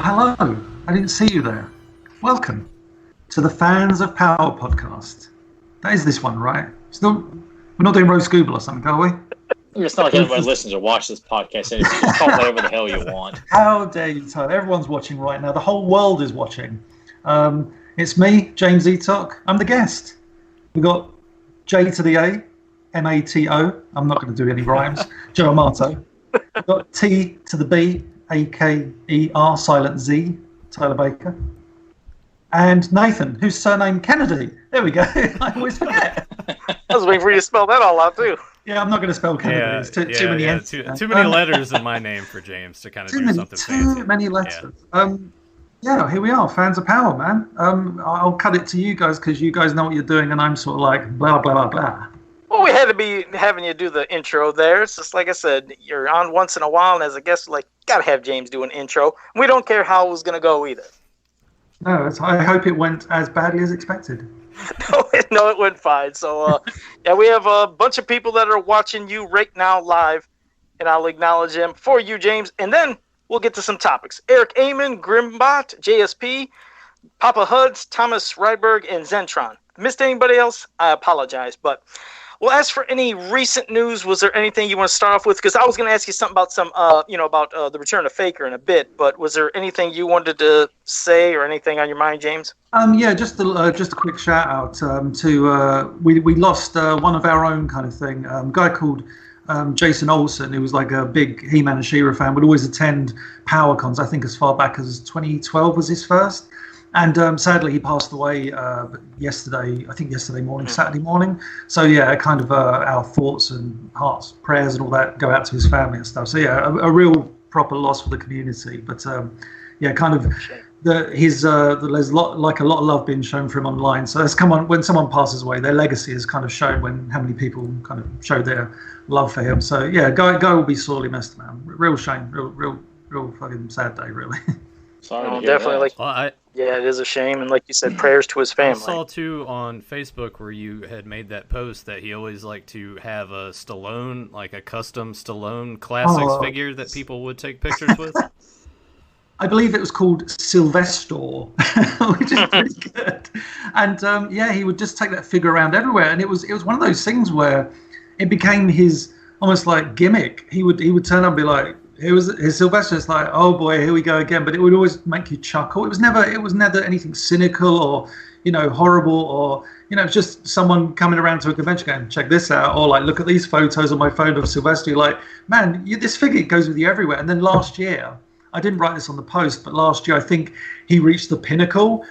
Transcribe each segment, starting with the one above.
hello. I didn't see you there. Welcome to the Fans of Power podcast. That is this one, right? We're not doing Rose Google or something, are we? It's not like anybody listens or watches this podcast anymore. You can call it whatever the hell you want. How dare you, Tyler? Everyone's watching right now. The whole world is watching. It's me, James Eatock. I'm the guest. We've got J to the A, M-A-T-O. I'm not going to do any rhymes. Joe Amato. We've got T to the B, A-K-E-R, silent Z, Tyler Baker. And Nathan, whose surname Kennedy. There we go. I always forget. I was waiting for you to spell that all out, too. Yeah, I'm not going to spell Kennedy. Yeah, it's too many too many letters in my name for James to kind of do something fancy. Too many letters. Yeah. Here we are, Fans of Power, man. I'll cut it to you guys because you guys know what you're doing, and I'm sort of like blah, blah, blah, blah. Well, we had to be having you do the intro there. It's just like I said, you're on once in a while, and as a guest, got to have James do an intro. We don't care how it was going to go either. No, I hope it went as badly as expected. No, it went fine. So, we have a bunch of people that are watching you right now live, and I'll acknowledge them for you, James, and then we'll get to some topics. Eric Amon, Grimbot, JSP, Papa Huds, Thomas Ryberg, and Zentron. Missed anybody else? I apologize, but... Well, as for any recent news, was there anything you want to start off with? Because I was going to ask you something about about the return of Faker in a bit. But was there anything you wanted to say or anything on your mind, James? Just a quick shout out to we lost one of our own kind of thing. A guy called Jason Olsen, who was like a big He-Man and She-Ra fan, would always attend PowerCons. I think as far back as 2012 was his first. And sadly, he passed away yesterday morning, Saturday morning. So, yeah, kind of our thoughts and hearts, prayers and all that go out to his family and stuff. So, yeah, a real proper loss for the community. But, kind of there's a lot of love being shown for him online. So, when someone passes away, their legacy is kind of shown when how many people kind of show their love for him. So, yeah, guy will be sorely missed, man. Real shame, real fucking sad day, really. Sorry to hear definitely. That. Yeah, it is a shame, and like you said, prayers to his family. I saw, too, on Facebook where you had made that post that he always liked to have a Stallone, like a custom Stallone Classics figure that people would take pictures with. I believe it was called Sylvester, which is pretty good. And, he would just take that figure around everywhere, and it was one of those things where it became his almost like gimmick. He would turn up and be like, his Sylvester. It's like, oh boy, here we go again. But it would always make you chuckle. It was never anything cynical or horrible or it's just someone coming around to a convention going, check this out, or like look at these photos on my phone of Sylvester. You're like, man, this figure goes with you everywhere. And then last year, I didn't write this on the post, but last year I think he reached the pinnacle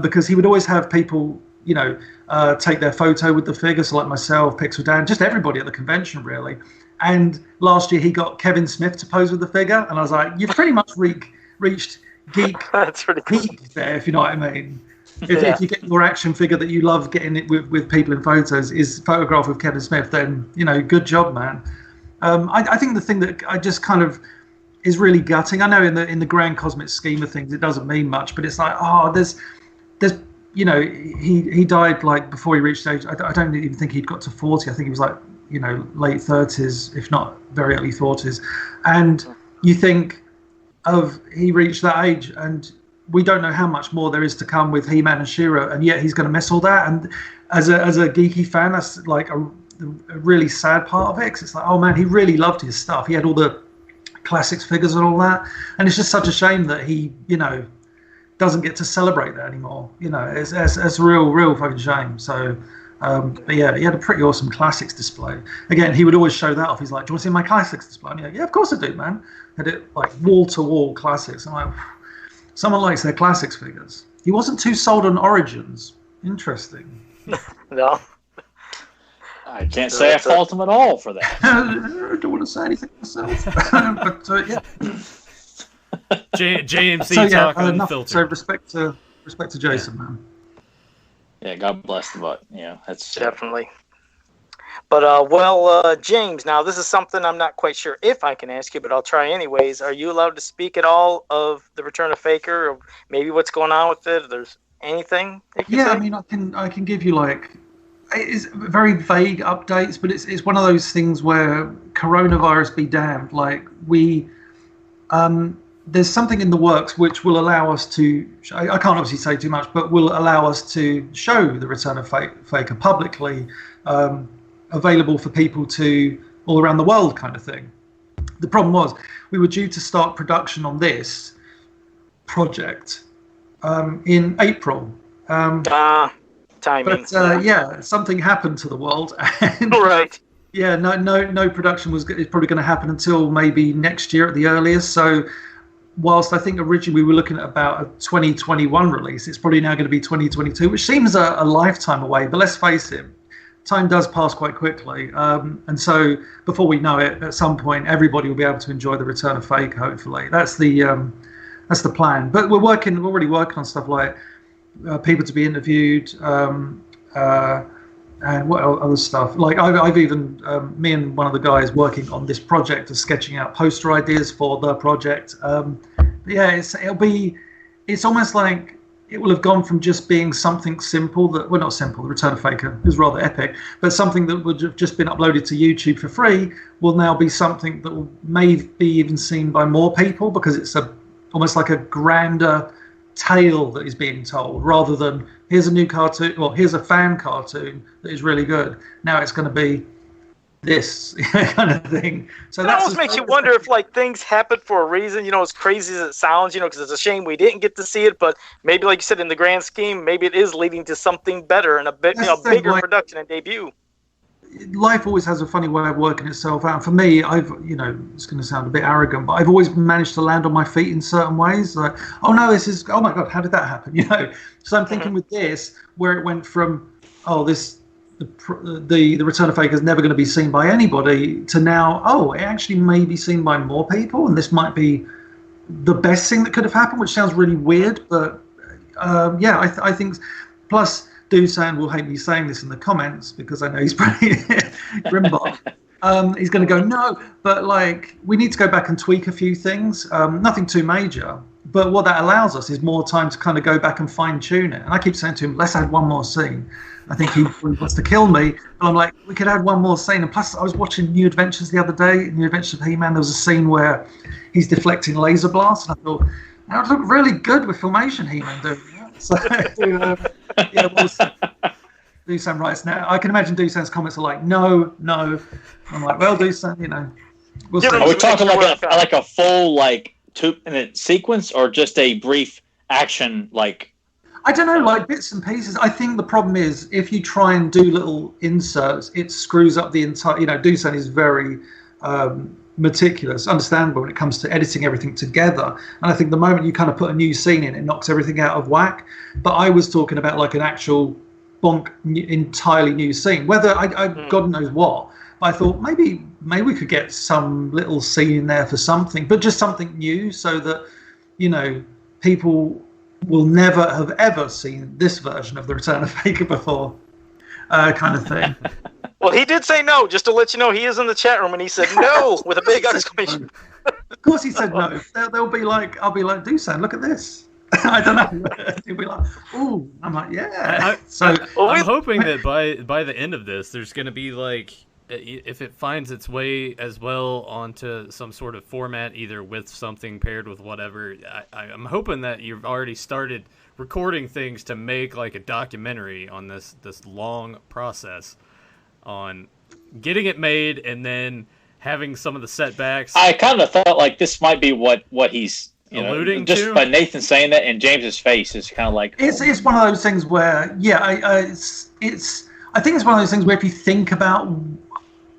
because he would always have people take their photo with the figure. So like myself, Pixel Dan, just everybody at the convention really. And last year he got Kevin Smith to pose with the figure, and I was like, "You've pretty much reached geek That's pretty cool. Geek there, if you know what I mean." If you get your action figure that you love getting it with people in photos is photographed with Kevin Smith, then good job, man. I think the thing that I just kind of is really gutting. I know in the grand cosmic scheme of things, it doesn't mean much, but it's like, there's he died like before he reached age. I don't even think he'd got to 40. I think he was like late 30s, if not very early 40s. And you think of he reached that age, and we don't know how much more there is to come with He-Man and She-Ra, and yet he's going to miss all that. And as a geeky fan, that's like a really sad part of it. 'Cause it's like, oh man, he really loved his stuff. He had all the classics figures and all that, and it's just such a shame that he doesn't get to celebrate that anymore. It's a real fucking shame. So. But yeah, he had a pretty awesome classics display. Again, he would always show that off. He's like, "Do you want to see my classics display?" I'm like, "Yeah, of course I do, man." Had it like wall to wall classics. I'm like, someone likes their classics figures. He wasn't too sold on Origins. Interesting. No, I can't say I fault him at all for that. I don't want to say anything myself, but yeah. JMC talk unfiltered. So respect to Jason, man. Yeah, God bless the butt. That's definitely. But James, now this is something I'm not quite sure if I can ask you, but I'll try anyways. Are you allowed to speak at all of the return of Faker, or maybe what's going on with it? If there's anything? Yeah, say? I mean, I can give you it's very vague updates, but it's one of those things where coronavirus be damned. Like we there's something in the works which will allow us to, I can't obviously say too much, but will allow us to show the Return of Faker publicly, available for people to all around the world kind of thing. The problem was we were due to start production on this project in April. Timing. But something happened to the world. And, right. Yeah, no production is probably going to happen until maybe next year at the earliest. So whilst I think originally we were looking at about a 2021 release, it's probably now going to be 2022, which seems a lifetime away. But let's face it, time does pass quite quickly. And so before we know it, at some point, everybody will be able to enjoy the Return of Fake, hopefully. That's the plan. But we're already working on stuff like people to be interviewed, and what other stuff. Like I've even, me and one of the guys working on this project are sketching out poster ideas for the project. It's almost like it will have gone from just being something simple not simple, the Return of Faker is rather epic, but something that would have just been uploaded to YouTube for free will now be something that will maybe even seen by more people, because it's almost like a grander tale that is being told, rather than here's a new cartoon, well, here's a fan cartoon that is really good. Now it's going to be this kind of thing. So that almost makes you wonder if like things happen for a reason, as crazy as it sounds, because it's a shame we didn't get to see it, but maybe like you said, in the grand scheme, maybe it is leading to something better and a bit bigger production and debut. Life always has a funny way of working itself out. For me, it's going to sound a bit arrogant, but I've always managed to land on my feet in certain ways. Like, oh my God, how did that happen? So I'm thinking with this, where it went from, the Return of Faker is never going to be seen by anybody, to now, it actually may be seen by more people, and this might be the best thing that could have happened, which sounds really weird, but I think, plus, Dusan will hate me saying this in the comments because I know he's pretty Grimbot. He's going to go, no, but we need to go back and tweak a few things. Nothing too major. But what that allows us is more time to kind of go back and fine tune it. And I keep saying to him, let's add one more scene. I think he wants to kill me. But I'm like, we could add one more scene. And plus, I was watching New Adventures the other day. New Adventures of He-Man, there was a scene where he's deflecting laser blasts. And I thought, that would look really good with Filmation, He-Man doing that. So, we'll see. Dusan writes now. I can imagine Dusan's comments are like, no. I'm like, well, Dusan, we'll see. Are we talking like a full 2-minute sequence, or just a brief action I don't know, bits and pieces. I think the problem is if you try and do little inserts, it screws up the entire. Dusan is very meticulous, understandable when it comes to editing everything together. And I think the moment you kind of put a new scene in, it knocks everything out of whack. But I was talking about an actual entirely new scene. Whether God knows what. But I thought maybe we could get some little scene in there for something, but just something new, so that people will never have ever seen this version of the Return of Faker before, kind of thing. Well, he did say no, just to let you know. He is in the chat room, and he said no with a big exclamation. Of course he said no. They'll be like, I'll be like, Dusan, look at this. I don't know. He'll be like, ooh. I'm like, yeah. I'm hoping that by the end of this, there's going to be if it finds its way as well onto some sort of format, either with something paired with whatever, I'm hoping that you've already started recording things to make a documentary on this long process on getting it made, and then having some of the setbacks. I kind of felt like this might be what he's alluding just to. By Nathan saying that, and James's face is kind of it's one of those things where I think it's one of those things where if you think about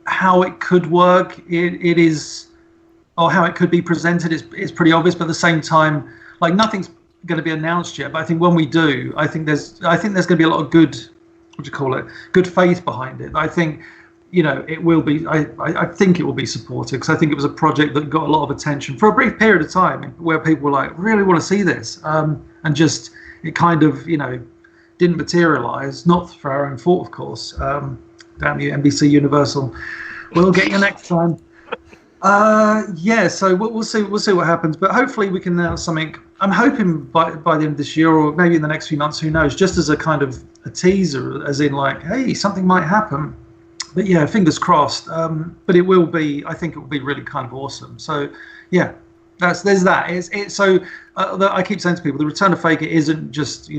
how it could work, it is, or how it could be presented, it's pretty obvious. But at the same time, nothing's going to be announced yet. But I think when we do, I think there's going to be a lot of good faith behind it. I think it will be. I think it will be supported, because I think it was a project that got a lot of attention for a brief period of time, where people were like, really want to see this, and just it kind of didn't materialize. Not for our own fault, of course. Damn you, NBC Universal. We'll get you next time. So we'll see what happens. But hopefully we can announce something. I'm hoping by the end of this year, or maybe in the next few months, who knows, just as a kind of a teaser, as in hey, something might happen. But yeah, fingers crossed. But it will be, I think it will be really kind of awesome. So yeah, There's that. It's so I keep saying to people, the Return of Faker isn't just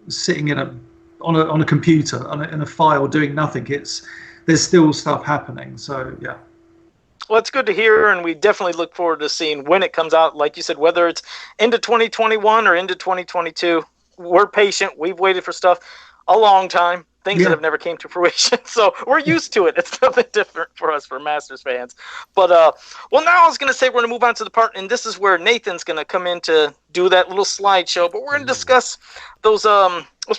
sitting on a computer in a file doing nothing. There's still stuff happening. So yeah. Well, it's good to hear, and we definitely look forward to seeing when it comes out. Like you said, whether it's into 2021 or into 2022, we're patient. We've waited for stuff a long time. Things that have never came to fruition. So we're used to it. It's nothing different for us, for Masters fans. But, well, now I was going to say we're going to move on to the part, and this is where Nathan's going to come in to do that little slideshow. But we're going to discuss those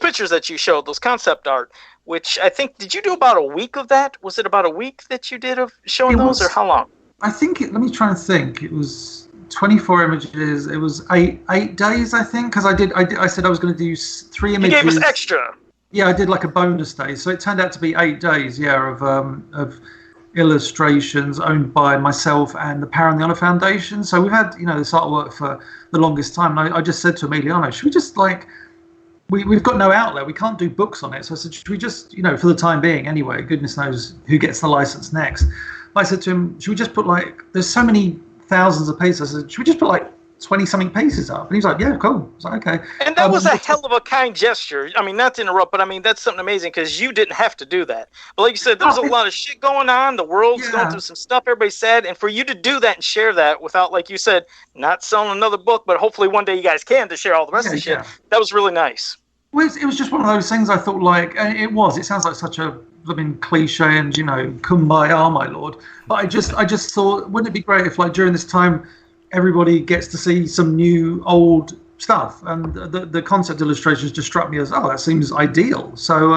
pictures that you showed, those concept art, which I think, did you do about a week of that? Was it about a week that you did of showing those, or how long? I think, let me try and think. It was 24 images. It was eight days, I think, because I said I was going to do 3 images. You gave us extra. Yeah, I did like a bonus day, so it turned out to be 8 days. Yeah, of illustrations owned by myself and the Power and the Honor Foundation. So we've had this artwork for the longest time. And I just said to Emiliano, should we just we've got no outlet, we can't do books on it. So I said, should we just for the time being anyway? Goodness knows who gets the license next. But I said to him, should we just put there's so many thousands of pieces. I said, should we just put 20-something pieces up? And he was like, yeah, cool. I was like, okay. And that was a hell of a kind gesture. I mean, not to interrupt, but I mean, that's something amazing because you didn't have to do that. But like you said, there's a lot of shit going on. The world's going through some stuff. Everybody's sad. And for you to do that and share that without, like you said, not selling another book, but hopefully one day you guys can to share all the rest of the shit, that was really nice. Well, it was just one of those things I thought it sounds like such a cliche and, kumbaya, my lord. But I just thought, wouldn't it be great if during this time, everybody gets to see some new old stuff, and the concept illustrations just struck me as, that seems ideal. So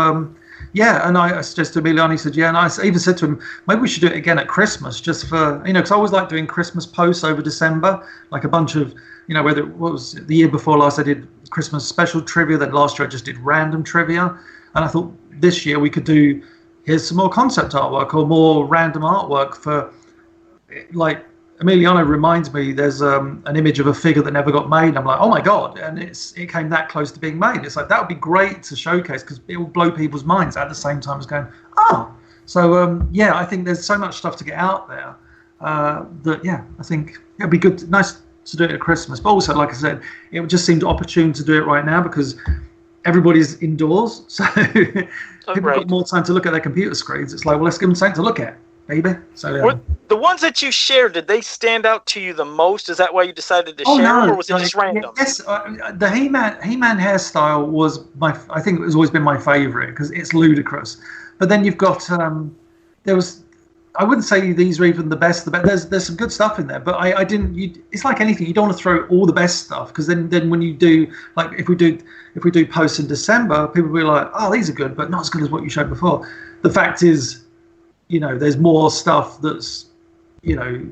and I suggested to Emiliano, he said and I even said to him, maybe we should do it again at Christmas, just for because I always like doing Christmas posts over December, like a bunch of whether what was the year before last I did Christmas special trivia, then last year I just did random trivia, and I thought this year we could do here's some more concept artwork or more random artwork for Emiliano reminds me there's an image of a figure that never got made. I'm like, oh my god, and it came that close to being made. It's like that would be great to showcase because it will blow people's minds at the same time as going, So I think there's so much stuff to get out there that I think it'd be good, nice to do it at Christmas. But also, like I said, it would just seem opportune to do it right now because everybody's indoors, so people got more time to look at their computer screens. It's like, well, let's give them something to look at. Baby. So the ones that you shared, did they stand out to you the most? Is that why you decided to share them, or was it just random? Yes, the He-Man hairstyle was I think it has always been my favorite because it's ludicrous. But then you've got I wouldn't say these are even the best. There's some good stuff in there, but I didn't. It's like anything. You don't want to throw all the best stuff because then when you do if we do posts in December, people will be like, oh, these are good, but not as good as what you showed before. The fact is, there's more stuff that's,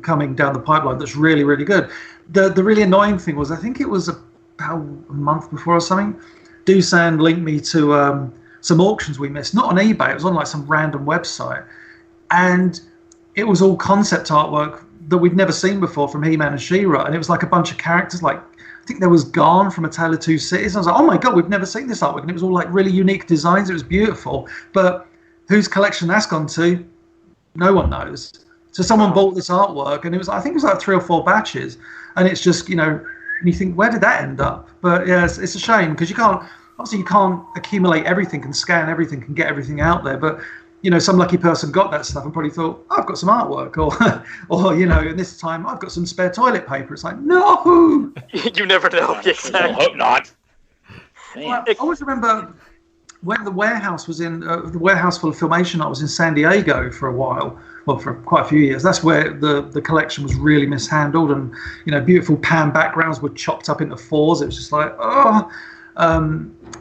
coming down the pipeline that's really, really good. The really annoying thing was, I think it was about a month before or something, Dusan linked me to some auctions we missed. Not on eBay, it was on some random website. And it was all concept artwork that we'd never seen before from He-Man and She-Ra. And it was a bunch of characters, I think there was Garn from A Tale of Two Cities. I was like, oh my God, we've never seen this artwork. And it was all really unique designs. It was beautiful. But whose collection that's gone to? No one knows. So someone bought this artwork, and I think it was 3 or 4 batches, and it's just and you think, where did that end up? But yeah, it's a shame because you can't accumulate everything and scan everything and get everything out there. But some lucky person got that stuff and probably thought, I've got some artwork, or and this time I've got some spare toilet paper. It's like, no, you never know. Exactly. I hope not. Well, I always remember when the warehouse was the warehouse full of Filmation art was in San Diego for a while, for quite a few years. That's where the collection was really mishandled, and beautiful pan backgrounds were chopped up into 4s. It was just like,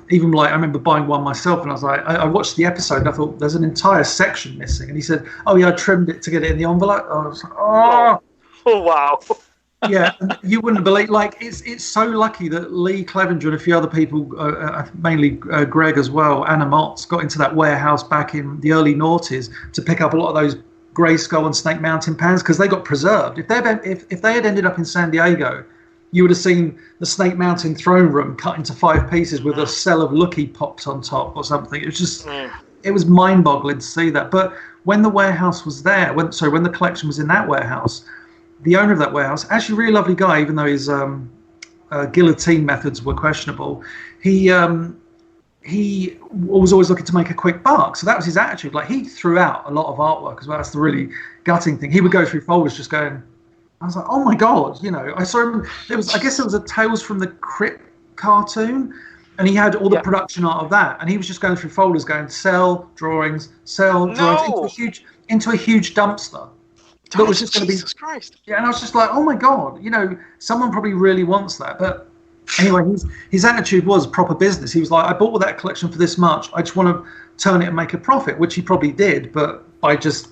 even I remember buying one myself, and I was like, I watched the episode and I thought there's an entire section missing, and he said, oh yeah, I trimmed it to get it in the envelope. I was like, oh wow. Yeah, you wouldn't believe. It's so lucky that Lee Clevenger and a few other people, mainly Greg as well, Anna Motz, got into that warehouse back in the early noughties to pick up a lot of those Grayskull and Snake Mountain pans because they got preserved. If they had ended up in San Diego, you would have seen the Snake Mountain throne room cut into 5 pieces with a cell of Lucky pops on top or something. It was just, it was mind-boggling to see that. But when the warehouse was there, when the collection was in that warehouse, the owner of that warehouse, actually a really lovely guy, even though his guillotine methods were questionable. He was always looking to make a quick buck, so that was his attitude. Like, he threw out a lot of artwork as well. That's the really gutting thing. He would go through folders just going, I was like, oh my god, you know. I saw him. I guess it was a Tales from the Crypt cartoon, and he had all the production art of that, and he was just going through folders, going sell drawings into a huge dumpster. That was just going to be Jesus Christ. Yeah, and I was just like, oh my god, you know, someone probably really wants that. But anyway, his attitude was proper business. He was like, I bought all that collection for this much. I just want to turn it and make a profit, which he probably did, but by just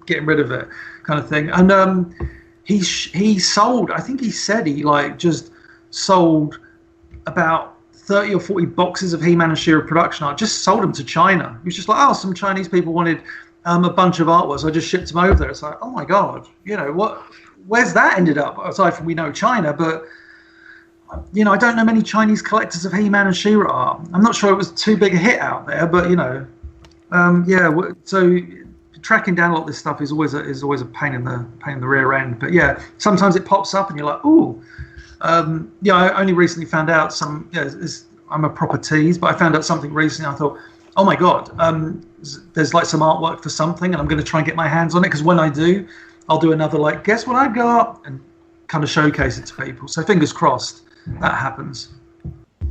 getting rid of it, kind of thing. And he sold. I think he said he just sold about 30 or 40 boxes of He-Man and She-Ra production art. Just sold them to China. He was just like, oh, some Chinese people wanted a bunch of artwork, so I just shipped them over there. It's like, oh my god, you know what? Where's that ended up? Aside from we know China, but you know, I don't know many Chinese collectors of He-Man and She-Ra art. I'm not sure it was too big a hit out there, but you know, so tracking down a lot of this stuff is always a pain in the rear end. But yeah, sometimes it pops up and you're like, ooh. I only recently found out some. I'm a proper tease, but I found out something recently. I thought, oh my god, there's like some artwork for something, and I'm going to try and get my hands on it, because when I do, I'll do another guess what I got, and kind of showcase it to people. So fingers crossed that happens.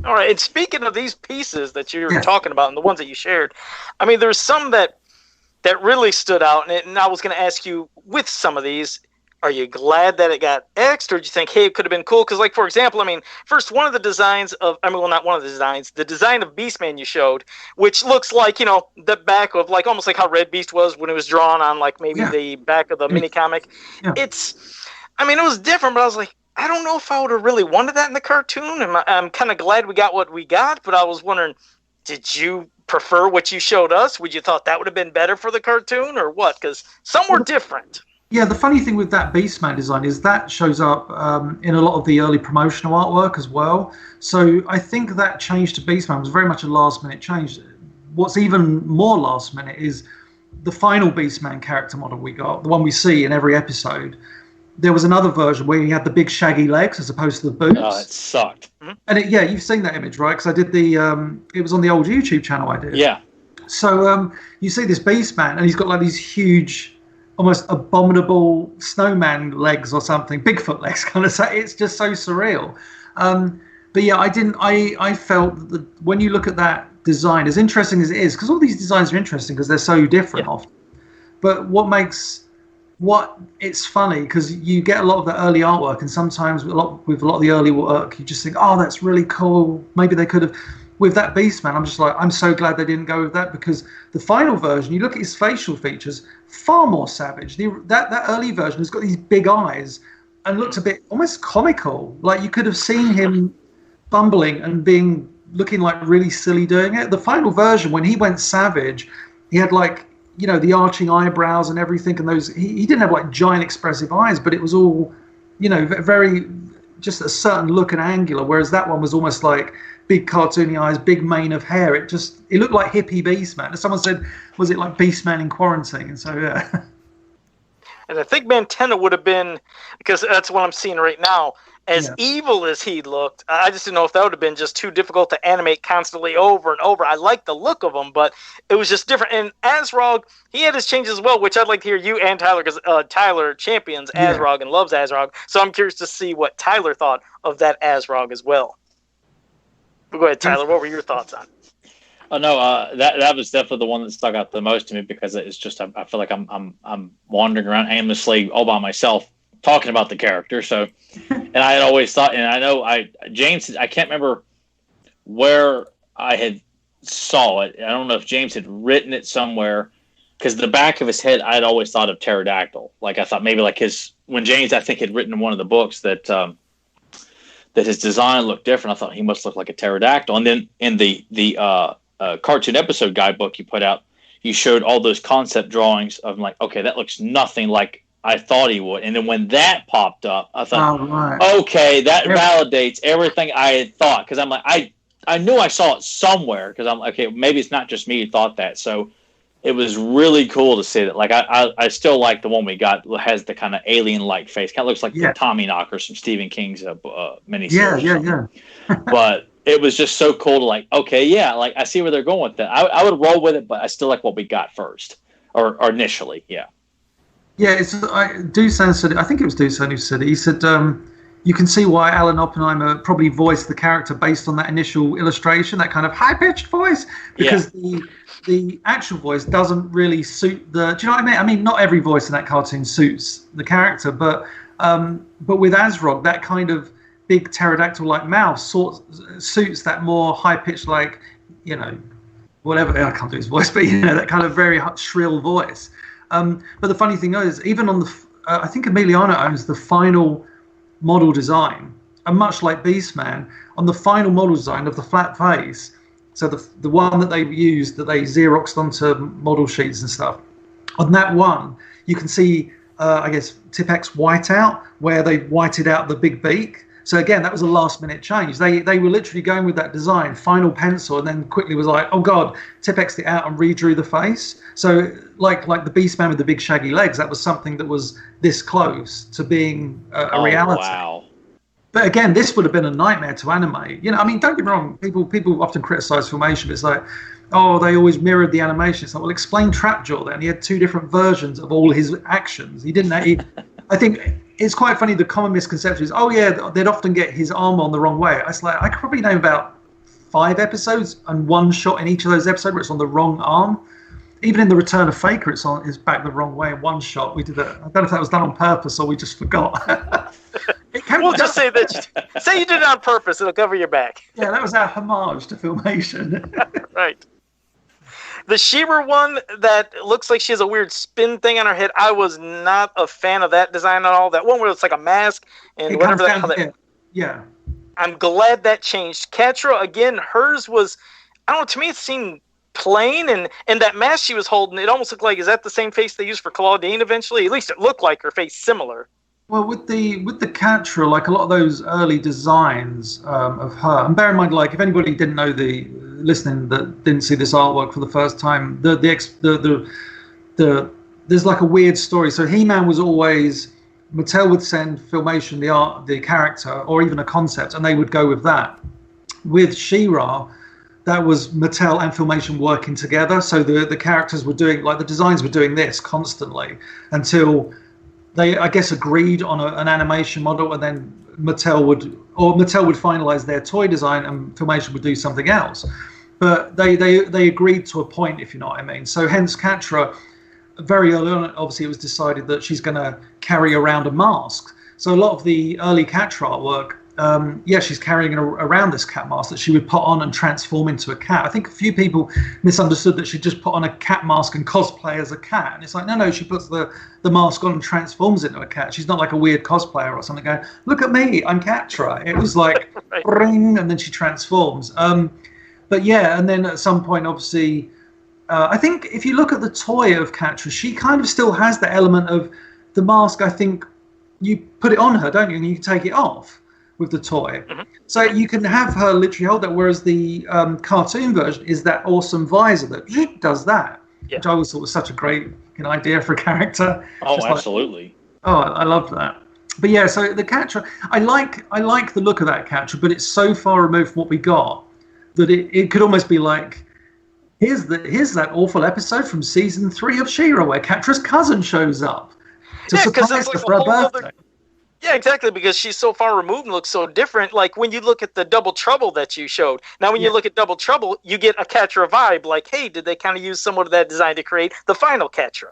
All right, and speaking of these pieces that you're talking about and the ones that you shared, I mean, there's some that really stood out, and I was going to ask you, with some of these, are you glad that it got X'd, or do you think, hey, it could have been cool? Because, for example, I mean, first, one of the designs of, not one of the designs, the design of Beastman you showed, which looks like, you know, the back of, almost like how Red Beast was when it was drawn on, maybe the back of the mini comic. Yeah. It was different, but I was like, I don't know if I would have really wanted that in the cartoon. I'm kind of glad we got what we got, but I was wondering, did you prefer what you showed us? Would you thought that would have been better for the cartoon, or what? Because some were different. Yeah, the funny thing with that Beastman design is that shows up in a lot of the early promotional artwork as well. So I think that change to Beastman was very much a last-minute change. What's even more last-minute is the final Beastman character model we got, the one we see in every episode. There was another version where he had the big shaggy legs as opposed to the boots. Oh, it sucked. And you've seen that image, right? Because I did it was on the old YouTube channel I did. Yeah. So you see this Beastman, and he's got these huge, almost abominable snowman legs or something, Bigfoot legs, kind of. It's just so surreal. But yeah, I felt that when you look at that design, as interesting as it is, because all these designs are interesting because they're so different often. But it's funny because you get a lot of the early artwork, and sometimes with a lot of the early work, you just think, oh, that's really cool. Maybe they could have. With that Beastman, I'm just like, I'm so glad they didn't go with that, because the final version, you look at his facial features, far more savage. That early version has got these big eyes and looks a bit almost comical. Like you could have seen him bumbling and looking like really silly doing it. The final version, when he went savage, he had the arching eyebrows and everything, and those he didn't have giant expressive eyes, but it was all, very just a certain look and angular. Whereas that one was almost like big cartoony eyes, big mane of hair. It looked like hippie Beastman. As someone said, was it like Beastman in quarantine? And so yeah. And I think Mantenna would have been, because that's what I'm seeing right now, as evil as he looked. I just didn't know if that would have been just too difficult to animate constantly over and over. I like the look of him, but it was just different. And Azrog, he had his changes as well, which I'd like to hear you and Tyler, because Tyler champions Azrog and loves Azrog. So I'm curious to see what Tyler thought of that Azrog as well. But go ahead, Tyler. What were your thoughts on it? Oh no, that was definitely the one that stuck out the most to me, because it's just I feel like I'm wandering around aimlessly all by myself talking about the character. So, and I had always thought, and I know James, I can't remember where I had saw it. I don't know if James had written it somewhere, because the back of his head I'd always thought of pterodactyl. I thought maybe when James, I think, had written in one of the books that his design looked different. I thought he must look like a pterodactyl. And then in the cartoon episode guidebook you put out, you showed all those concept drawings of okay, that looks nothing like I thought he would. And then when that popped up, I thought, okay, that validates everything I had thought. Because I'm like, I knew I saw it somewhere, because I'm like, okay, maybe it's not just me who thought that. So it was really cool to see that. Like I still like the one we got has the kind of alien-like face. Kind of looks like the Tommy Knockers from Stephen King's miniseries. Yeah. But it was just so cool to like, okay, yeah, like I see where they're going with that. I would roll with it, but I still like what we got first or initially. Yeah. Yeah, Dusan said, I think it was Dusan who said it. He said, you can see why Alan Oppenheimer probably voiced the character based on that initial illustration, that kind of high-pitched voice, because the actual voice doesn't really suit the. Do you know what I mean? I mean, not every voice in that cartoon suits the character, but with Azrog, that kind of big pterodactyl-like mouth suits that more high-pitched, like, you know, whatever. I can't do his voice, but you know, that kind of very shrill voice. But the funny thing is, even on the, I think Emiliano owns the final model design, and much like Beastman, on the final model design of the flat face, so the one that they used, that they Xeroxed onto model sheets and stuff, on that one, you can see, I guess, Tipek's whiteout, where they whited out the big beak. So again, that was a last-minute change. They were literally going with that design, final pencil, and then quickly was like, oh God, Tipexed it out and redrew the face. So like the Beastman with the big shaggy legs, that was something that was this close to being a reality. Wow. But again, this would have been a nightmare to animate. You know, I mean, don't get me wrong. People often criticize Filmation, but it's like, oh, they always mirrored the animation. It's like, well, explain Trapjaw then. He had two different versions of all his actions. He didn't. I think it's quite funny. The common misconception is, oh yeah, they'd often get his arm on the wrong way. It's like, I could probably name about 5 episodes and one shot in each of those episodes where it's on the wrong arm. Even in The Return of Faker, it's on his back the wrong way in one shot. We did that. I don't know if that was done on purpose or we just forgot. We'll just say say you did it on purpose. It'll cover your back. Yeah, that was our homage to Filmation. Right. The She-Ra one that looks like she has a weird spin thing on her head, I was not a fan of that design at all. That one where it's like a mask and it whatever comes that. down, yeah. I'm glad that changed. Catra, again, hers was, I don't know, to me it seemed plain, and that mask she was holding, it almost looked like, is that the same face they used for Claudine eventually? At least it looked like her face similar. Well, with the Catra, like a lot of those early designs of her, and bear in mind, like if anybody didn't know listening that didn't see this artwork for the first time, there's like a weird story. So He-Man was always, Mattel would send Filmation the character, or even a concept, and they would go with that. With She-Ra, that was Mattel and Filmation working together. So the characters were doing, like the designs were doing this constantly until they, I guess, agreed on an animation model, and then Mattel would finalize their toy design and Filmation would do something else. But they agreed to a point, if you know what I mean. So hence Catra, very early on, obviously it was decided that she's going to carry around a mask. So a lot of the early Catra artwork, she's carrying around this cat mask that she would put on and transform into a cat. I think a few people misunderstood that she just put on a cat mask and cosplay as a cat. And it's like, no, she puts the mask on and transforms into a cat. She's not like a weird cosplayer or something going, look at me, I'm Catra. It was like, right. Ring, and then she transforms. But yeah, and then at some point, obviously, I think if you look at the toy of Catra, she kind of still has the element of the mask. I think you put it on her, don't you? And you can take it off with the toy. Mm-hmm. So you can have her literally hold that, whereas the cartoon version is that awesome visor that does that, which I always thought was such a great idea for a character. Oh, absolutely. I love that. But yeah, so the Catra, I like the look of that Catra, but it's so far removed from what we got that it could almost be like, here's that awful episode from season 3 of She-Ra where Catra's cousin shows up to surprise her for her birthday. Yeah, exactly, because she's so far removed and looks so different. Like when you look at the Double Trouble that you showed, now when you look at Double Trouble, you get a Catra vibe. Like, hey, did they kind of use somewhat of that design to create the final Catra?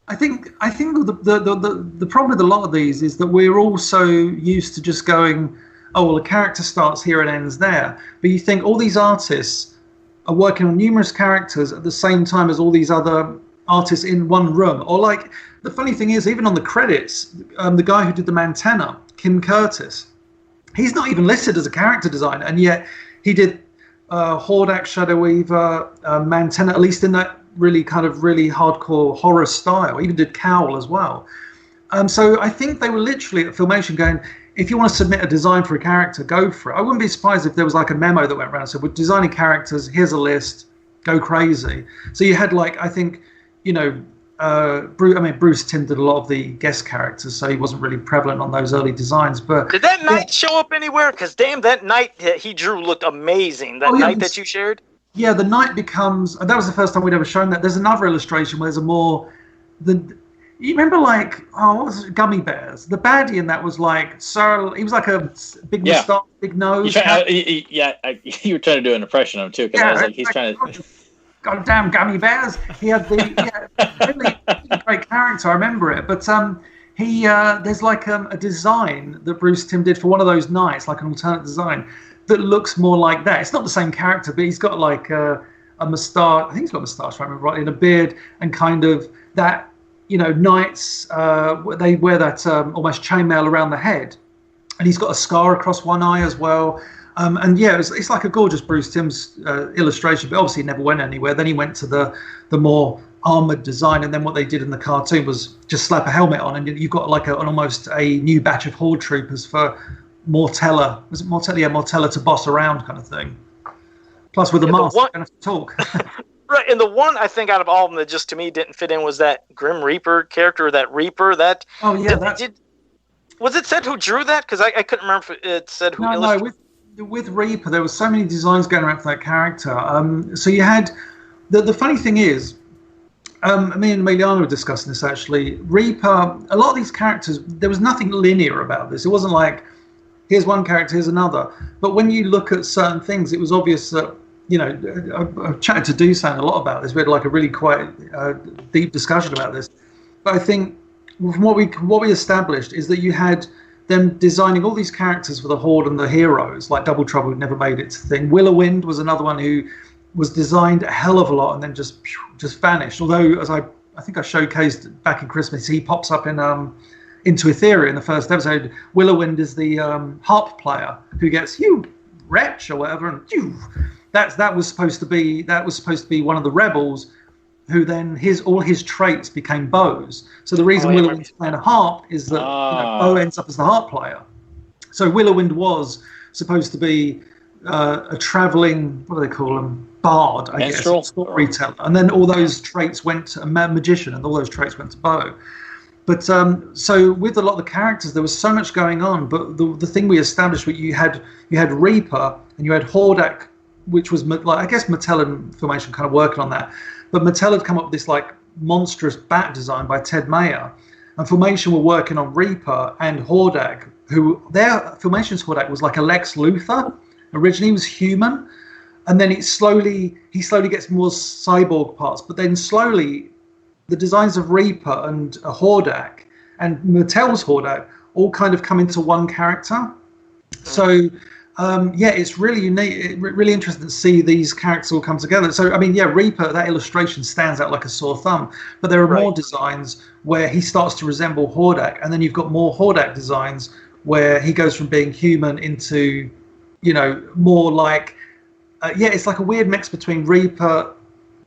I think the problem with a lot of these is that we're all so used to just going, oh, well, a character starts here and ends there. But you think all these artists are working on numerous characters at the same time as all these other artists in one room. Or like, the funny thing is, even on the credits, the guy who did the Mantenna, Kim Curtis, he's not even listed as a character designer, and yet he did Hordak, Shadow Weaver, Mantenna, at least in that really hardcore horror style. He even did Cowl as well. So I think they were literally at Filmation going, if you want to submit a design for a character, go for it. I wouldn't be surprised if there was like a memo that went around. So we're designing characters, here's a list, go crazy. So you had like, I think Bruce Timm did a lot of the guest characters, so he wasn't really prevalent on those early designs. But did that knight show up anywhere? Because damn, that knight he drew looked amazing. That knight that you shared. Yeah, the knight becomes. That was the first time we'd ever shown that. There's another illustration where there's you remember, like, what was it? Gummy Bears? The baddie in that was like he was like a big moustache, big nose. You were trying to do an impression of him too, because I was like, he's trying to. Goddamn Gummy Bears! He had really great character. I remember it, but there's like a design that Bruce Timm did for one of those knights, like an alternate design that looks more like that. It's not the same character, but he's got like a moustache. I think he's got a moustache, if I remember right, and a beard, and kind of that. Knights, they wear that almost chainmail around the head, and he's got a scar across one eye as well. It's like a gorgeous Bruce Timm's illustration, but obviously it never went anywhere. Then he went to the more armored design, and then what they did in the cartoon was just slap a helmet on, and you've got like almost a new batch of horde troopers for Mortella. Was it Mortella? Yeah, Mortella to boss around kind of thing. Plus with a mask, you're gonna have to talk. Right, and the one I think out of all of them that just to me didn't fit in was that Grim Reaper character, that Reaper. That was it said who drew that? Because I couldn't remember if it said who. No, with Reaper, there were so many designs going around for that character. So you had the funny thing is, me and Emiliano were discussing this actually. Reaper, a lot of these characters, there was nothing linear about this. It wasn't like here's one character, here's another. But when you look at certain things, it was obvious that. I've chatted to Dusan a lot about this. We had like a really quite deep discussion about this. But I think from what we established is that you had them designing all these characters for the Horde and the heroes, like Double Trouble never made its thing. Willowwind was another one who was designed a hell of a lot and then just vanished. Although, as I think I showcased back in Christmas, he pops up into Etheria in the first episode. Willowwind is the harp player who gets you wretch or whatever, and that was supposed to be one of the rebels, who then all his traits became bows. So the reason Willowwind's playing a harp is that Bo ends up as the harp player. So Willowwind was supposed to be a traveling, what do they call them, bard, I guess, storyteller, and then all those traits went to a magician, and all those traits went to Bo. But so with a lot of the characters, there was so much going on. But the thing we established, you had Reaper and you had Hordak, which was like, I guess Mattel and Filmation kind of working on that. But Mattel had come up with this like monstrous bat design by Ted Mayer, and Filmation were working on Reaper and Hordak, who Filmation's Hordak was like a Lex Luthor. Originally, he was human, and then he slowly gets more cyborg parts. But then slowly, the designs of Reaper and Hordak and Mattel's Hordak all kind of come into one character. So, it's really unique, really interesting to see these characters all come together. So, I mean, Reaper, that illustration stands out like a sore thumb. But there are more designs where he starts to resemble Hordak, and then you've got more Hordak designs where he goes from being human into, more like, it's like a weird mix between Reaper,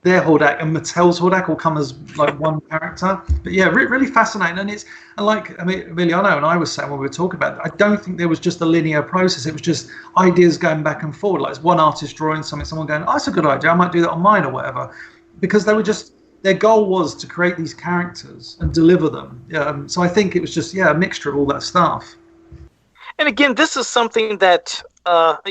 their Hordak, and Mattel's Hordak all come as like one character. But really fascinating. And Emiliano and I were saying when we were talking about it, I don't think there was just a linear process. It was just ideas going back and forward. Like it's one artist drawing something, someone going, "Oh, that's a good idea. I might do that on mine," or whatever. Because they were just, their goal was to create these characters and deliver them. So I think it was just a mixture of all that stuff. And again, this is something that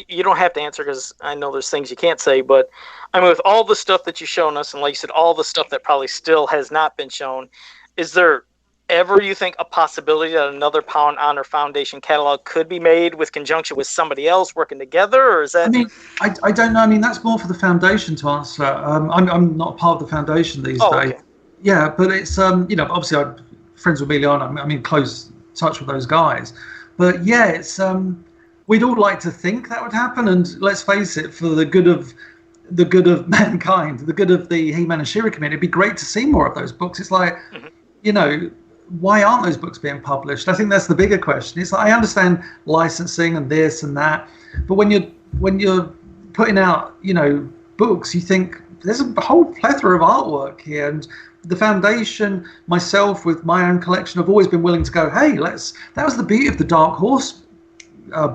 you don't have to answer because I know there's things you can't say, but I mean, with all the stuff that you've shown us, and like you said, all the stuff that probably still has not been shown, is there ever, you think, a possibility that another Pound Honor Foundation catalog could be made with conjunction with somebody else working together, or is that? I mean, I don't know. I mean, that's more for the foundation to answer. I'm not part of the foundation these days. Okay. Yeah, but it's obviously I'm friends with Emiliano. I'm in close touch with those guys. But it's we'd all like to think that would happen, and let's face it, for the good of mankind, the good of the He-Man and She-Ra community, it'd be great to see more of those books. It's like, why aren't those books being published? I think that's the bigger question. It's like, I understand licensing and this and that, but when you're putting out, books, you think there's a whole plethora of artwork here, and the foundation, myself with my own collection, have always been willing to go, hey, that was the beauty of the Dark Horse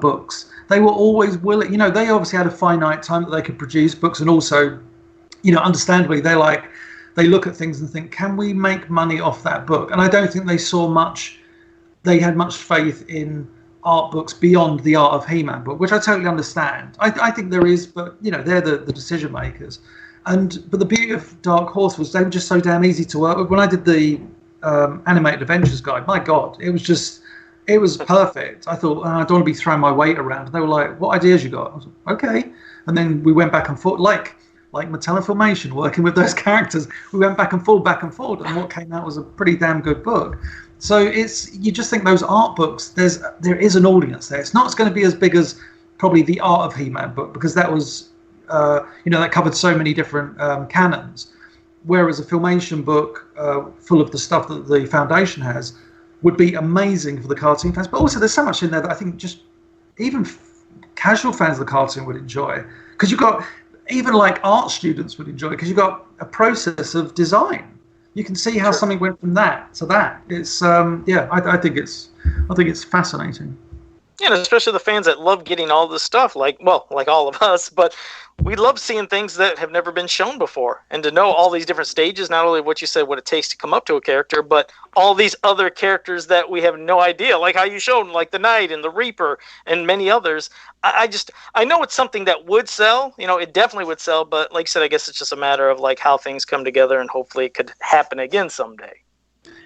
books. They were always willing, they obviously had a finite time that they could produce books, and also, understandably, they they look at things and think, can we make money off that book? And I don't think they had much faith in art books beyond the Art of He-Man book, which I totally understand. I think there is, but they're the decision makers. But the beauty of Dark Horse was they were just so damn easy to work with. When I did the Animated Adventures guide, my God, it was perfect. I thought, I don't want to be throwing my weight around. And they were like, what ideas you got? I was like, okay. And then we went back and forth, like Mattel Filmation, working with those characters. We went back and forth, and what came out was a pretty damn good book. So you just think those art books, there is an audience there. It's not going to be as big as probably the Art of He-Man book, because that was, that covered so many different canons. Whereas a Filmation book full of the stuff that the Foundation has would be amazing for the cartoon fans. But also there's so much in there that I think just even casual fans of the cartoon would enjoy. Because you've got, even like art students would enjoy it, because you've got a process of design. You can see how something went from that to that. It's I think it's fascinating. Yeah, and especially the fans that love getting all this stuff, like all of us, but we love seeing things that have never been shown before. And to know all these different stages, not only what you said, what it takes to come up to a character, but all these other characters that we have no idea, like how you showed, like the Knight and the Reaper and many others. I know it's something that would sell, it definitely would sell, but like I said, I guess it's just a matter of like how things come together, and hopefully it could happen again someday.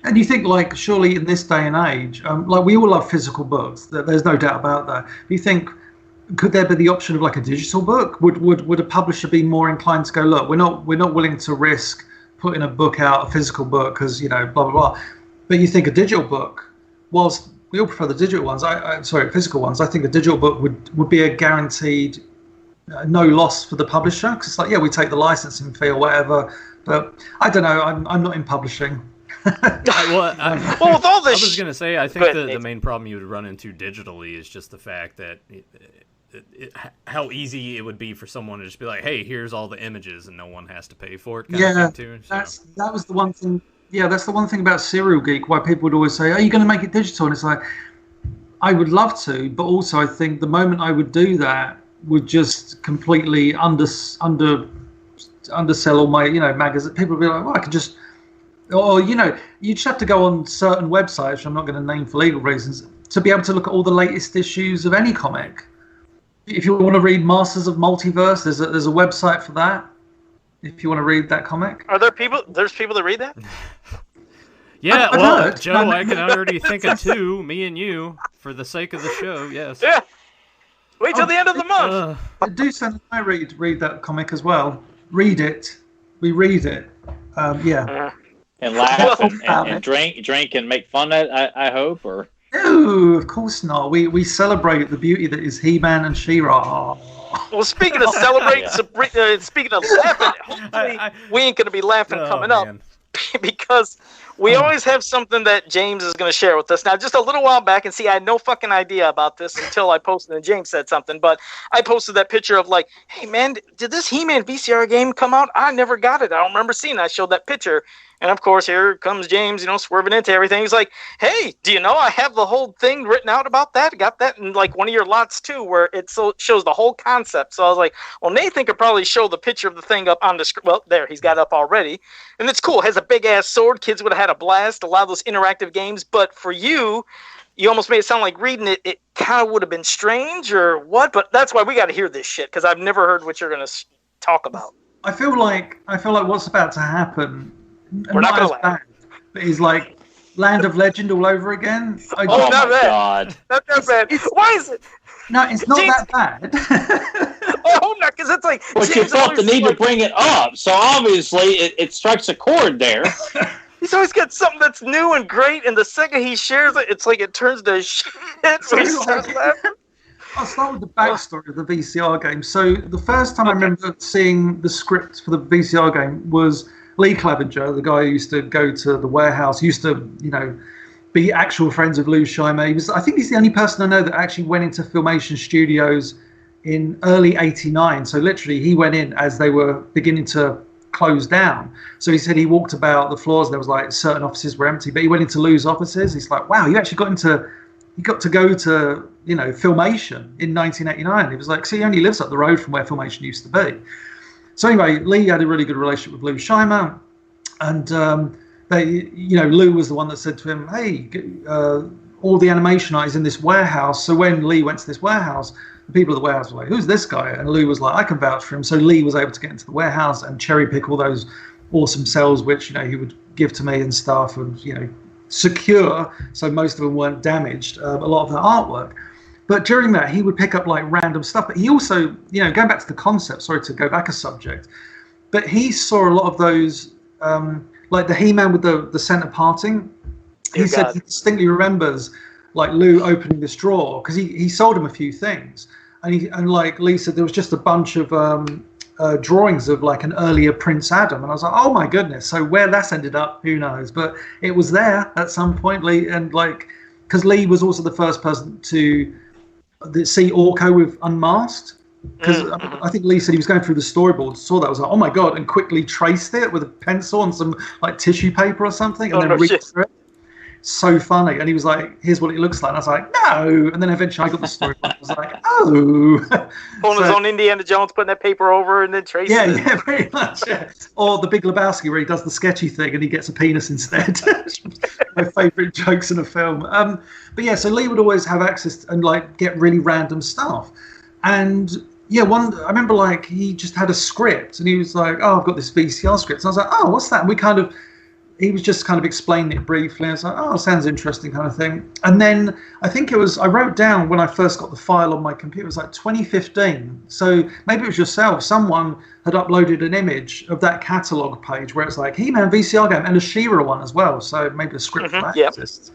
And you think, like, surely in this day and age, like, we all love physical books. There's no doubt about that. But you think, could there be the option of like a digital book? Would a publisher be more inclined to go, look, we're not willing to risk putting a book out, a physical book, because blah blah blah. But you think a digital book, whilst we all prefer the digital ones, physical ones, I think a digital book would be a guaranteed no loss for the publisher, because it's like, we take the licensing fee or whatever. But I don't know. I'm not in publishing. Well, with all this, I was going to say, I think the main problem you would run into digitally is just the fact that how easy it would be for someone to just be like, hey, here's all the images, and no one has to pay for it. That was the one thing. Yeah, that's the one thing about Serial Geek, why people would always say, are you going to make it digital? And it's like, I would love to, but also I think the moment I would do that would just completely undersell all my, magazines. People would be like, well, I could just... Or, you just have to go on certain websites, which I'm not going to name for legal reasons, to be able to look at all the latest issues of any comic. If you want to read Masters of Multiverse, there's a website for that. If you want to read that comic. Are there people? There's people that read that? Yeah, well, Joe, I can already think of two, me and you, for the sake of the show, yes. Yeah. Wait till the end of the month. Do send I read that comic as well. Read it. We read it. And laugh and drink and make fun of it, I hope, or... No, of course not. We celebrate the beauty that is He-Man and She-Ra. Well, speaking of celebrating, speaking of laughing, hopefully we ain't going to be laughing coming up, because we always have something that James is going to share with us. Now, just a little while back, and see, I had no fucking idea about this until I posted, and James said something, but I posted that picture of like, hey, man, did this He-Man VCR game come out? I never got it. I don't remember seeing it. I showed that picture. And of course, here comes James, swerving into everything. He's like, hey, do you know I have the whole thing written out about that? Got that in like one of your lots too, where it shows the whole concept. So I was like, well, Nathan could probably show the picture of the thing up on the screen. Well, there, he's got it up already. And it's cool. It has a big ass sword. Kids would have had a blast, a lot of those interactive games. But for you almost made it sound like reading it, it kind of would have been strange or what? But that's why we got to hear this shit, because I've never heard what you're going to talk about. I feel like what's about to happen... We're not going to laugh. But he's like Land of Legend all over again. Not bad. Not that bad. Why is it? No, it's not James, that bad. Oh, no, because it's like... But you felt the need to bring it up, so obviously it strikes a chord there. He's always got something that's new and great, and the second he shares it, it's like it turns to shit. So he starts laughing. I'll start with the backstory of the VCR game. So the first time I remember seeing the script for the VCR game was... Lee Clevenger, the guy who used to go to the warehouse, used to, be actual friends of Lou Scheimer. I think he's the only person I know that actually went into Filmation Studios in early '89. So literally, he went in as they were beginning to close down. So he said he walked about the floors. There was like certain offices were empty, but he went into Lou's offices. He's like, wow, you actually got to go to Filmation in 1989. He was like, see, he only lives up the road from where Filmation used to be. So anyway, Lee had a really good relationship with Lou Scheimer, And Lou was the one that said to him, "Hey, all the animation art is in this warehouse." So when Lee went to this warehouse, the people at the warehouse were like, "Who's this guy?" And Lou was like, "I can vouch for him." So Lee was able to get into the warehouse and cherry pick all those awesome cells, which he would give to me and stuff, and secure, so most of them weren't damaged. A lot of the artwork. But during that, he would pick up like random stuff. But he also, going back to the concept. Sorry to go back a subject, but he saw a lot of those, like the He-Man with the center parting. He said he distinctly remembers like Lou opening this drawer because he sold him a few things, and like Lee said, there was just a bunch of drawings of like an earlier Prince Adam, and I was like, oh my goodness. So where that's ended up, who knows? But it was there at some point, Lee, and like because Lee was also the first person to see Orko with unmasked. Because I think Lee said he was going through the storyboard, saw that, was like, oh my god, and quickly traced it with a pencil on some like tissue paper or something, and then read through it. So funny. And he was like, here's what it looks like. And I was like, no. And then eventually I got the story. I was like, oh. Pulling his own Indiana Jones, putting that paper over and then tracing it. Yeah, pretty much. Yeah. Or the Big Lebowski where he does the sketchy thing and he gets a penis instead. My favourite jokes in a film. But yeah, so Lee would always have access and like get really random stuff. And yeah, I remember like he just had a script and he was like, oh, I've got this VCR script. And I was like, oh, what's that? And he was just kind of explaining it briefly. I was like, oh, sounds interesting kind of thing. And then I think I wrote down when I first got the file on my computer, it was like 2015. So maybe it was yourself. Someone had uploaded an image of that catalogue page where it's like He-Man VCR game and a She-Ra one as well. So maybe the script for that exists.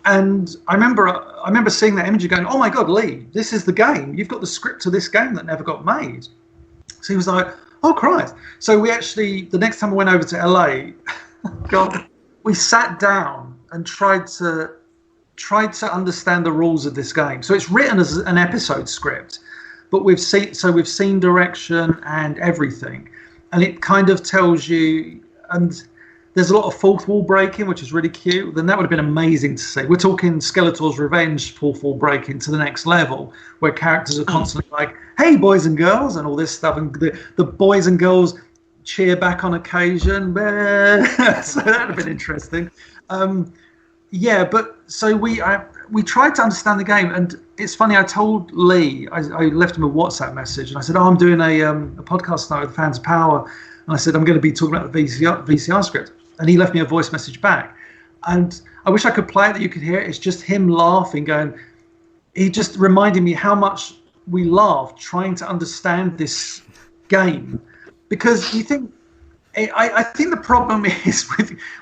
And I remember seeing that image and going, oh my God, Lee, this is the game. You've got the script to this game that never got made. So he was like, oh Christ. So we actually, the next time I went over to LA, God, we sat down and tried to understand the rules of this game. So it's written as an episode script, but we've seen direction and everything, and it kind of tells you. And there's a lot of fourth wall breaking, which is really cute. Then that would have been amazing to see. We're talking Skeletor's Revenge fourth wall breaking to the next level, where characters are constantly like, "Hey, boys and girls," and all this stuff, and the boys and girls cheer back on occasion. So that would have been interesting. But so we tried to understand the game, and it's funny. I told Lee, I left him a WhatsApp message, and I said, "Oh, I'm doing a podcast now with Fans of Power," and I said, "I'm going to be talking about the VCR script," and he left me a voice message back, and I wish I could play it that you could hear it. It's just him laughing, going. He just reminded me how much we laughed trying to understand this game. Because you think, I think the problem is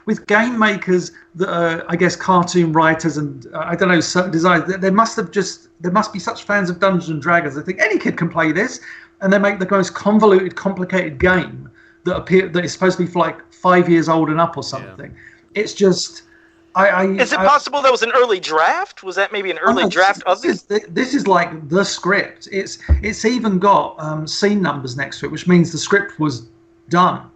with game makers that are, I guess, cartoon writers and I don't know, certain designers. There must be such fans of Dungeons and Dragons. They think any kid can play this, and they make the most convoluted, complicated game that is supposed to be for like 5 years old and up or something. Yeah. It's just. Is it possible that was an early draft? Was that maybe an early draft of this? This is like the script. It's even got scene numbers next to it, which means the script was done.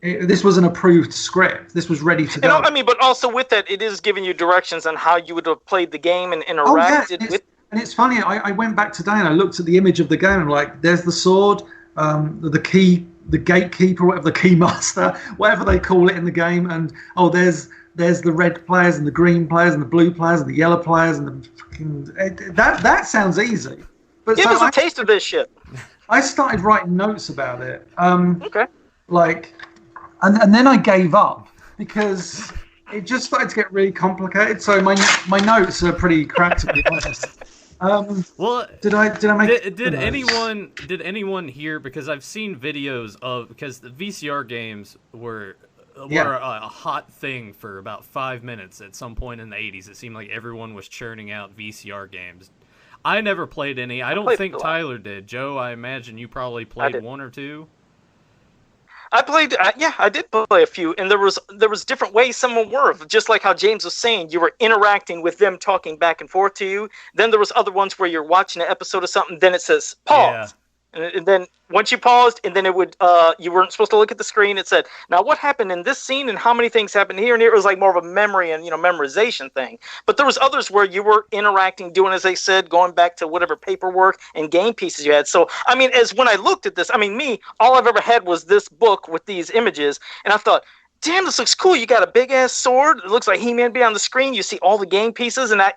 This was an approved script. This was ready to go. But also with that, it is giving you directions on how you would have played the game and interacted with. And it's funny. I went back today and I looked at the image of the game and like, there's the sword, the key, the gatekeeper, whatever, the keymaster, whatever they call it in the game, and there's the red players and the green players and the blue players and the yellow players and the fucking that sounds easy. But give us a taste of this shit. I started writing notes about it. Okay. And then I gave up because it just started to get really complicated. So my notes are pretty crap, to be honest. Well, did I make? Did anyone here? Because I've seen videos of because the VCR games were a hot thing for about 5 minutes at some point in the 80s. It seemed like everyone was churning out VCR games. I never played any. I don't think Tyler did. Joe, I imagine you probably played one or two. I played, I did play a few, and there was different ways some of them were. Just like how James was saying, you were interacting with them, talking back and forth to you. Then there was other ones where you're watching an episode of something, then it says pause. Yeah. And then once you paused, and then it would, you weren't supposed to look at the screen. It said, now what happened in this scene and how many things happened here and here. It was like more of a memory and, memorization thing. But there was others where you were interacting, doing as they said, going back to whatever paperwork and game pieces you had. So, as when I looked at this, all I've ever had was this book with these images. And I thought, damn, this looks cool. You got a big ass sword. It looks like He-Man be on the screen. You see all the game pieces, and I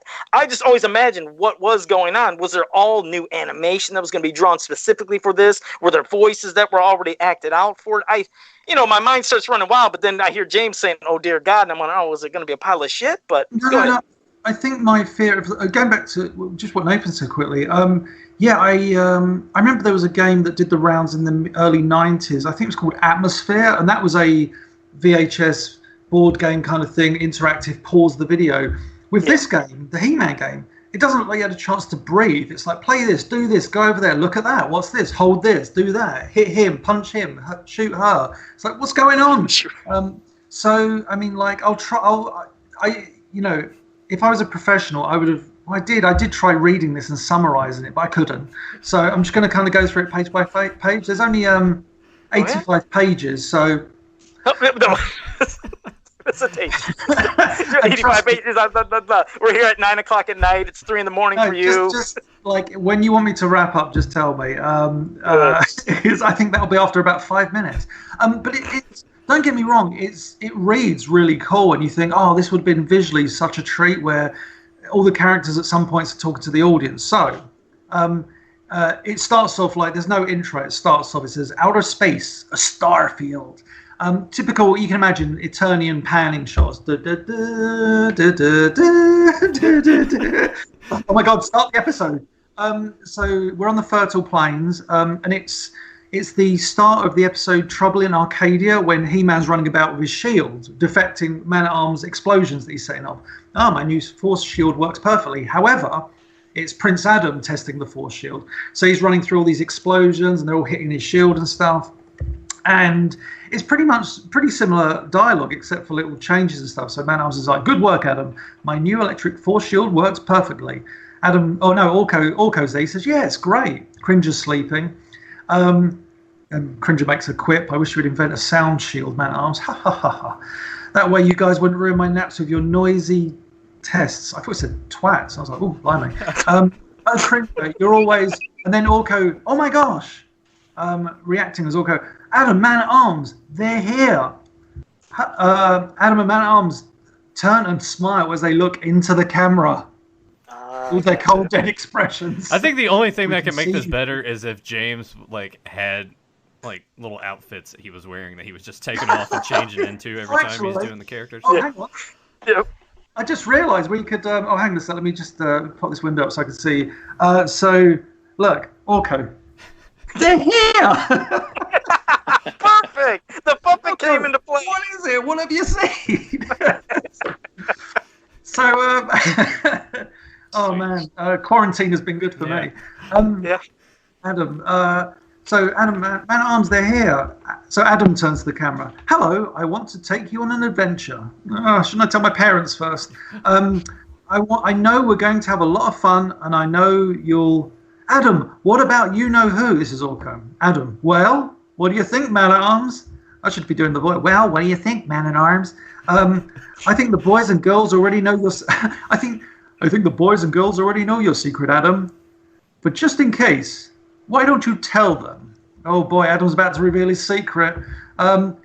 just always imagined what was going on. Was there all new animation that was going to be drawn specifically for this? Were there voices that were already acted out for it? My mind starts running wild, but then I hear James saying, "Oh dear God," and I'm like, "Oh, was it going to be a pile of shit?" But no. I think my fear of going back to just what Nathan said quickly. I remember there was a game that did the rounds in the early 90s. I think it was called Atmosphere, and that was a VHS board game kind of thing, interactive, pause the video. With this game, the He-Man game, it doesn't look like you had a chance to breathe. It's like, play this, do this, go over there, look at that, what's this, hold this, do that, hit him, punch him, shoot her. It's like, what's going on? So, I mean, like, if I was a professional, I did try reading this and summarizing it, but I couldn't. So I'm just going to kind of go through it page by page. There's only 85 pages, so... No. It's a tape. 85 pages. We're here at 9 o'clock at night. It's 3 in the morning for you. Just like when you want me to wrap up, just tell me. I think that'll be after about 5 minutes. But it's don't get me wrong. It reads really cool, and you think, oh, this would have been visually such a treat, where all the characters at some points are talking to the audience. So it starts off like there's no intro. It starts off. It says outer space, a star field. Typical, you can imagine Eternian panning shots. Oh my God, start the episode. So we're on the fertile plains, and it's the start of the episode Trouble in Arcadia, when He-Man's running about with his shield, defecting Man-at-Arms explosions that he's setting up. Oh, my new force shield works perfectly. However, it's Prince Adam testing the force shield. So he's running through all these explosions, and they're all hitting his shield and stuff. And it's pretty similar dialogue, except for little changes and stuff. So Man-at-Arms is like, good work, Adam. My new electric force shield works perfectly. Orko's there. He says, yeah, it's great. Cringer's sleeping. And Cringer makes a quip. I wish we'd invent a sound shield, Man-at-Arms. Ha, ha, ha, ha. That way you guys wouldn't ruin my naps with your noisy tests. I thought it said twats. I was like, oh, blimey. Cringer, you're always... And then Orko, oh my gosh. Reacting as Orko, Adam, Man-at-Arms, they're here. Adam and Man-at-Arms turn and smile as they look into the camera. All their cold, dead expressions. I think the only thing that can make this better is if James had little outfits that he was wearing that he was just taking off and changing into every time he was doing the characters. Oh, hang on. Yep. I just realised we could. Hang on a second. Let me just pop this window up so I can see. So look, Orko. They're here. Perfect. The puppet came into play. What is it? What have you seen? So, oh man, quarantine has been good for me. Yeah. Adam. So Adam, Man-at-Arms, they're here. So Adam turns to the camera. Hello, I want to take you on an adventure. Oh, shouldn't I tell my parents first? I know we're going to have a lot of fun, and I know you'll. Adam, what about you-know-who? This is Orko. Adam, well, what do you think, Man-at-Arms? I should be doing the voice. Well, what do you think, Man-at-Arms? I think the boys and girls already know your... I think the boys and girls already know your secret, Adam. But just in case, why don't you tell them? Oh boy, Adam's about to reveal his secret. And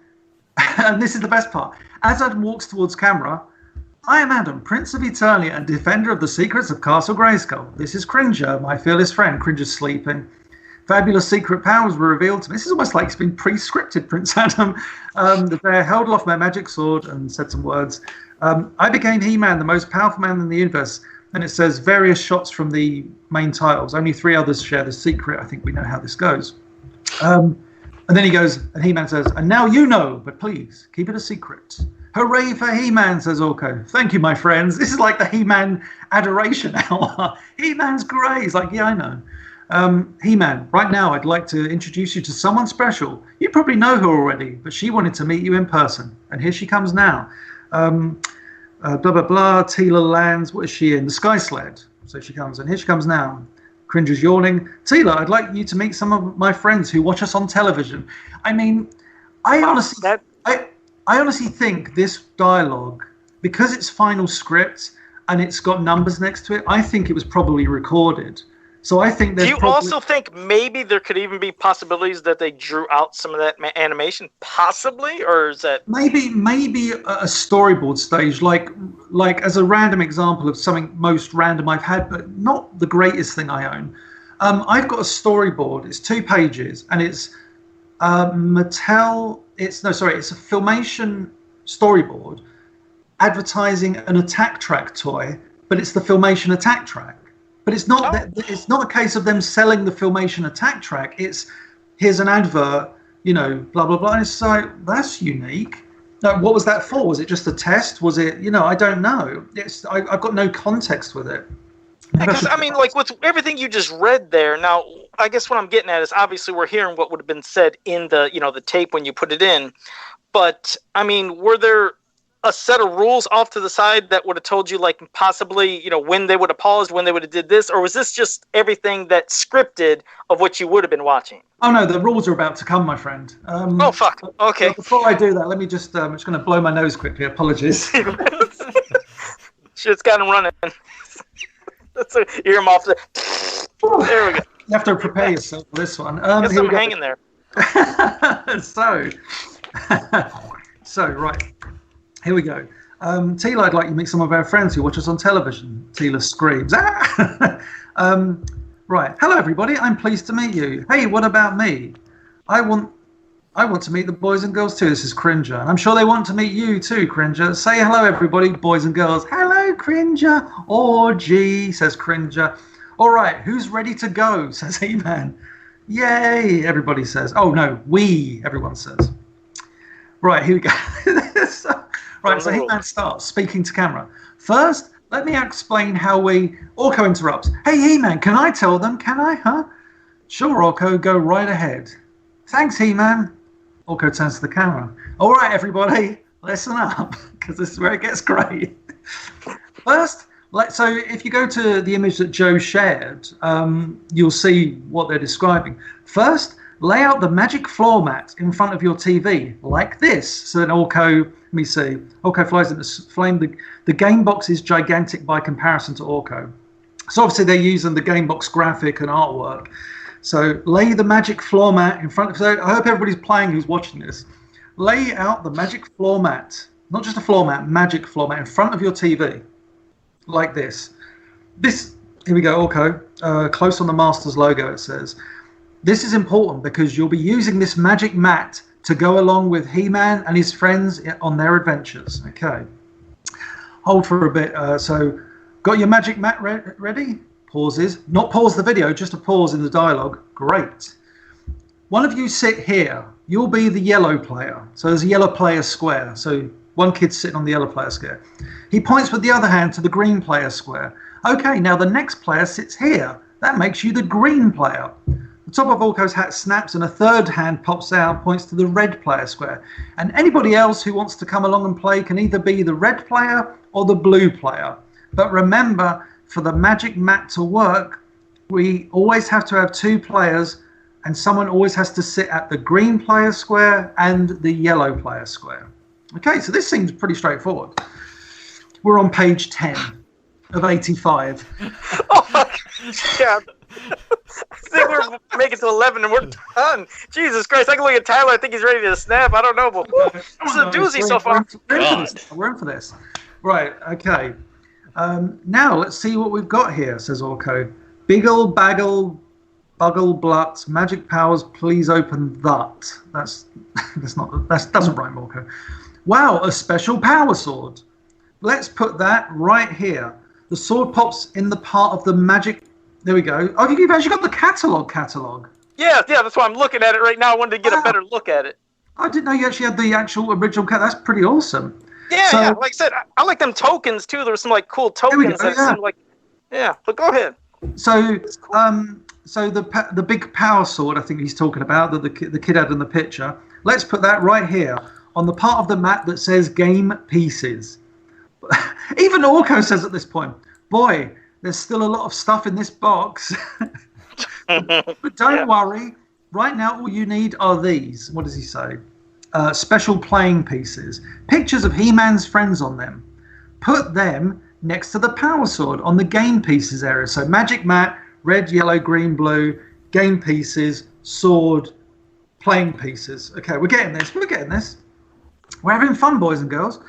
this is the best part. As Adam walks towards camera, I am Adam, Prince of Eternia and defender of the secrets of Castle Grayskull. This is Cringer, my fearless friend. Cringer's sleeping. Fabulous secret powers were revealed to me. This is almost like it's been pre-scripted, Prince Adam. The bear held aloft my magic sword and said some words. I became He-Man, the most powerful man in the universe. And it says various shots from the main titles. Only 3 others share the secret. I think we know how this goes. And then he goes, and He-Man says, and now you know, but please, keep it a secret. Hooray for He-Man, says Orko. Thank you, my friends. This is like the He-Man adoration hour. He-Man's great. He's like, yeah, I know. He-Man, right now I'd like to introduce you to someone special. You probably know her already, but she wanted to meet you in person. And here she comes now. Blah, blah, blah. Teela lands. What is she in? The Sky Sled. So she comes, and here she comes now. Cringer's yawning. Teela, I'd like you to meet some of my friends who watch us on television. I mean, I honestly think this dialogue, because it's final script and it's got numbers next to it, I think it was probably recorded So I think there's Do you also think maybe there could even be possibilities that they drew out some of that animation, possibly, or is that maybe a storyboard stage, like as a random example of something most random I've had, but not the greatest thing I own. I've got a storyboard. It's 2 pages, and it's Mattel. It's a Filmation storyboard advertising an Attack Track toy, but it's the Filmation Attack Track. But it's not it's not a case of them selling the Filmation Attack Track. It's here's an advert, blah blah blah. And it's like, that's unique. Now, what was that for? Was it just a test? Was it, I don't know. I've got no context with it. Because I mean, like with everything you just read there. Now, I guess what I'm getting at is obviously we're hearing what would have been said in the the tape when you put it in. But I mean, were there a set of rules off to the side that would have told you, like, possibly, when they would have paused, when they would have did this, or was this just everything that's scripted of what you would have been watching? Oh no, the rules are about to come, my friend. Oh fuck. Okay. Before I do that, let me just I'm just going to blow my nose quickly. Apologies. Shit's got him running. That's a earmuff. There we go. You have to prepare yourself for this one. Get some hanging there. So right. Here we go. Tila, I'd like you to meet some of our friends who watch us on television. Tila screams. Right. Hello, everybody. I'm pleased to meet you. Hey, what about me? I want to meet the boys and girls too. This is Cringer. And I'm sure they want to meet you too, Cringer. Say hello, everybody, boys and girls. Hello, Cringer. Orgy, says Cringer. All right. Who's ready to go, says He-Man. Yay, everybody says. Oh, no, everyone says. Right, here we go. Right, so He-Man starts speaking to camera. First, let me explain how we... Orko interrupts. Hey, He-Man, can I tell them? Can I, huh? Sure, Orko, go right ahead. Thanks, He-Man. Orko turns to the camera. All right, everybody, listen up, because this is where it gets great. First, so if you go to the image that Joe shared, you'll see what they're describing. First, lay out the magic floor mat in front of your TV, like this. So then Orko, let me see. Orko flies into flame. The game box is gigantic by comparison to Orko. So obviously they're using the game box graphic and artwork. So lay the magic floor mat in front of... So I hope everybody's playing who's watching this. Lay out the magic floor mat. Not just a floor mat, magic floor mat in front of your TV. Like this. Here we go, Orko. Close on the Masters logo, it says. This is important because you'll be using this magic mat to go along with He-Man and his friends on their adventures. Okay. Hold for a bit. So, got your magic mat ready? Pauses. Not pause the video, just a pause in the dialogue. Great. One of you sit here. You'll be the yellow player. So there's a yellow player square. So one kid's sitting on the yellow player square. He points with the other hand to the green player square. Okay, now the next player sits here. That makes you the green player. The top of Orko's hat snaps and a third hand pops out, points to the red player square. And anybody else who wants to come along and play can either be the red player or the blue player. But remember, for the magic mat to work, we always have to have 2 players and someone always has to sit at the green player square and the yellow player square. Okay, so this seems pretty straightforward. We're on page 10 of 85. Oh my God. I think we're making to 11 and we're done. Jesus Christ, I can look at Tyler. I think he's ready to snap. I don't know, but this is a doozy so far. We're in for this. Right, okay. Now let's see what we've got here, says Orko. Biggle, baggle, buggle, blut, magic powers, please open that. That doesn't rhyme, Orko. Wow, a special power sword. Let's put that right here. The sword pops in the part of the magic. There we go. Oh, you've actually got the catalog. Yeah, that's why I'm looking at it right now. I wanted to get a better look at it. I didn't know you actually had the actual original That's pretty awesome. Yeah, yeah. Like I said, I like them tokens too. There were some like cool tokens that seemed like. Yeah, but go ahead. So, so the big power sword, I think he's talking about that the kid had in the picture. Let's put that right here on the part of the mat that says game pieces. Even Orko says at this point, boy, there's still a lot of stuff in this box. But don't worry. Right now, all you need are these. What does he say? Special playing pieces. Pictures of He-Man's friends on them. Put them next to the power sword on the game pieces area. So magic mat, red, yellow, green, blue, game pieces, sword, playing pieces. Okay, we're getting this. We're having fun, boys and girls.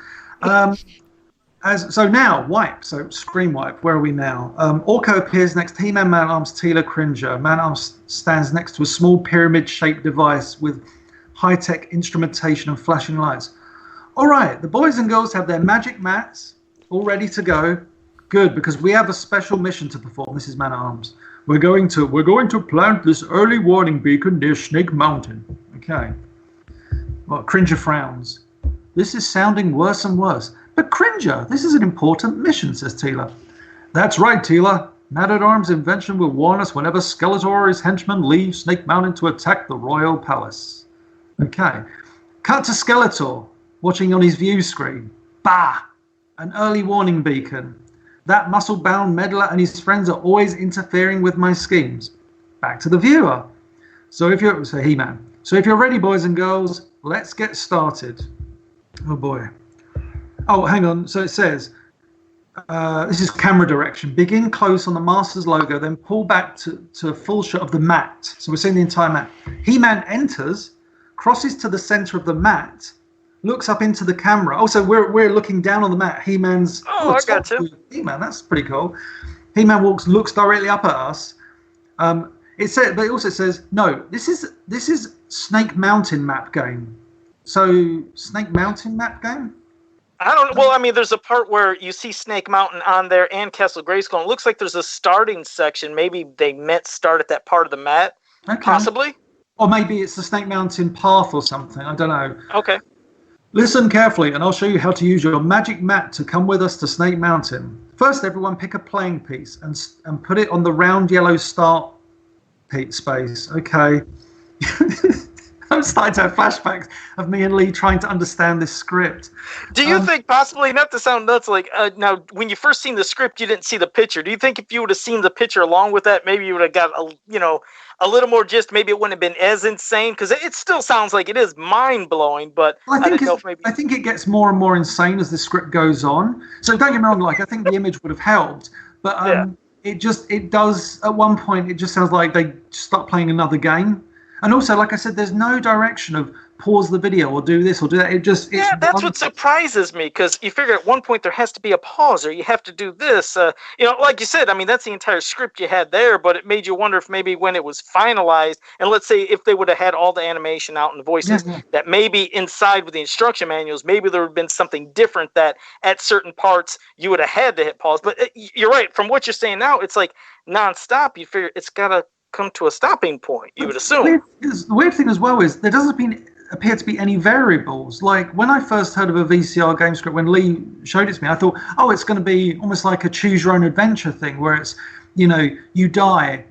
So now, wipe. So screen wipe. Where are we now? Orko appears next to He-Man, Man-at-Arms, Teela, Cringer. Man-at-Arms stands next to a small pyramid-shaped device with high-tech instrumentation and flashing lights. All right, the boys and girls have their magic mats all ready to go. Good, because we have a special mission to perform. This is Man-at-Arms. We're going to plant this early warning beacon near Snake Mountain. Okay. Well, Cringer frowns. This is sounding worse and worse. But Cringer, this is an important mission, says Teela. That's right, Teela. Man-at-Arms' invention will warn us whenever Skeletor or his henchmen leave Snake Mountain to attack the Royal Palace. Okay. Cut to Skeletor, watching on his view screen. Bah! An early warning beacon. That muscle-bound meddler and his friends are always interfering with my schemes. Back to the viewer. So if you're ready, boys and girls, let's get started. Oh boy. Oh, hang on. So it says, this is camera direction. Begin close on the Masters logo, then pull back to a full shot of the mat. So we're seeing the entire mat. He-Man enters, crosses to the center of the mat, looks up into the camera. Oh, so we're looking down on the mat. He-Man's... I got you. He-Man, that's pretty cool. He-Man looks directly up at us. But it also says, no, this is Snake Mountain map game. So, Snake Mountain map game? I don't know. Well, I mean, there's a part where you see Snake Mountain on there and Castle Grayskull. It looks like there's a starting section. Maybe they meant start at that part of the mat, possibly. Or maybe it's the Snake Mountain path or something. I don't know. Okay. Listen carefully, and I'll show you how to use your magic mat to come with us to Snake Mountain. First, everyone pick a playing piece and put it on the round yellow start space. Okay. I'm starting to have flashbacks of me and Lee trying to understand this script. Do you think possibly, not to sound nuts, like now when you first seen the script, you didn't see the picture. Do you think if you would have seen the picture along with that, maybe you would have got a little more gist? Maybe it wouldn't have been as insane, because it still sounds like it is mind blowing. But I think it gets more and more insane as the script goes on. So don't get me wrong, like I think the image would have helped, but it does at one point. It just sounds like they start playing another game. And also, like I said, there's no direction of pause the video or do this or do that. That's what surprises me, because you figure at one point there has to be a pause or you have to do this. Like you said, I mean, that's the entire script you had there, but it made you wonder if maybe when it was finalized, and let's say if they would have had all the animation out and the voices, that maybe inside with the instruction manuals, maybe there would have been something different that at certain parts you would have had to hit pause. But you're right. From what you're saying now, it's like nonstop. You figure it's got to come to a stopping point, you would assume. The weird thing as well is there doesn't appear to be any variables. Like when I first heard of a VCR game script, when Lee showed it to me, I thought, it's going to be almost like a choose your own adventure thing where it's, you die,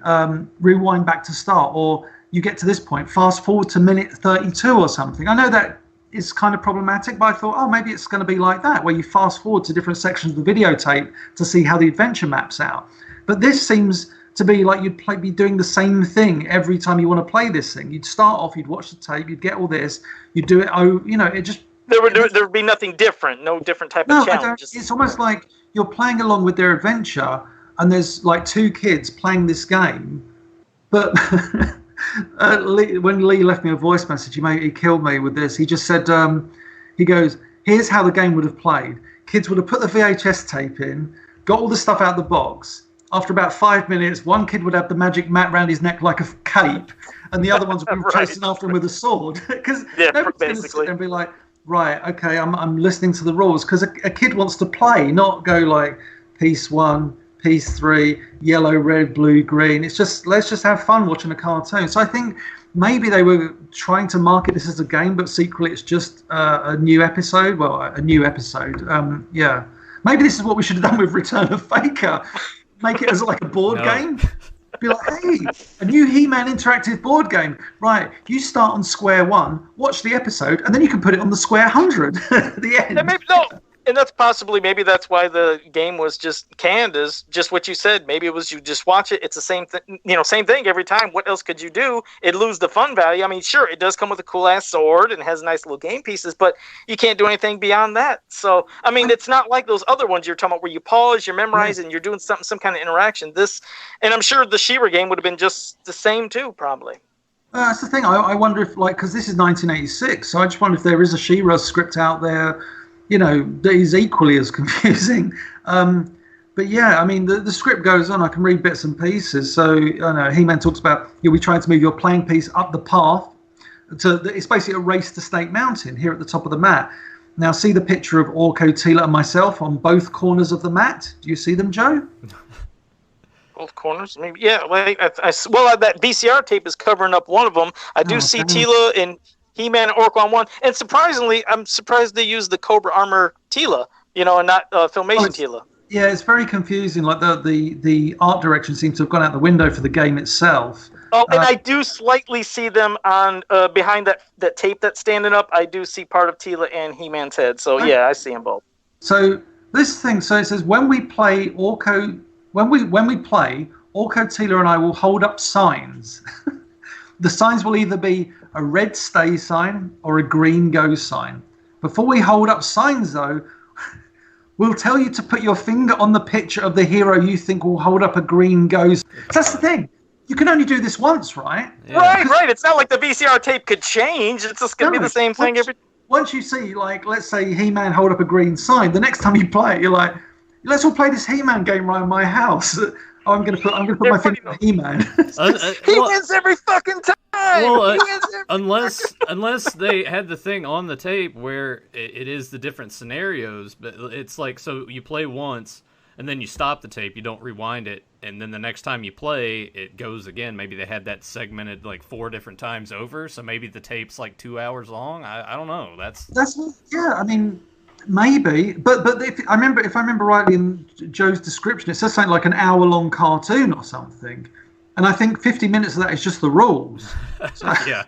rewind back to start, or you get to this point, fast forward to minute 32 or something. I know that is kind of problematic, but I thought, maybe it's going to be like that, where you fast forward to different sections of the videotape to see how the adventure maps out. But this seems to be like you'd be doing the same thing every time you want to play this thing. You'd start off, you'd watch the tape, you'd get all this, you'd do it. It just there would be nothing different, no different type of challenge. It's almost like you're playing along with their adventure, and there's like two kids playing this game. But when Lee left me a voice message, he killed me with this. He just said, he goes, "Here's how the game would have played. Kids would have put the VHS tape in, got all the stuff out of the box. After about 5 minutes, one kid would have the magic mat around his neck like a cape, and the other ones would be chasing after him with a sword." Because nobody's going to sit there and be like, right, okay, I'm listening to the rules. Because a kid wants to play, not go like piece 1, piece 3, yellow, red, blue, green. It's just, let's just have fun watching a cartoon. So I think maybe they were trying to market this as a game, but secretly it's just a new episode. Well, a new episode. Maybe this is what we should have done with Return of Faker. Make it as like a board game. Be like, hey, a new He-Man interactive board game. Right, you start on square 1, watch the episode, and then you can put it on the square 100 at the end. And that's possibly, maybe that's why the game was just canned, is just what you said. Maybe it was you just watch it. It's the same thing, same thing every time. What else could you do? It'd lose the fun value. I mean, sure, it does come with a cool ass sword and has nice little game pieces, but you can't do anything beyond that. So, I mean, it's not like those other ones you're talking about where you pause, you're memorizing, you're doing some kind of interaction. And I'm sure the She-Ra game would have been just the same too, probably. That's the thing. I wonder if, because this is 1986, so I just wonder if there is a She-Ra script out there, that is equally as confusing. But yeah, I mean, the script goes on. I can read bits and pieces. So, He-Man talks about you'll be trying to move your playing piece up the path. It's basically a race to Snake Mountain here at the top of the mat. Now, see the picture of Orko, Teela, and myself on both corners of the mat? Do you see them, Joe? Both corners, maybe. Yeah. That VCR tape is covering up one of them. I do see Teela and He-Man and Orko on one. And surprisingly, I'm surprised they used the Cobra Armor Teela, and not Filmation Teela. Yeah, it's very confusing. Like the art direction seems to have gone out the window for the game itself. Oh, and I do slightly see them on behind that tape that's standing up. I do see part of Teela and He-Man's head. So yeah, I see them both. So this thing, so it says when we play Orko, when we play Orko, Teela, and I will hold up signs. The signs will either be a red stay sign or a green go sign. Before we hold up signs, though, we'll tell you to put your finger on the picture of the hero you think will hold up a green go. That's the thing. You can only do this once, right? Yeah. Right. It's not like the VCR tape could change. It's just going to be the same thing every. Once you see, let's say He-Man hold up a green sign, the next time you play it, you're like, let's all play this He-Man game around my house. I'm gonna put my finger on He-Man. He wins every fucking time. Well, unless they had the thing on the tape where it is the different scenarios, but it's like, so you play once and then you stop the tape, you don't rewind it, and then the next time you play, it goes again. Maybe they had that segmented 4 different times over, so maybe the tape's 2 hours long. I don't know. That's yeah. I mean, maybe, but if I remember rightly in Joe's description, it says something like an hour-long cartoon or something. And I think 50 minutes of that is just the rules. So. Yeah.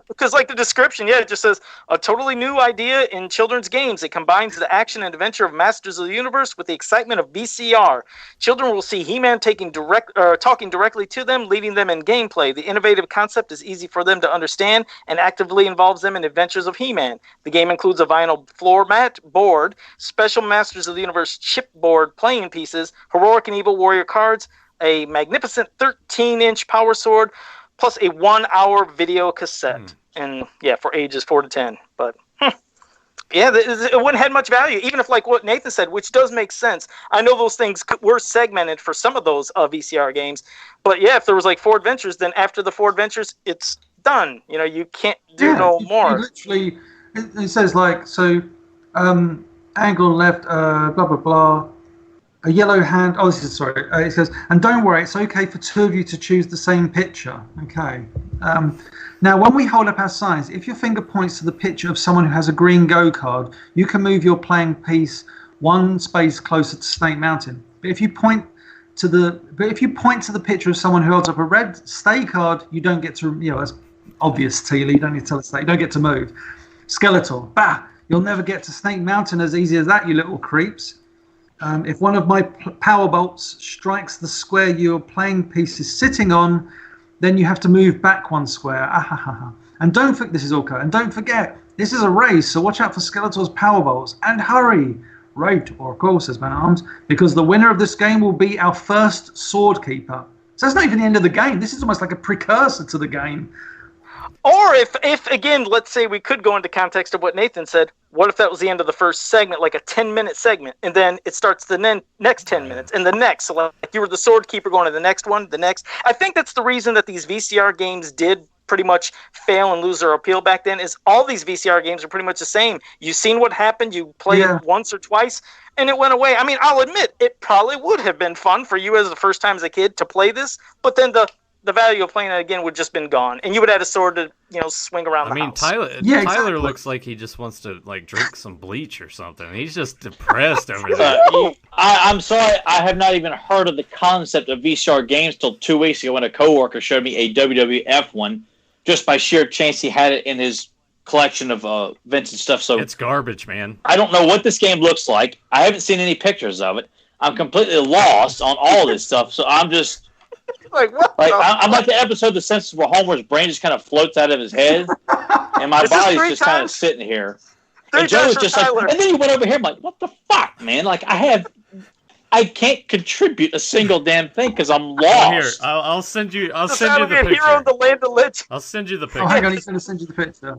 Because the description, it just says a totally new idea in children's games. It combines the action and adventure of Masters of the Universe with the excitement of VCR. Children will see He-Man talking directly to them, leading them in gameplay. The innovative concept is easy for them to understand and actively involves them in adventures of He-Man. The game includes a vinyl floor mat, board, special Masters of the Universe chipboard playing pieces, heroic and evil warrior cards, a magnificent 13-inch power sword, plus a 1-hour video cassette. And for ages 4 to 10. But it wouldn't have much value, even if what Nathan said, which does make sense. I know those things were segmented for some of those VCR games, but if there was 4 adventures, then after the 4 adventures, it's done. You can't do no more. Literally, it says angle left, blah blah blah. A yellow hand. Oh, this is sorry. It says, and don't worry, it's okay for 2 of you to choose the same picture. Okay. Now, when we hold up our signs, if your finger points to the picture of someone who has a green go card, you can move your playing piece 1 space closer to Snake Mountain. But if you point to the picture of someone who holds up a red stay card, you don't get to. That's obvious, Teela. You don't need to tell us that. You don't get to move. Skeletor. Bah! You'll never get to Snake Mountain as easy as that, you little creeps. If one of my power bolts strikes the square your playing piece is sitting on, then you have to move back 1 square. And don't forget, this is Orko. And don't forget, this is a race, so watch out for Skeletor's power bolts. And hurry! Right, Orko, says Man-at-Arms, because the winner of this game will be our first sword keeper. So that's not even the end of the game. This is almost like a precursor to the game. Or if again, let's say we could go into context of what Nathan said, what if that was the end of the first segment, like a 10-minute segment, and then it starts the next 10 minutes, and the next, so like you were the sword keeper going to the next one, the next. I think that's the reason that these VCR games did pretty much fail and lose their appeal back then, is all these VCR games are pretty much the same. You've seen what happened, you played it once or twice, and it went away. I mean, I'll admit, it probably would have been fun for you as the first time as a kid to play this, but then the value of playing it again would just been gone, and you would have had a sword to swing around the house. Tyler looks like he just wants to drink some bleach or something. He's just depressed over there. I'm sorry, I have not even heard of the concept of VCR games till 2 weeks ago when a coworker showed me a WWF one, just by sheer chance he had it in his collection of vintage stuff. So It's garbage, man. I don't know what this game looks like. I haven't seen any pictures of it. I'm completely lost on all this stuff. So I'm just Like what? I'm like the episode of The Simpsons where Homer's brain just kind of floats out of his head, and my Is this body's three just kind of times? sitting here. Three And Joe times was for just Tyler. like, and then he went over here. I'm like, what the fuck, man? Like I can't contribute a single damn thing because I'm Oh, here, lost. I'll send you. I'll Just send out you of the your hero in picture. the land of legends. I'll send you the Oh, picture. hang on, he's going to send you the picture.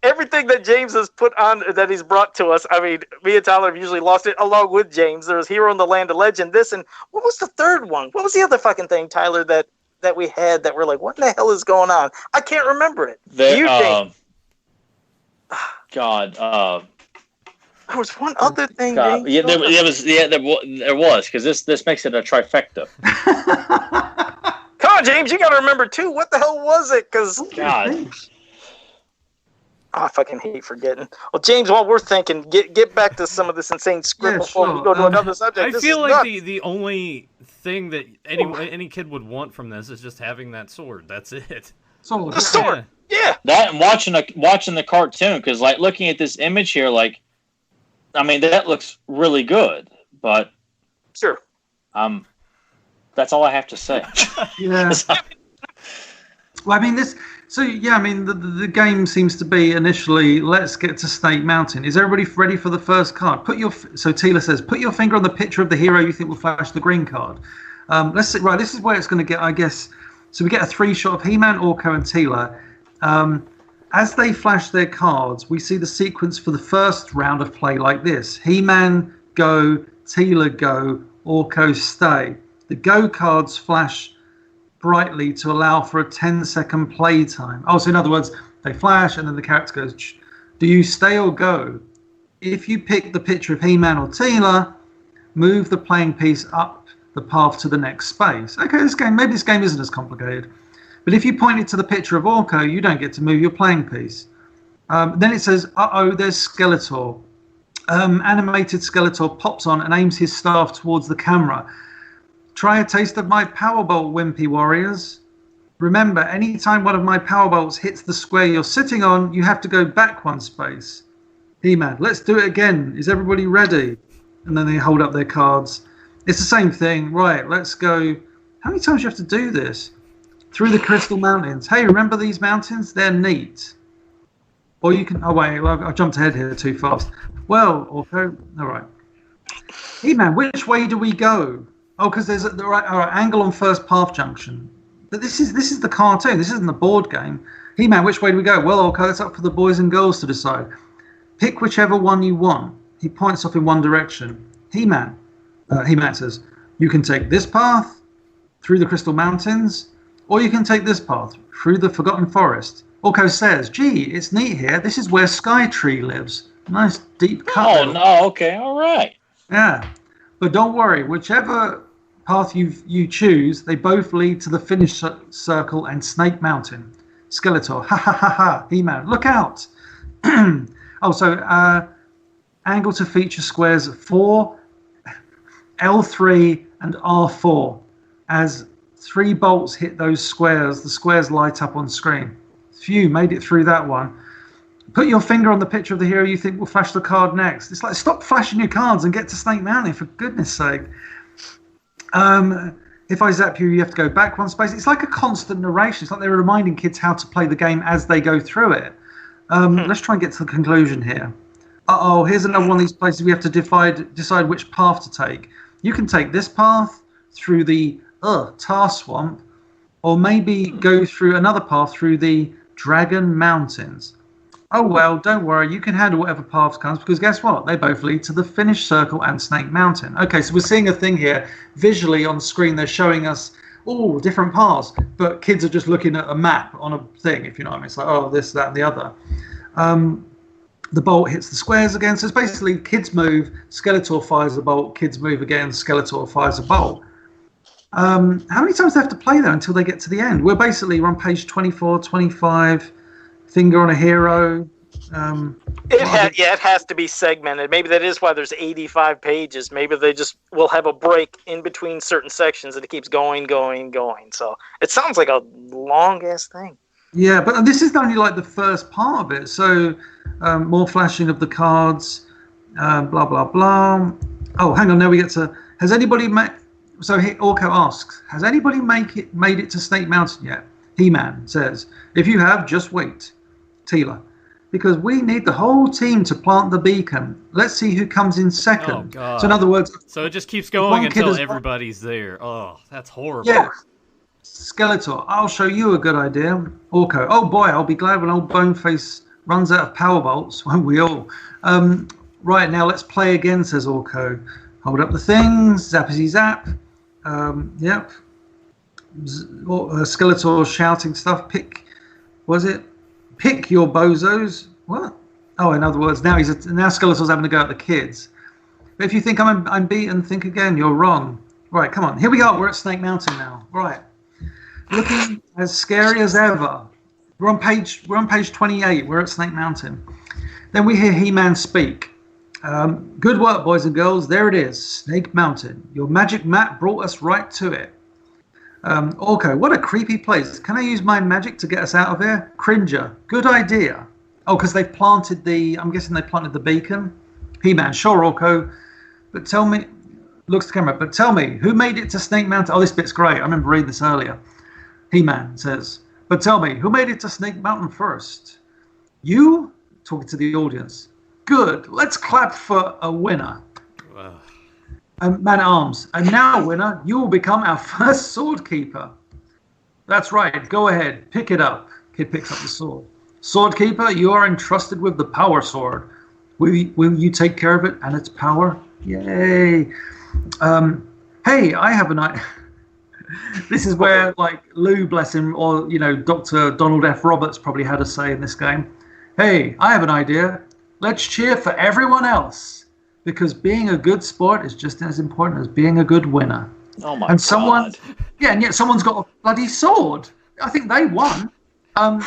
Everything that James has put on, that he's brought to us. I mean, me and Tyler have usually lost it along with James. There's Hero in the Land of Legend. This and what was the third one? What was the other fucking thing, Tyler, that we had that we're like, what the hell is going on? I can't remember it. You, James. God, There was one other thing. God, James. there was because this makes it a trifecta. Come on, James, you got to remember too. What the hell was it? Because God, I fucking hate forgetting. Well, James, while we're thinking, get back to some of this insane script Yeah, before sure. we go to another subject. I This feel is like nuts. the only thing that any kid would want from this is just having that sword. That's it. So, The sword. Yeah. Yeah. that and watching the cartoon because like looking at this image here, like, I mean that looks really good, but Sure. that's all I have to say. yeah. Well, I mean, this. So, yeah, I mean, the game seems to be initially, let's get to Snake Mountain. Is everybody ready for the first card? So Tila says, put your finger on the picture of the hero you think will flash the green card. Let's see. Right, this is where it's going to get, I guess. So we get a 3-shot of He-Man, Orko, and Tila. As they flash their cards, we see the sequence for the first round of play like this. He-Man, go. Tila, go. Orko, stay. The go cards flash brightly to allow for a 10-second play time. Oh, so in other words, they flash and then the character goes, do you stay or go? If you pick the picture of He-Man or Tila, move the playing piece up the path to the next space. Okay, maybe this game isn't as complicated. But if you point it to the picture of Orko, you don't get to move your playing piece. Then it says, uh-oh, there's Skeletor. Animated Skeletor pops on and aims his staff towards the camera. Try a taste of my Powerbolt, Wimpy Warriors. Remember, anytime one of my Powerbolts hits the square you're sitting on, you have to go back 1 space. He-Man, let's do it again. Is everybody ready? And then they hold up their cards. It's the same thing. Right, let's go. How many times do you have to do this? Through the Crystal Mountains. Hey, remember these mountains? They're neat. Or you can... Oh, wait, I jumped ahead here too fast. Well, Orko, all right. He-Man, which way do we go? Oh, because there's the right angle on first path junction. But this is the cartoon. This isn't the board game. He-Man, which way do we go? Well, okay, it's up for the boys and girls to decide. Pick whichever one you want. He points off in one direction. He-Man says, you can take this path through the Crystal Mountains, or you can take this path through the Forgotten Forest. Orko says, gee, it's neat here. This is where Skytree lives. Nice deep cut. Oh, no, okay, all right. Yeah. But don't worry, whichever path you choose, they both lead to the finish circle and Snake Mountain. Skeletor, ha ha ha ha. He-Man, look out. Angle to feature squares 4, L3, and R4. As 3 bolts hit those squares, the squares light up on screen. Phew, made it through that one. Put your finger on the picture of the hero you think will flash the card next. It's like, stop flashing your cards and get to Snake Mountain, for goodness sake. If I zap you, you have to go back 1 space. It's like a constant narration. It's like they're reminding kids how to play the game as they go through it. Let's try and get to the conclusion here. Uh-oh, here's another one of these places we have to decide which path to take. You can take this path through the Tar Swamp, or maybe go through another path through the Dragon Mountains. Oh, well, don't worry. You can handle whatever path comes because guess what? They both lead to the Finish Circle and Snake Mountain. Okay, so we're seeing a thing here. Visually on the screen, they're showing us all different paths, but kids are just looking at a map on a thing, if you know what I mean. It's like, oh, this, that, and the other. The bolt hits the squares again. So it's basically kids move, Skeletor fires a bolt, kids move again, Skeletor fires a bolt. How many times do they have to play there until they get to the end? We're on page 24, 25... Finger on a hero. It has to be segmented. Maybe that is why there's 85 pages. Maybe they just will have a break in between certain sections and it keeps going. So it sounds like a long ass thing. Yeah, but this is only like the first part of it. So more flashing of the cards, blah blah blah. Oh, hang on. Now we get to. Has anybody made? So Orko asks, has anybody made it to Snake Mountain yet? He-Man says, if you have, just wait. Teela, because we need the whole team to plant the beacon. Let's see who comes in second. Oh, God. So in other words, so it just keeps going until everybody's there. Oh, that's horrible. Yeah. Skeletor, I'll show you a good idea. Orko, oh boy, I'll be glad when old Boneface runs out of power bolts, won't we all? Right, now let's play again, says Orko. Hold up the things, zappity zap. Yep. Skeletor shouting stuff. Pick your bozos. What? Oh, in other words, now Skeletor's having to go at the kids. But if you think I'm beaten, think again. You're wrong. Right, come on. Here we are. We're at Snake Mountain now. Right. Looking as scary as ever. We're on page 28. We're at Snake Mountain. Then we hear He-Man speak. Good work, boys and girls. There it is, Snake Mountain. Your magic map brought us right to it. Orko, what a creepy place. Can I use my magic to get us out of here? Cringer, good idea. Oh, because I'm guessing they planted the beacon. He-Man, sure, Orko. But tell me, looks at the camera, but tell me, who made it to Snake Mountain? Oh, this bit's great. I remember reading this earlier. He-Man says, but tell me, who made it to Snake Mountain first? You? Talking to the audience. Good. Let's clap for a winner. Man-at-Arms. And now, winner, you will become our first sword keeper. That's right. Go ahead. Pick it up. Kid picks up the sword. Sword keeper, you are entrusted with the power sword. Will you take care of it and its power? Yay. Hey, I have an idea. This is where, like, Lou, bless him, or, Dr. Donald F. Roberts probably had a say in this game. Hey, I have an idea. Let's cheer for everyone else. Because being a good sport is just as important as being a good winner. Oh my God. And yet someone's got a bloody sword. I think they won. And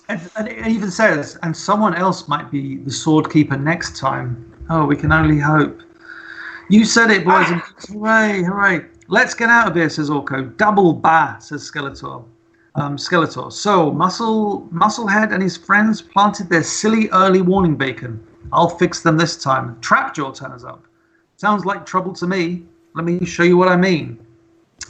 it even says, and someone else might be the sword keeper next time. Oh, we can only hope. You said it, boys. And hooray, hooray. Let's get out of here, says Orko. Double ba, says Skeletor. Skeletor. So, Musclehead and his friends planted their silly early warning beacon. I'll fix them this time. Trapjaw turns up. Sounds like trouble to me. Let me show you what I mean.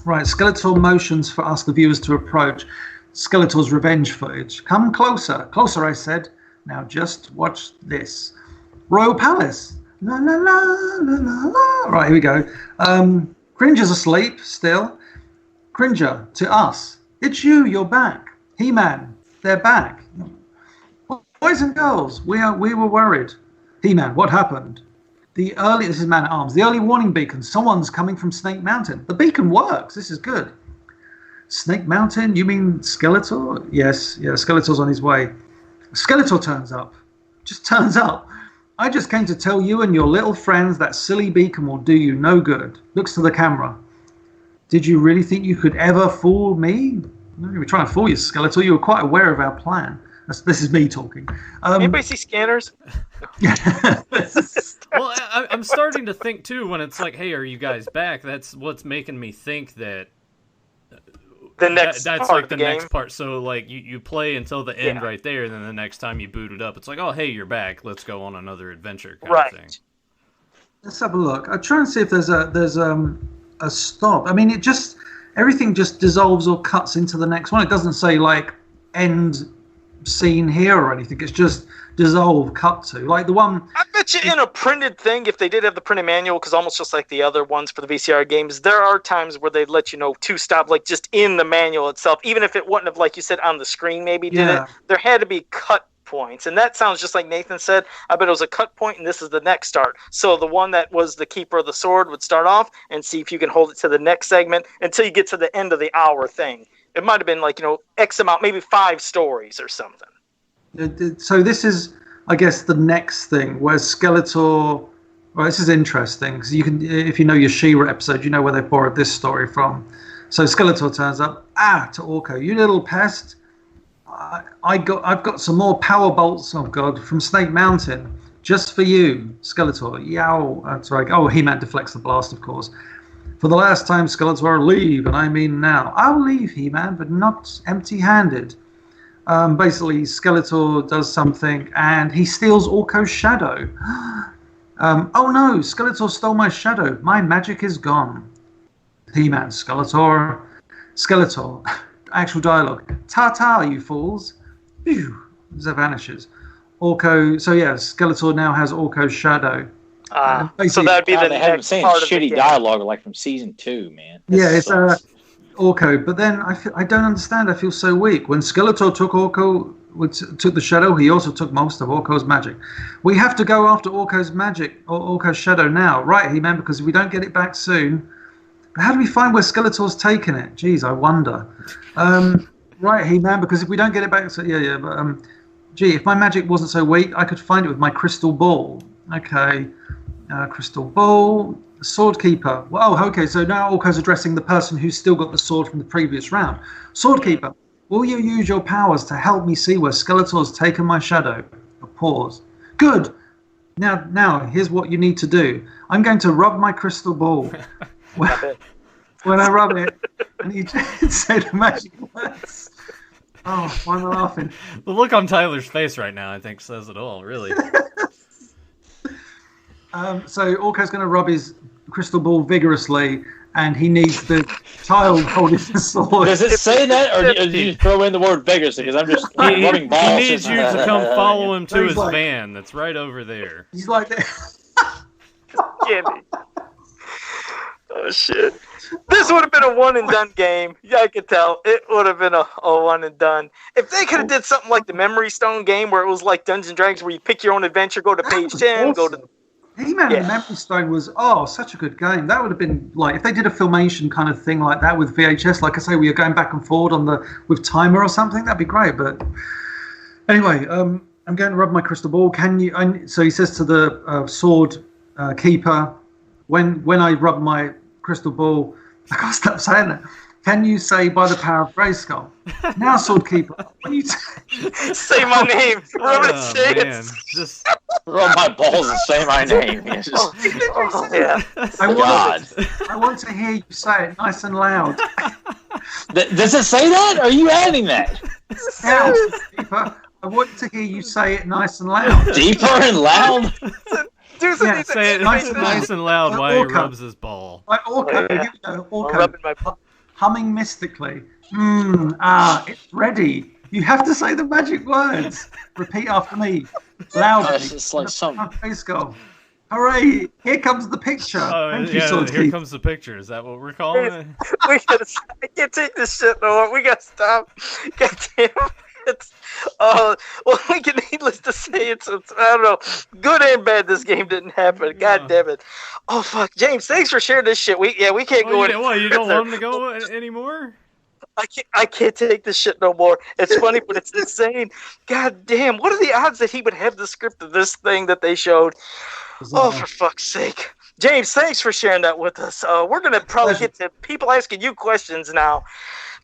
Right, Skeletor motions for us, the viewers, to approach. Skeletor's revenge footage. Come closer. Closer, I said. Now just watch this. Royal Palace. La la la la la la. Right, here we go. Cringer's asleep still. Cringer, to us. It's you, you're back. He-Man, they're back. Boys and girls, we were worried. He-Man, what happened? This is Man-at-Arms. The early warning beacon. Someone's coming from Snake Mountain. The beacon works. This is good. Snake Mountain? You mean Skeletor? Yes, yeah, Skeletor's on his way. Skeletor turns up. Just turns up. I just came to tell you and your little friends that silly beacon will do you no good. Looks to the camera. Did you really think you could ever fool me? We were trying to fool you, Skeletor. You were quite aware of our plan. This is me talking. Anybody see Scanners? Well, I'm starting to think, too, when it's like, hey, are you guys back? That's what's making me think that that's like the next part. So, like, you play until the end right there, and then the next time you boot it up, it's like, oh, hey, you're back. Let's go on another adventure kind of thing. Let's have a look. I'll try and see if there's a stop. I mean, everything just dissolves or cuts into the next one. It doesn't say, like, end scene here or anything. It's just dissolve, cut to, like the one. I bet you in a printed thing, if they did have the printed manual, because almost just like the other ones for the VCR games, there are times where they'd let you know to stop, like just in the manual itself, even if it wouldn't have, like you said, on the screen maybe did it. There had to be cut points, and that sounds just like Nathan said. I bet it was a cut point, and this is the next start. So the one that was the keeper of the sword would start off and see if you can hold it to the next segment until you get to the end of the hour thing. It might have been like, X amount, maybe 5 stories or something. So this is, I guess, the next thing where Skeletor. Well, this is interesting because you can, if you know your She-Ra episode, you know where they borrowed this story from. So Skeletor turns up. To Orko, you little pest. I've got some more power bolts. Oh God, from Snake Mountain, just for you, Skeletor. Yow. That's right. Oh, He-Man deflects the blast, of course. For the last time, Skeletor, leave, and I mean now. I'll leave, He-Man, but not empty-handed. Basically, Skeletor does something, and he steals Orko's shadow. Oh no, Skeletor stole my shadow. My magic is gone. He-Man, Skeletor. Actual dialogue. Ta-ta, you fools. Phew, that vanishes. Orko, so yeah, Skeletor now has Orko's shadow. So that'd be the they haven't next seen part of the shitty game. dialogue like from season 2, man. Yeah, it's Orko, but then I don't understand. I feel so weak. When Skeletor took the shadow, he also took most of Orko's magic. We have to go after Orko's magic, or Orko's shadow now, right, He-Man? Because if we don't get it back soon, how do we find where Skeletor's taken it? Jeez, I wonder. Right, He-Man, because if we don't get it back, so but gee, if my magic wasn't so weak, I could find it with my crystal ball. Okay, crystal ball. Sword Keeper. Well, okay, so now Orko's addressing the person who's still got the sword from the previous round. Sword Keeper, will you use your powers to help me see where Skeletor's taken my shadow? A pause. Good. Now, here's what you need to do. I'm going to rub my crystal ball. When I rub it, I need to say the magic words. Oh, why am I laughing? The look on Tyler's face right now, I think, says it all, really. So Orko's going to rub his crystal ball vigorously, and he needs the child holding the sword. Does it say that, or do you throw in the word vigorously? Because I'm just rubbing balls. He needs you to come follow him to He's his like- van that's right over there. He's like, Candy. Oh shit! This would have been a one and done game. Yeah, I could tell it would have been a one and done. If they could have did something like the Memory Stone game, where it was like Dungeons and Dragons, where you pick your own adventure, go to page 10, go to. He-Man and Memory Stone was such a good game. That would have been like if they did a Filmation kind of thing like that with VHS. Like I say, we are going back and forward with timer or something. That'd be great. But anyway, I'm going to rub my crystal ball. Can you? So he says to the sword keeper, when I rub my crystal ball, I can't stop saying it. Can you say by the power of Grayskull? Now, sword keeper, when you Say my name. Oh, man. Just Rub my balls and say my name. It's just, Yeah. I want to hear you say it nice and loud. Does it say that? Or are you adding that? Now, sword keeper, I want to hear you say it nice and loud. Deeper and loud? Yeah, say it nice and loud while he rubs his ball. Like Orko, Yeah. here we go. I'm rubbing my Orko, humming mystically. It's ready. You have to say the magic words. Repeat after me, loudly. It's just like some. Face go. Hooray! Here comes the picture. Thank you, Sword here Keeper. comes the picture. Is that what we're calling it? I can't take this shit no more. We gotta stop. God damn it. Well, we can needless to say, it's I don't know, good and bad. This game didn't happen. God damn it. Oh fuck, James, thanks for sharing this shit. We can't go. You don't want him to go anymore? I can't take this shit no more. It's funny, but it's insane. God damn, what are the odds that he would have the script of this thing that they showed? Oh, for fuck's sake. James, thanks for sharing that with us. We're going to probably get to people asking you questions now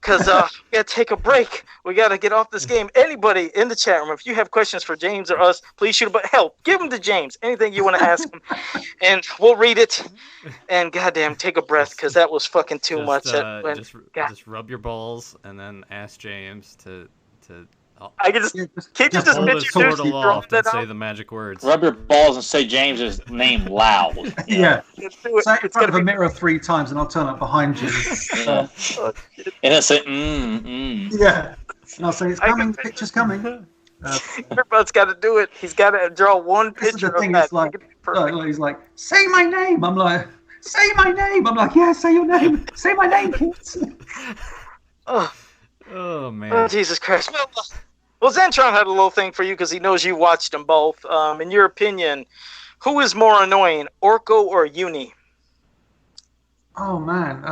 because we got to take a break. We got to get off this game. Anybody in the chat room, if you have questions for James or us, please shoot them. But help, give them to James. Anything you want to ask him, and we'll read it. And goddamn, take a breath because that was fucking too much. Just rub your balls and then ask James to I can just can't you just hold his sword introduce aloft and that say out? the magic words. Rub your balls and say James's name loud. Yeah. Let's do it. Say it in It's front gonna of a be mirror 3 times, and I'll turn up behind you. Yeah. And then say, Yeah. And I'll say, it's coming. The picture's coming. Everybody's got to do it. He's got to draw one This is picture the thing. of that. It's like, Make it perfect. he's like, say my name. I'm like, say my name. I'm like, yeah, say your name. Say my name, kids. Oh man. Oh, Jesus Christ. Well, Zentron had a little thing for you because he knows you watched them both. In your opinion, who is more annoying, Orko or Uni? Oh man,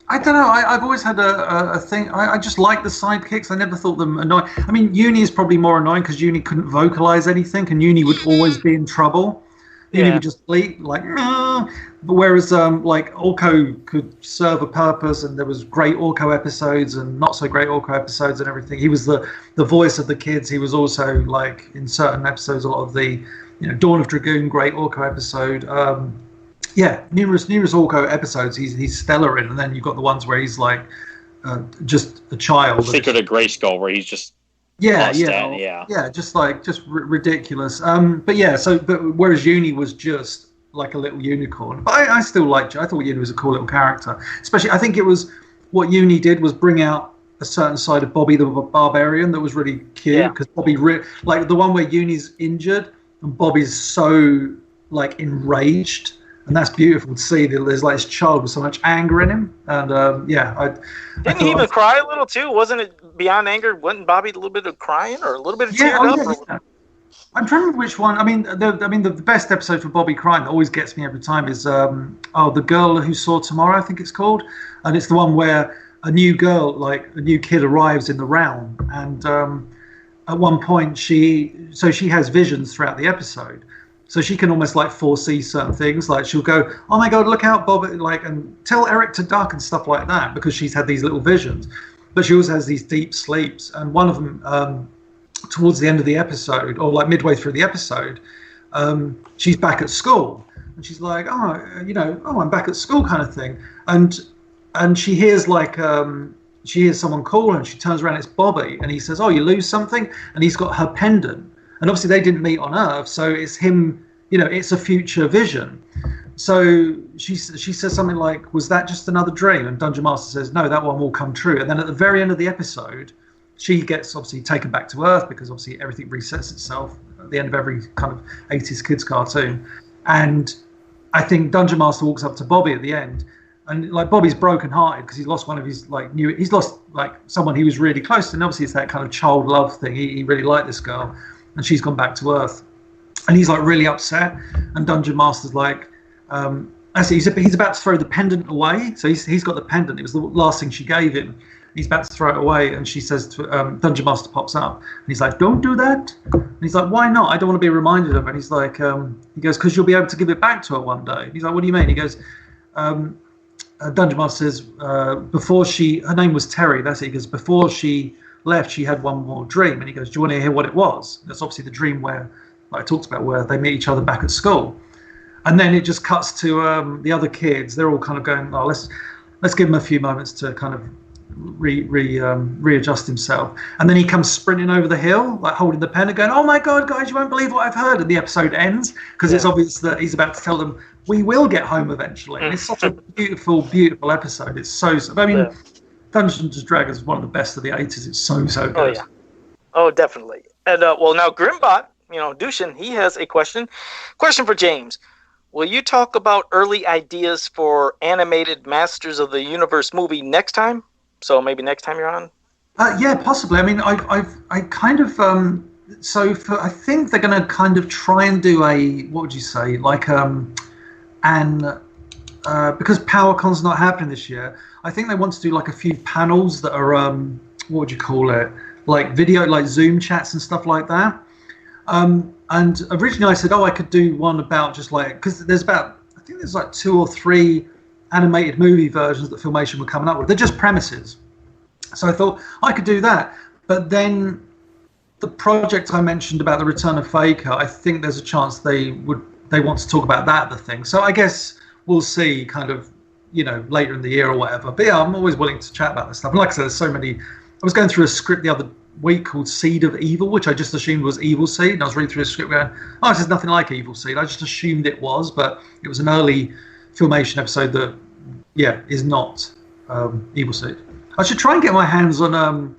I don't know. I've always had a thing. I just like the sidekicks. I never thought them annoying. I mean, Uni is probably more annoying because Uni couldn't vocalize anything, and Uni would always be in trouble. Uni would just bleat like. But whereas like Orko could serve a purpose, and there was great Orko episodes and not so great Orko episodes and everything. He was the voice of the kids. He was also like in certain episodes a lot of the Dawn of Dragoon, great Orko episode. Numerous Orko episodes he's stellar in, and then you've got the ones where he's like just a child. Secret of Grayskull, where he's just Yeah, yeah. just ridiculous. But whereas Uni was just like a little unicorn, but I still liked it. I thought Uni was a cool little character. Especially, I think it was what Uni did was bring out a certain side of Bobby the Barbarian that was really cute, because Bobby like the one where Uni's injured and Bobby's so like enraged, and that's beautiful to see. That there's like this child with so much anger in him, and didn't he even cry a little too? Wasn't it beyond anger? Wasn't Bobby a little bit of crying or a little bit of teared up? Yeah. I'm trying to remember which one. I mean, the best episode for Bobby crying that always gets me every time is The Girl Who Saw Tomorrow, I think it's called, and it's the one where a new kid arrives in the realm, and at one point she has visions throughout the episode, so she can almost like foresee certain things. Like she'll go, "Oh my God, look out, Bob!" Like, and tell Eric to duck and stuff like that, because she's had these little visions. But she also has these deep sleeps, and one of them, towards the end of the episode, or like midway through the episode, she's back at school, and she's like, I'm back at school, kind of thing, and she hears someone call her, and she turns around, it's Bobby, and he says, "Oh, you lose something?" And he's got her pendant, and obviously they didn't meet on Earth, so it's him, it's a future vision. So she says something like, "Was that just another dream?" And Dungeon Master says, "No, that one will come true." And then at the very end of the episode, she gets obviously taken back to Earth, because obviously everything resets itself at the end of every kind of 80s kids cartoon. And I think Dungeon Master walks up to Bobby at the end, and like Bobby's brokenhearted because he's lost one of his he's lost like someone he was really close to, and obviously it's that kind of child love thing. He really liked this girl, and she's gone back to Earth, and he's like really upset. And Dungeon Master's like, he's about to throw the pendant away. So he's got the pendant. It was the last thing she gave him. He's about to throw it away, and she says to Dungeon Master pops up, and he's like, "Don't do that." And he's like, "Why not? I don't want to be reminded of it." And he's like, he goes, "Because you'll be able to give it back to her one day." He's like, "What do you mean?" He goes, Dungeon Master says, her name was Terry, that's it. He goes, "Before she left, she had one more dream." And he goes, "Do you want to hear what it was?" That's obviously the dream where, like I talked about, where they meet each other back at school. And then it just cuts to the other kids. They're all kind of going, "Oh, let's give him a few moments to kind of readjust himself." And then he comes sprinting over the hill, like holding the pen and going, "Oh my God, guys, you won't believe what I've heard." And the episode ends because it's obvious that he's about to tell them, "We will get home eventually." And it's such a beautiful, beautiful episode. It's so I mean, Dungeons and Dragons is one of the best of the 80s. It's so good. Oh yeah, oh definitely. And well, now Grimbot, Dushin, he has a question for James. Will you talk about early ideas for animated Masters of the Universe movie next time? So maybe next time you're on? Yeah, possibly. I mean, I kind of I think they're going to kind of try and do what would you say, like because PowerCon's not happening this year. I think they want to do like a few panels that are what would you call it, like video, like Zoom chats and stuff like that. And originally I said, I could do one about just like, because there's like 2 or 3 animated movie versions that Filmation were coming up with. They're just premises. So I thought I could do that. But then the project I mentioned about the return of Faker, I think there's a chance they want to talk about that, the thing. So I guess we'll see kind of, later in the year or whatever. But yeah, I'm always willing to chat about this stuff. And like I said, there's so many. I was going through a script the other week called Seed of Evil, which I just assumed was Evil Seed. And I was reading through a script going, this is nothing like Evil Seed. I just assumed it was, but it was an early Filmation episode that, is not Evil Seed. I should try and get my hands on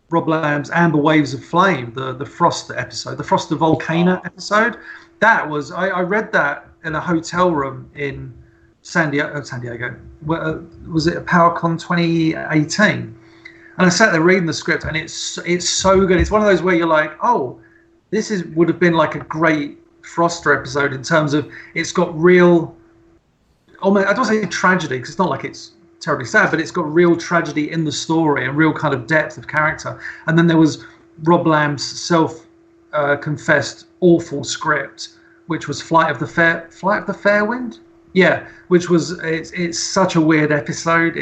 Rob Lamb's Amber Waves of Flame, the Frost episode, the Frost of Volcano episode. That was, I read that in a hotel room in San Diego. Was it PowerCon 2018? And I sat there reading the script, and it's so good. It's one of those where you're like, this would have been like a great Froster episode in terms of it's got real, almost, I don't want to say tragedy because it's not like it's terribly sad, but it's got real tragedy in the story and real kind of depth of character. And then there was Rob Lamb's self-confessed awful script, which was Flight of the Fairwind. Yeah, which was it's such a weird episode.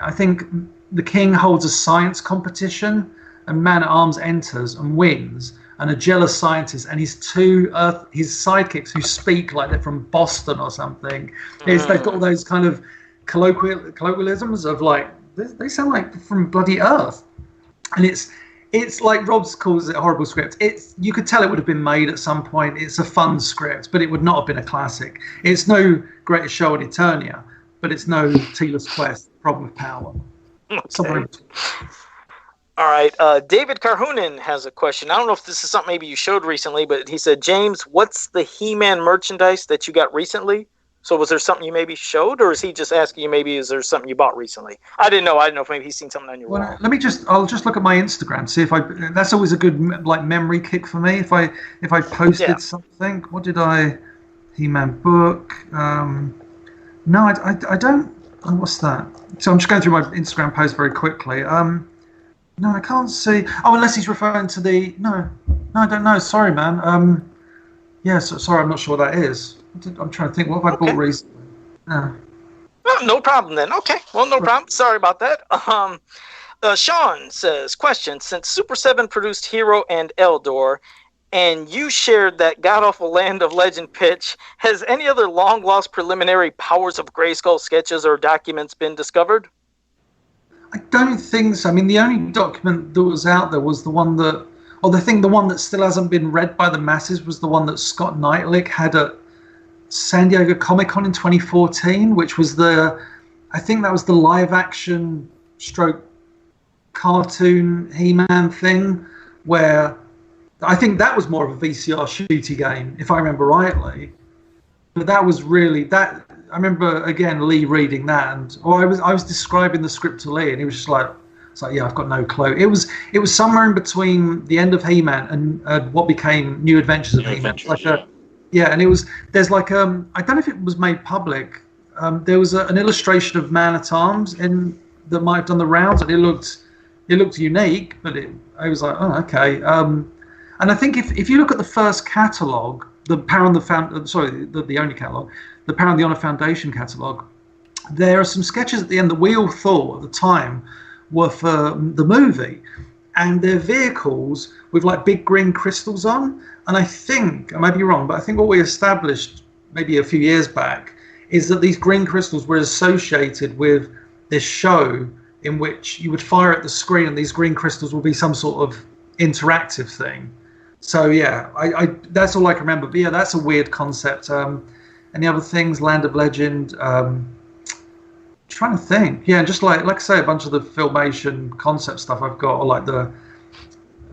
I think the king holds a science competition, and Man-at-Arms enters and wins, and a jealous scientist and his his sidekicks who speak like they're from Boston or something. They've got all those kind of colloquialisms of like, they sound like from bloody Earth. And it's like Rob calls it a horrible script. You could tell it would have been made at some point. It's a fun script, but it would not have been a classic. It's no Greatest Show on Eternia, but it's no Teela's Quest, Problem of Power. Okay. All right. David Carhoonan has a question. I don't know if this is something maybe you showed recently, but he said, James, what's the He-Man merchandise that you got recently? So was there something you maybe showed, or is he just asking you maybe is there something you bought recently? I didn't know if maybe he's seen something on your wall. I'll just look at my Instagram, see if that's always a good like memory kick for me. If I posted something, what did He-Man book? No, I don't. Oh, what's that? So I'm just going through my Instagram post very quickly. No, I can't see. Oh, unless he's referring to no, I don't know. Sorry, man. Sorry, I'm not sure what that is. I'm trying to think. What have I bought recently? No problem then. Okay, well, no problem. Sorry about that. Sean says, question: since Super 7 produced Hero and Eldor, and you shared that god-awful Land of Legend pitch, has any other long-lost preliminary Powers of Grayskull sketches or documents been discovered? I don't think so. I mean, the only document that was out there was the one that still hasn't been read by the masses was the one that Scott Knightlick had at San Diego Comic-Con in 2014, which was I think that was the live-action stroke cartoon He-Man thing, where I think that was more of a VCR shooty game, if I remember rightly. But that was really that. I remember again Lee reading that, and I was describing the script to Lee, and he was just like, "It's like, yeah, I've got no clue." It was somewhere in between the end of He-Man and what became New Adventures of He-Man. And there's like I don't know if it was made public. There was an illustration of Man-at-Arms that might have done the rounds, and it looked unique, but I was like, oh, okay. And I think if you look at the first catalogue, the Power and the only catalogue, the Power and the Honor Foundation catalogue, there are some sketches at the end that we all thought at the time were for the movie, and they're vehicles with like big green crystals on. And I think, I might be wrong, but I think what we established maybe a few years back is that these green crystals were associated with this show in which you would fire at the screen and these green crystals will be some sort of interactive thing. So yeah, I that's all I can remember. But yeah, that's a weird concept. Any other things? Land of Legend. Trying to think. Yeah, just like I say, a bunch of the Filmation concept stuff I've got, or like the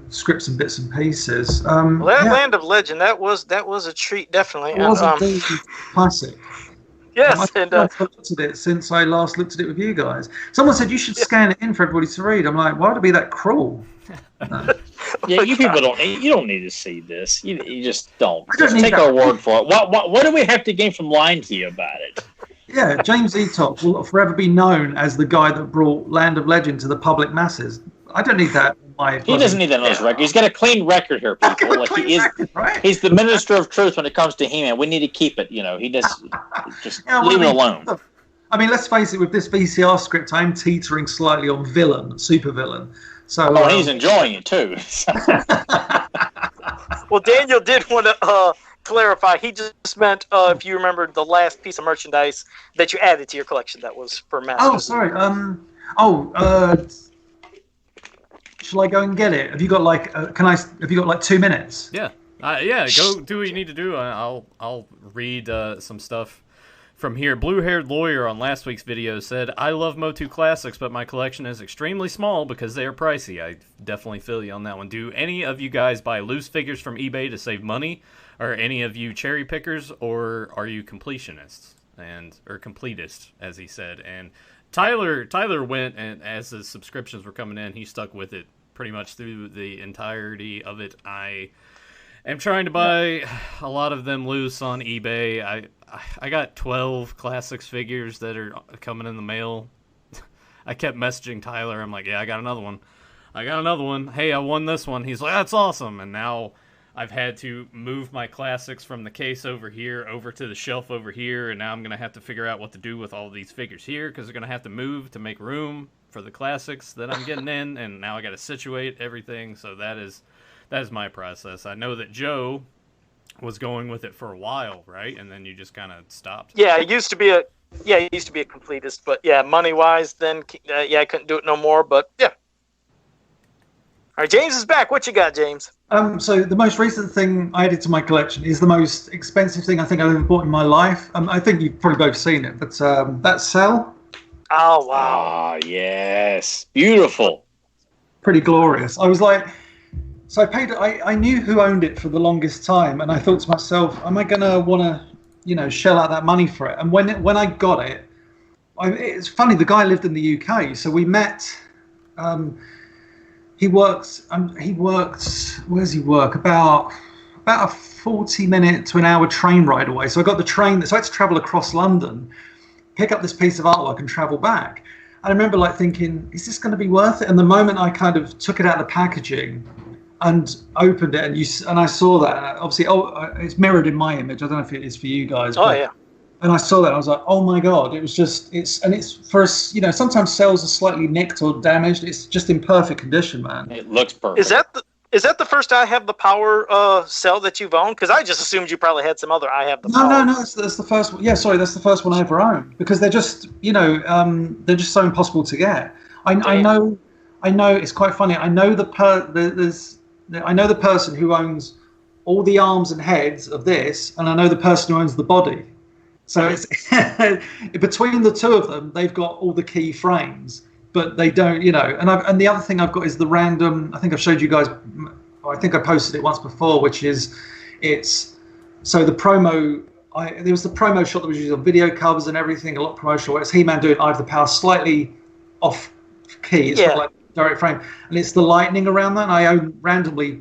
scripts and bits and pieces. Land of Legend, that was a treat, definitely. It was a classic. Yes, I've looked at it since I last looked at it with you guys. Someone said you should scan it in for everybody to read. I'm like, why would it be that cruel? You people don't need to see this. You just don't. Just take our word for it. What do we have to gain from lying to you about it? Yeah, James Eatock will forever be known as the guy that brought Land of Legend to the public masses. I don't need that. He doesn't need that on his record. He's got a clean record here, people. Like he's the minister of truth when it comes to He-Man. We need to keep it. He just leave it alone. I mean, let's face it. With this VCR script, I'm teetering slightly on super villain. So he's enjoying it too. Well, Daniel did want to clarify. He just meant if you remember the last piece of merchandise that you added to your collection that was for Master. Oh, sorry. Shall I go and get it? Have you got like? Have you got like 2 minutes? Yeah. Go do what you need to do. I'll read some stuff from here. Blue-haired lawyer on last week's video said, "I love Motu Classics, but my collection is extremely small because they are pricey." I definitely feel you on that one. Do any of you guys buy loose figures from eBay to save money? Are any of you cherry pickers, or are you completionists or completists, as he said? And Tyler went, and as the subscriptions were coming in, he stuck with it pretty much through the entirety of it. I am trying to buy a lot of them loose on eBay. I got 12 Classics figures that are coming in the mail. I kept messaging Tyler. I'm like, yeah, I got another one. Hey, I won this one. He's like, that's awesome. And now I've had to move my Classics from the case over here over to the shelf over here, and now I'm going to have to figure out what to do with all these figures here because they're going to have to move to make room for the Classics that I'm getting in, and now I got to situate everything. So that is my process. I know that Joe was going with it for a while, right? And then you just kind of stopped. Yeah, it used to be a completist, but yeah, money-wise, then I couldn't do it no more, but yeah. right, James is back. What you got, James? So the most recent thing I added to my collection is the most expensive thing I think I've ever bought in my life. I think you've probably both seen it, but that cell. Oh, wow. Ah, yes. Beautiful. Pretty glorious. I was like, so I paid. I knew who owned it for the longest time, and I thought to myself, am I gonna want to, shell out that money for it? And when I got it, it's funny. The guy lived in the UK, so we met. He works. Where does he work? About a 40-minute to an hour train ride away. So I got the train. So I had to travel across London, pick up this piece of artwork, and travel back. I remember thinking, is this going to be worth it? And the moment I kind of took it out of the packaging and opened it, and I saw that, obviously, it's mirrored in my image. I don't know if it is for you guys. Oh, yeah. And I saw that, I was like, oh my God, it's for us, sometimes cells are slightly nicked or damaged. It's just in perfect condition, man. It looks perfect. Is that the first I Have the Power cell that you've owned? Because I just assumed you probably had some other I Have the Power. No, that's the first one. Yeah, sorry, that's the first one I ever owned, because they're just, they're just so impossible to get. I know, it's quite funny. I know the person who owns all the arms and heads of this, and I know the person who owns the body. So it's between the two of them, they've got all the key frames, but they don't, And the other thing I've got is the random. I think I've showed you guys. I think I posted it once before, which is so the promo. There was the promo shot that was used on video covers and everything. A lot of promotional. It's He-Man doing I Have the Power, slightly off key. It's not like direct frame, and it's the lightning around that. And I randomly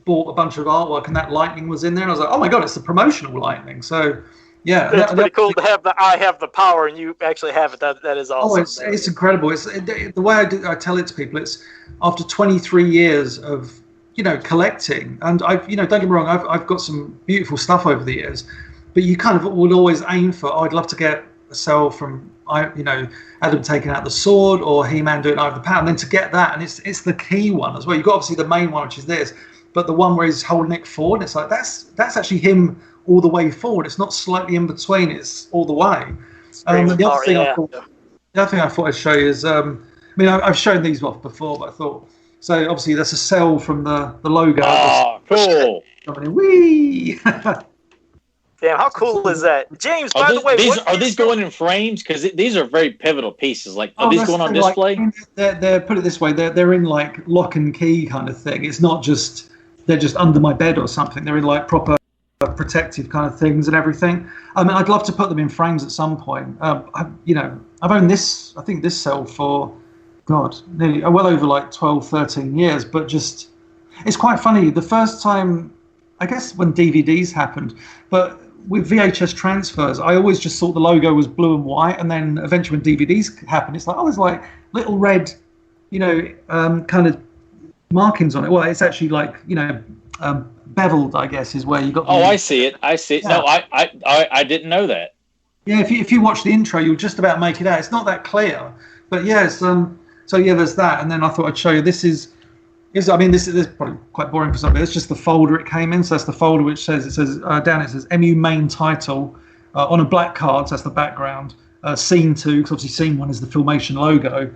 bought a bunch of artwork, and that lightning was in there, and I was like, oh my God, it's the promotional lightning. So. Yeah, it's pretty cool to have the I Have the Power, and you actually have it. That is awesome. Oh, it's incredible. It's the way I tell it to people. It's after 23 years of collecting, and I've don't get me wrong, I've got some beautiful stuff over the years, but you kind of would always aim for. Oh, I'd love to get a cell from Adam taking out the sword, or He-Man doing I Have the Power, and then to get that, and it's the key one as well. You've got obviously the main one, which is this, but the one where he's holding it forward, it's like that's actually him all the way forward. It's not slightly in between, it's all the way. The other thing I thought I'd show you is I've shown these off before, but I thought, so obviously that's a cell from the logo. Oh, cool. Whee! Damn, how cool is that? James, by the way, are these going in frames? Because these are very pivotal pieces. Are these going on display? They're put it this way, they're in lock and key kind of thing. It's not just they're just under my bed or something. They're in proper protective kind of things and everything. I'd love to put them in frames at some point. I've owned this cell for nearly well over 12, 13 years, but just it's quite funny. The first time, I guess when DVDs happened, but with VHS transfers, I always just thought the logo was blue and white, and then eventually when DVDs happened, it's there's little red, kind of markings on it. Well, it's actually beveled, I guess, is where you got. I see it. Yeah. No, I didn't know that. Yeah, if you watch the intro, you'll just about make it out. It's not that clear, but yeah. So yeah, there's that, and then I thought I'd show you. This is probably quite boring for some, but it's just the folder it came in. So that's the folder which says down it says MU main title on a black card. So that's the background. Scene 2, because obviously scene 1 is the Filmation logo.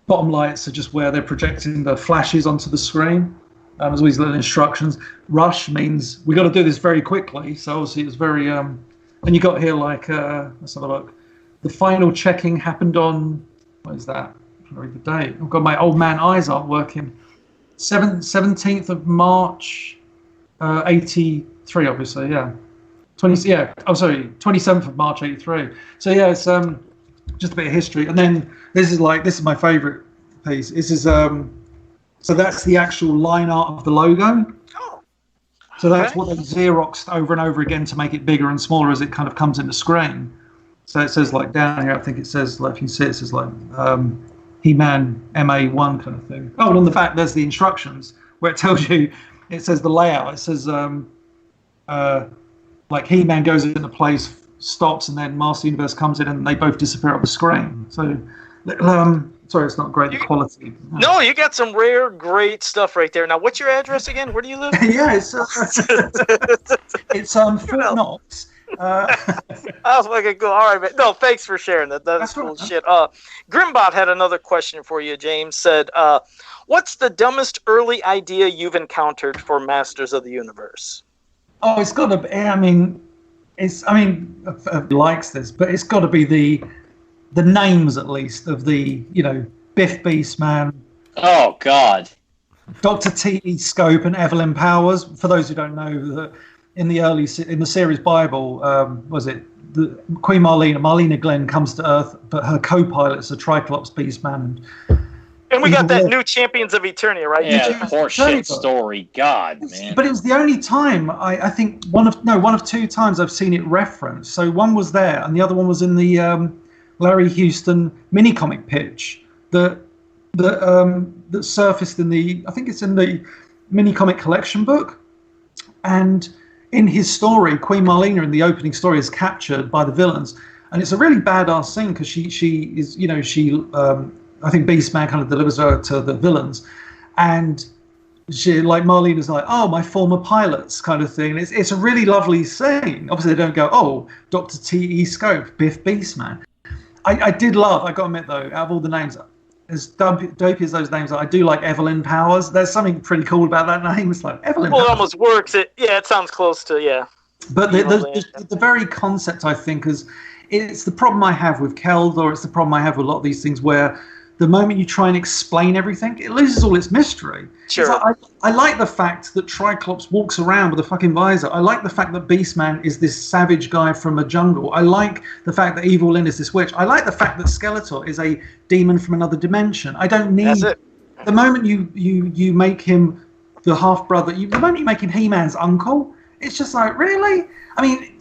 Bottom lights are just where they're projecting the flashes onto the screen. There's all these little instructions. Rush means we got to do this very quickly. So obviously it's very. And you got here let's have a look. The final checking happened on. What is that? I'm trying to read the date. I've got my old man eyes aren't working. 17th of March, 83. Obviously, yeah. 27th of March, 83. So yeah, it's just a bit of history. And then this is my favourite piece. This is so that's the actual line art of the logo. Oh. So that's what they Xeroxed over and over again to make it bigger and smaller as it kind of comes into screen. So it says down here, I think it says, if you can see it, says He-Man MA1 kind of thing. Oh, and on the back there's the instructions where it tells you, it says the layout. It says He-Man goes into place, stops, and then Master Universe comes in and they both disappear off the screen. So sorry, it's not great quality. No, you got some rare, great stuff right there. Now, what's your address again? Where do you live? Yeah, it's Fort Knox was fucking cool. All right, man. No, thanks for sharing that. That's cool shit. Grimbot had another question for you, James. Said, what's the dumbest early idea you've encountered for Masters of the Universe? Oh, it's got to be. Likes this, but it's got to be the names at least of the Biff Beastman. Oh God. Dr. T.E. Scope and Evelyn Powers. For those who don't know, in the series Bible, was it Queen Marlena Glenn comes to Earth, but her co-pilot's a Triclops Beastman. And we got that new Champions of Eternia, right? Yeah, horseshit story. God, man. But it was the only time I think one of two times I've seen it referenced. So one was there, and the other one was in the Larry Houston mini comic pitch that surfaced in the mini comic collection book. And in his story, Queen Marlena in the opening story is captured by the villains, and it's a really badass scene because she is I think Beastman kind of delivers her to the villains, and she Marlena's like, oh, my former pilots kind of thing. It's a really lovely scene. Obviously, they don't go, oh, Dr. T.E. Scope, Biff Beastman. I did love. I got to admit though, out of all the names, as dopey as those names are, I do like Evelyn Powers. There's something pretty cool about that name. It's like Evelyn. Well, Powers. it almost works. It sounds close to But the very concept, I think, it's the problem I have with Keldor. It's the problem I have with a lot of these things where the moment you try and explain everything, it loses all its mystery. Sure. I like the fact that Triclops walks around with a fucking visor. I like the fact that Beastman is this savage guy from a jungle. I like the fact that Evil Lynn is this witch. I like the fact that Skeletor is a demon from another dimension. I don't need... That's it. The moment you make him the half-brother, the moment you make him He-Man's uncle, it's just like, really? I mean,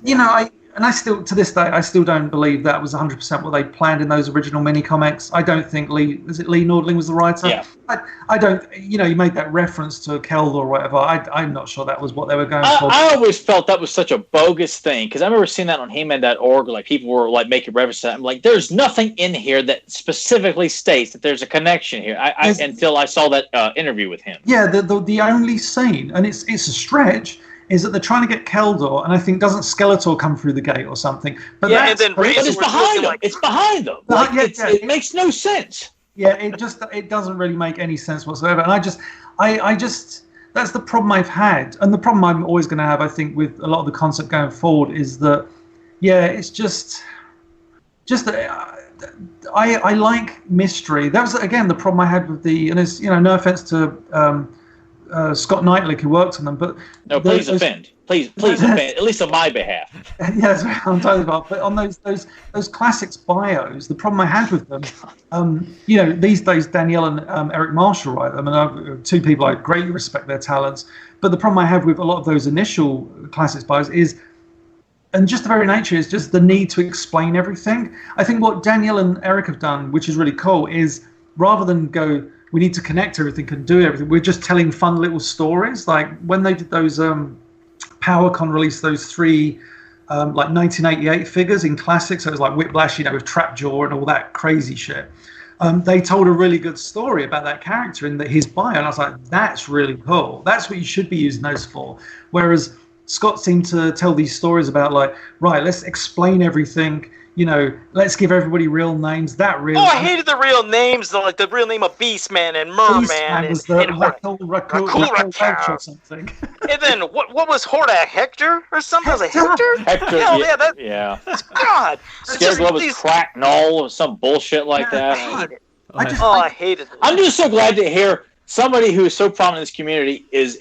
I still, to this day, I still don't believe that was 100% what they planned in those original mini comics. I don't think Lee Nordling was the writer? Yeah. I don't, you made that reference to Keldor or whatever. I'm not sure that was what they were going for. I always felt that was such a bogus thing because I remember seeing that on He-Man.org. Like people were like making reference to that. I'm like, there's nothing in here that specifically states that there's a connection here. Until I saw that interview with him. Yeah, the only scene, and it's a stretch, is that they're trying to get Keldor, and I think doesn't Skeletor come through the gate or something? But it's behind them. It's behind them. It makes no sense. Yeah, it doesn't really make any sense whatsoever. And I just that's the problem I've had, and the problem I'm always going to have, I think, with a lot of the concept going forward is that, it's just that I like mystery. That was again the problem I had with and it's no offense to. Scott Knightley, who worked on them, but please offend, at least on my behalf. Yeah, that's what I'm talking about. But on those classics bios, the problem I had with them, these days Danielle and Eric Marshall write them, and two people I greatly respect their talents. But the problem I have with a lot of those initial classics bios is, and just the very nature is just the need to explain everything. I think what Danielle and Eric have done, which is really cool, is rather than go, we need to connect everything and do everything, we're just telling fun little stories. Like when they did those PowerCon released those 3 1988 figures in classics, so it was like Whiplash, with Trapjaw and all that crazy shit. They told a really good story about that character in his bio, and I was like, that's really cool. That's what you should be using those for. Whereas Scott seemed to tell these stories about let's explain everything. Let's give everybody real names. I hated the real names, like the real name of Beastman and Merman and Rakul or something. And then what was Hordak? Hector or something? Was it Hector? Hector, yeah. God. Scareglow was Crack Null or some bullshit like that. I hate it. I hated it. I'm just so glad to hear somebody who is so prominent in this community is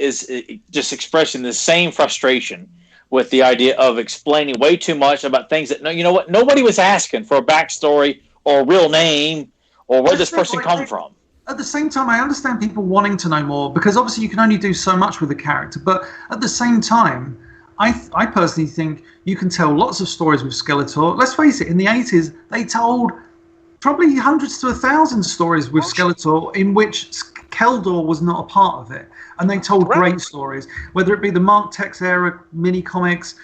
just expressing the same frustration with the idea of explaining way too much about things that nobody was asking for a backstory or a real name or where this person come from. At the same time, I understand people wanting to know more because obviously you can only do so much with a character. But at the same time, I personally think you can tell lots of stories with Skeletor. Let's face it, in the 80s, they told probably hundreds to 1,000 stories with Skeletor in which Keldor was not a part of it. And they told great stories, whether it be the Mark Tex era mini comics,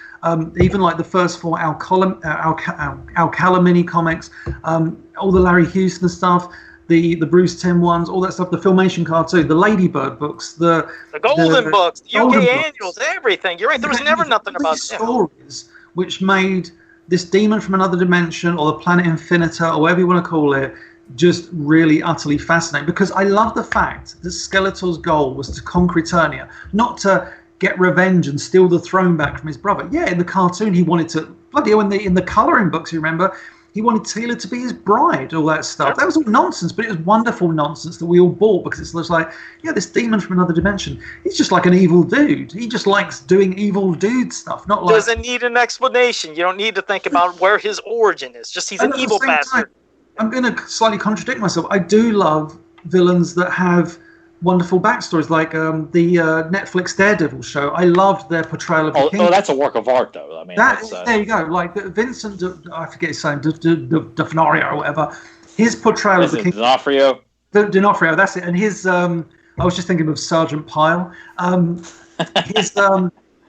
even like the first 4 Alcala mini comics, all the Larry Houston stuff, the Bruce Timm ones, all that stuff, the Filmation cartoon, the Ladybird books, the Golden books, the UK annuals, everything. You're right. There was never nothing about stories which made this demon from another dimension, or the planet Infinita, or whatever you want to call it, just really utterly fascinating. Because I love the fact that Skeletor's goal was to conquer Eternia, not to get revenge and steal the throne back from his brother. Yeah, in the cartoon he wanted to, bloody hell, in the colouring books, you remember, he wanted Teela to be his bride, all that stuff. That was all nonsense, but it was wonderful nonsense that we all bought, because it was like, yeah, this demon from another dimension, he's just like an evil dude. He just likes doing evil dude stuff, not like... Doesn't need an explanation. You don't need to think about where his origin is. Just he's an evil bastard. I'm going to slightly contradict myself. I do love villains that have wonderful backstories, like the Netflix Daredevil show. I loved their portrayal of the King. Oh, that's a work of art, though. I mean, there you go. Like Vincent, I forget his name, D'Onofrio or whatever. His portrayal of the King. D'Onofrio, that's it. And his, I was just thinking of Sergeant Pyle.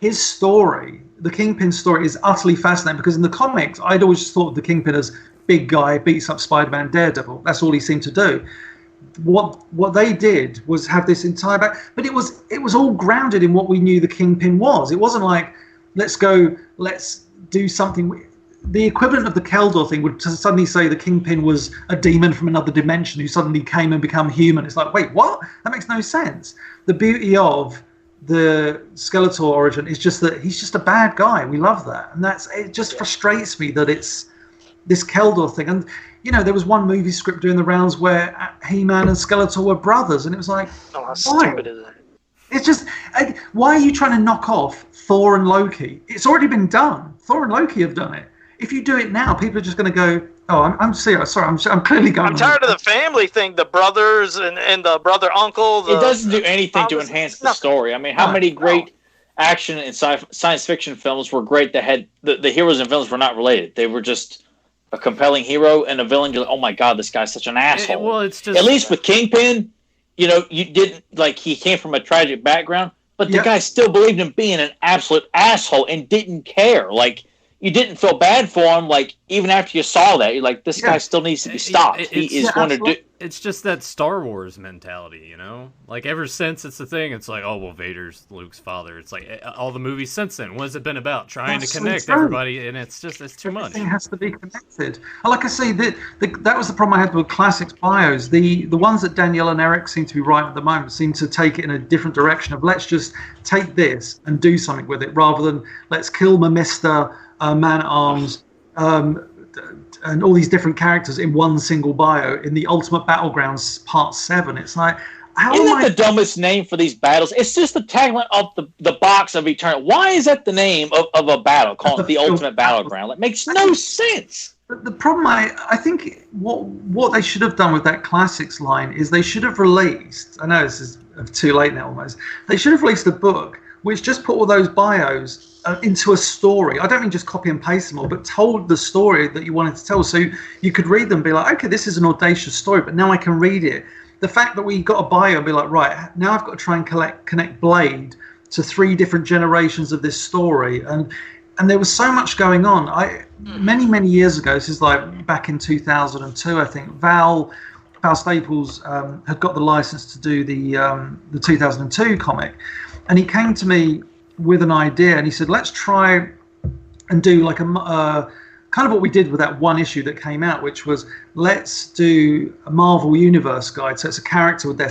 His story, the Kingpin story, is utterly fascinating, because in the comics, I'd always just thought of the Kingpin as big guy, beats up Spider-Man, Daredevil. That's all he seemed to do. What they did was have this entire but it was all grounded in what we knew the Kingpin was. It wasn't like, let's do something. The equivalent of the Keldor thing would suddenly say the Kingpin was a demon from another dimension who suddenly came and become human. It's like, wait, what? That makes no sense. The beauty of the Skeletor origin is just that he's just a bad guy. We love that, and it just frustrates me that it's this Keldor thing. And there was one movie script doing the rounds where He-Man and Skeletor were brothers, and it was like, how stupid is that? It's just, why are you trying to knock off Thor and Loki? It's already been done. Thor and Loki have done it. If you do it now, people are just going to go, oh, I'm serious. Sorry, I'm clearly going. I'm tired of the family thing, the brothers and the brother uncle. It doesn't do anything to enhance the story. I mean, how many great action and science fiction films were great that had the heroes and villains were not related? They were just a compelling hero and a villain. You're like, oh my god, this guy's such an asshole. Well, it's just, at least with Kingpin, you didn't, like, he came from a tragic background, but the guy still believed in being an absolute asshole and didn't care. Like, you didn't feel bad for him. Like, even after you saw that, you're like, this guy still needs to be stopped. He is going to do. It's just that Star Wars mentality, Like, ever since it's the thing, it's like, oh, well, Vader's Luke's father. It's like, all the movies since then, what has it been about? Trying to connect everybody, and it's too much. Everything has to be connected. And like I say, that was the problem I had with classics bios. The ones that Danielle and Eric seem to be writing at the moment seem to take it in a different direction of, let's just take this and do something with it, rather than let's kill Mr. Man-at-Arms, and all these different characters in one single bio in the Ultimate Battlegrounds Part 7. It's like, isn't that the dumbest name for these battles? It's just the tagline of the box of Eternal. Why is that the name of a battle called the Ultimate Battleground? It makes no sense. The problem, I think, what they should have done with that classics line is they should have released, I know this is too late now almost, they should have released a book which just put all those bios into a story. I don't mean just copy and paste them all, but told the story that you wanted to tell. So you could read them and be like, okay, this is an audacious story, but now I can read it. The fact that we got a bio and be like, right, now I've got to try and connect Blade to 3 different generations of this story. And there was so much going on. Many years ago, this is like back in 2002, I think, Val Staples had got the license to do the 2002 comic. And he came to me with an idea, and he said, let's try and do like a kind of what we did with that one issue that came out, which was, let's do a Marvel Universe guide. So it's a character with their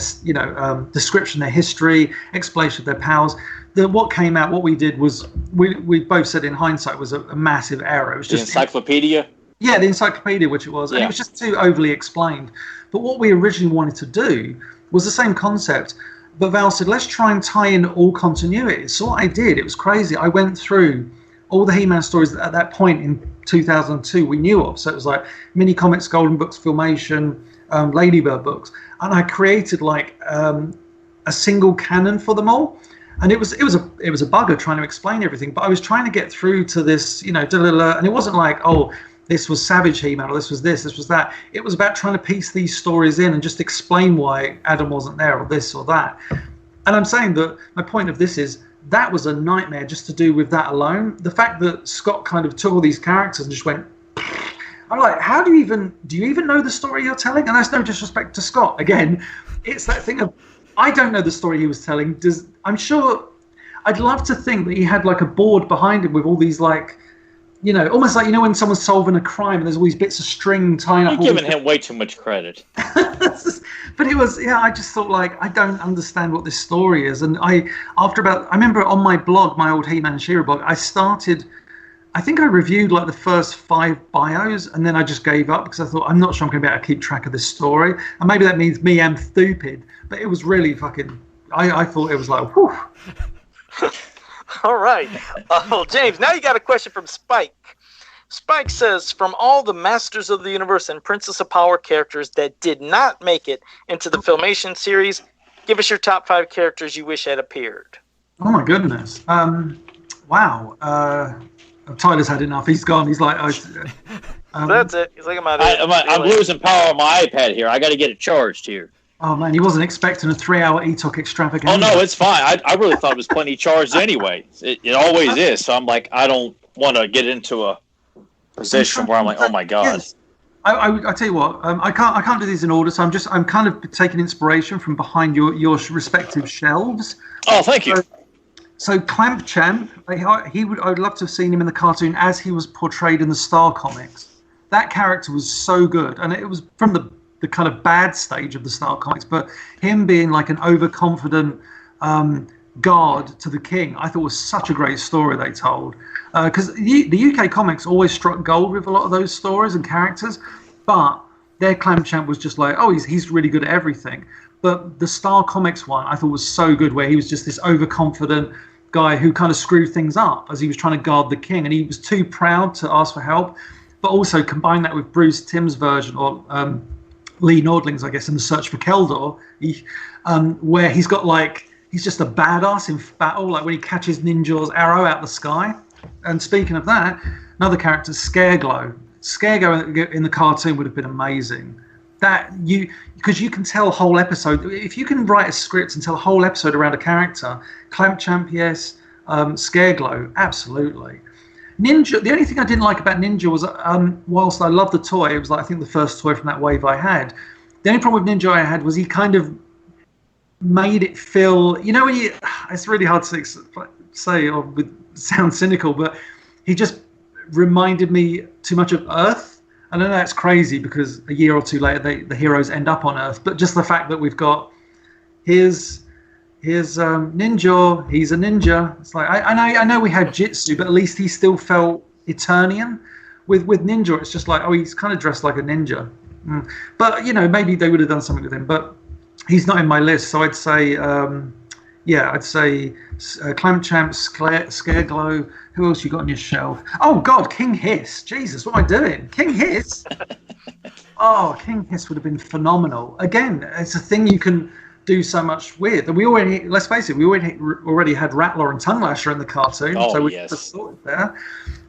description, their history, explanation of their powers. What came out, what we did was, we both said in hindsight, was a massive error. It was just the encyclopedia. Yeah, the encyclopedia, which it was, and it was just too overly explained. But what we originally wanted to do was the same concept. But Val said, let's try and tie in all continuities. So what I did, it was crazy. I went through all the He-Man stories that at that point in 2002 we knew of. So it was like Mini Comics, Golden Books, Filmation, Ladybird books. And I created like a single canon for them all. And it was a bugger trying to explain everything. But I was trying to get through to this, and it wasn't like, oh, this was Savage He-Man, or this was that. It was about trying to piece these stories in and just explain why Adam wasn't there, or this or that. And I'm saying that my point of this is, that was a nightmare just to do with that alone. The fact that Scott kind of took all these characters and just went, I'm like, do you even know the story you're telling? And that's no disrespect to Scott. Again, it's that thing of, I don't know the story he was telling. I'm sure, I'd love to think that he had like a board behind him with all these like you know, almost like, you know, when someone's solving a crime and there's all these bits of string tying up. You're giving him way too much credit. But it was, yeah, I just thought, like, I don't understand what this story is. And I remember on my blog, my old He-Man She-Ra blog, I think I reviewed like the first 5 bios, and then I just gave up because I thought, I'm not sure I'm going to be able to keep track of this story. And maybe that means me am stupid, but it was really fucking, I thought it was like, whew. All right. Well, James, now you got a question from Spike. Spike says, from all the Masters of the Universe and Princess of Power characters that did not make it into the Filmation series, give us your top 5 characters you wish had appeared. Oh my goodness. Wow. Tyler's had enough. He's gone. He's like, that's it. He's like, I'm losing power on my iPad here. I got to get it charged here. Oh man, he wasn't expecting a 3-hour Eatock extravaganza. Oh no, it's fine. I really thought it was plenty charged anyway. It always is. So I'm like, I don't want to get into a position where I'm like, oh my god. Yes. I tell you what, I can't do these in order. So I'm kind of taking inspiration from behind your respective shelves. Oh, thank you. So Clamp Champ, I would love to have seen him in the cartoon as he was portrayed in the Star Comics. That character was so good, and it was from the kind of bad stage of the Star Comics, but him being like an overconfident guard to the king, I thought was such a great story they told. Because the UK comics always struck gold with a lot of those stories and characters, but their Clamp Champ was just like, oh, he's really good at everything. But the Star Comics one I thought was so good, where he was just this overconfident guy who kind of screwed things up as he was trying to guard the king, and he was too proud to ask for help. But also combine that with Bruce Timm's version, or Lee Nordling's, I guess, in The Search for Keldor, where he's got like, he's just a badass in battle, like when he catches Ninja's arrow out the sky. And speaking of that, another character, Scareglow. Scareglow in the cartoon would have been amazing. Because you can tell a whole episode, if you can write a script and tell a whole episode around a character, Clamp Champ, yes, Scareglow, absolutely. Ninja, the only thing I didn't like about Ninja was, whilst I loved the toy, it was like, I think the first toy from that wave I had, the only problem with Ninja I had was he kind of made it feel, you know, when it's really hard to say or sound cynical, but he just reminded me too much of Earth. I know that's crazy because a year or two later the heroes end up on Earth, but just the fact that we've got here's Ninja, he's a ninja. It's like I know we had Jitsu, but at least he still felt Eternian. With Ninja, it's just like, oh, he's kind of dressed like a ninja. But you know, maybe they would have done something with him, but he's not in my list. So I'd say Clamp Champ, Scareglow. Who else you got on your shelf? Oh God, King Hiss. Jesus, what am I doing? King Hiss. Oh, King Hiss would have been phenomenal. Again, it's a thing you can do so much with. And let's face it, we already had Rattler and Tongue Lasher in the cartoon, so we just sorted there.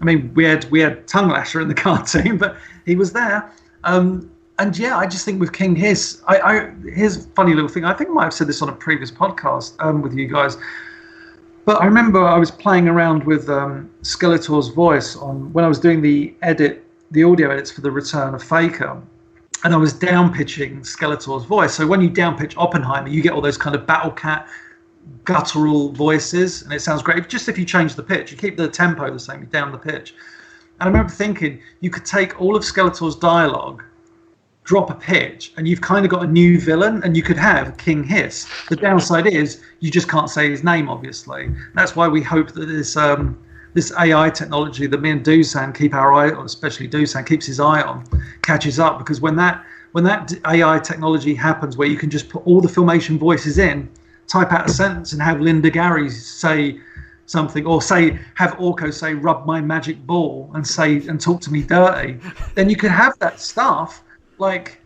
I mean, we had Tongue Lasher in the cartoon, but he was there. And yeah, I just think with King Hiss, here's a funny little thing. I think I might have said this on a previous podcast with you guys, but I remember I was playing around with Skeletor's voice when I was doing the audio edits for the Return of Faker, and I was down pitching Skeletor's voice. So when you down pitch Oppenheimer, you get all those kind of Battle Cat guttural voices, and it sounds great. Just if you change the pitch, you keep the tempo the same, you down the pitch. And I remember thinking you could take all of Skeletor's dialogue, drop a pitch, and you've kind of got a new villain, and you could have King Hiss. The downside is you just can't say his name, obviously. That's why we hope that this AI technology that me and Dusan keep our eye on, especially Dusan keeps his eye on, catches up, because when that AI technology happens where you can just put all the Filmation voices in, type out a sentence and have Linda Gary say something, or have Orko say rub my magic ball and talk to me dirty, then you could have that stuff. Like,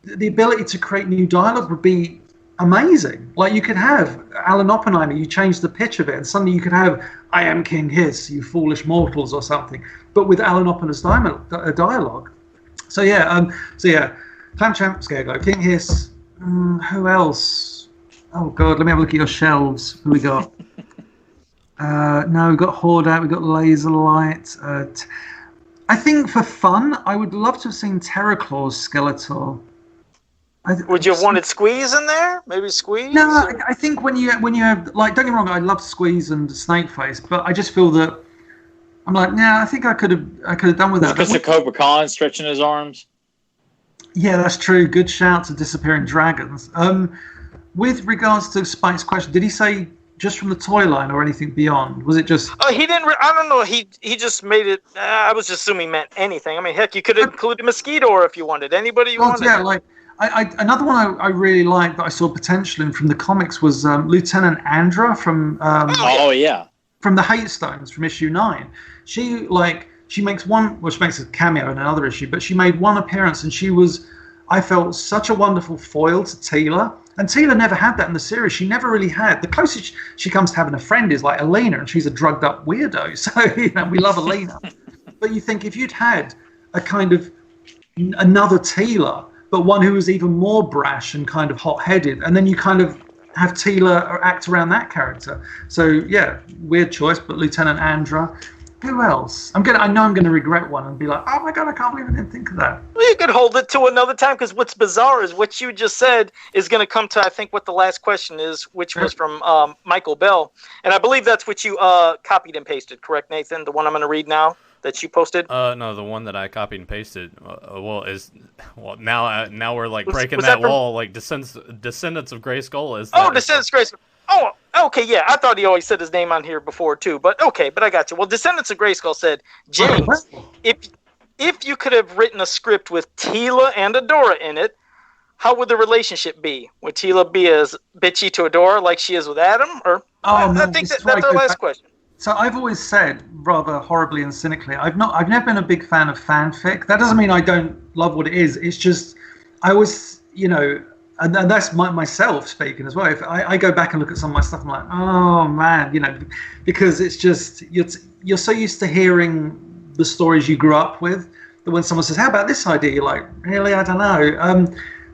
the ability to create new dialogue would be amazing. Like, you could have Alan Oppenheimer, you change the pitch of it, and suddenly you could have I am King Hiss, you foolish mortals, or something, but with Alan Oppenheimer's dialogue. So yeah, Clamp Champ, Scareglow, King Hiss. Who else? Oh God, let me have a look at your shelves. Who we got? No, we've got Horde Out, we've got Laser Light. I think for fun, I would love to have seen Terraclaw's Skeletor. Would you have wanted Squeeze in there? Maybe Squeeze? No, I think when you have, like, don't get me wrong, I love Squeeze and Snakeface, but I just feel that I'm like, nah, I think I could have done with that. Because of Cobra Khan stretching his arms. Yeah, that's true. Good shout to disappearing dragons. With regards to Spike's question, did he say just from the toy line or anything beyond? Was it just? He didn't. I don't know. He just made it. I was just assuming he meant anything. I mean, heck, you could include a mosquito if you wanted. Anybody you wanted. Yeah, like another one I really liked that I saw potential in from the comics was Lieutenant Andra from. From the Hate Stones from issue 9. She makes she makes a cameo in another issue, but she made one appearance, and she was, I felt, such a wonderful foil to Teela. And Teela never had that in the series. She never really had. The closest she comes to having a friend is like Elena, and she's a drugged up weirdo. So we love Elena. But you think if you'd had a kind of another Teela, but one who was even more brash and kind of hot-headed, and then you kind of have Teela act around that character. So yeah, weird choice, but Lieutenant Andra. Who else? I know I'm gonna regret one and be like, oh my god, I can't believe I didn't think of that. Well, you could hold it to another time, because what's bizarre is what you just said is going to come to, I think, what the last question is, which was from Michael Bell, and I believe that's what you copied and pasted. Correct, Nathan? The one I'm going to read now that you posted? No, the one that I copied and pasted. Now we're like breaking that wall. Like Descendants of Grayskull is. Descendants of Grayskull. Oh, okay, yeah. I thought he always said his name on here before too, but okay, but I got you. Well, Descendants of Grayskull said, James, if you could have written a script with Teela and Adora in it, how would the relationship be? Would Teela be as bitchy to Adora like she is with Adam? Or I think that's our last question. So I've always said, rather horribly and cynically, I've never been a big fan of fanfic. That doesn't mean I don't love what it is. It's just I always, and that's myself speaking as well. If I go back and look at some of my stuff, I'm like, oh man, because it's just you're so used to hearing the stories you grew up with that when someone says, "How about this idea?" You're like, really, I don't know.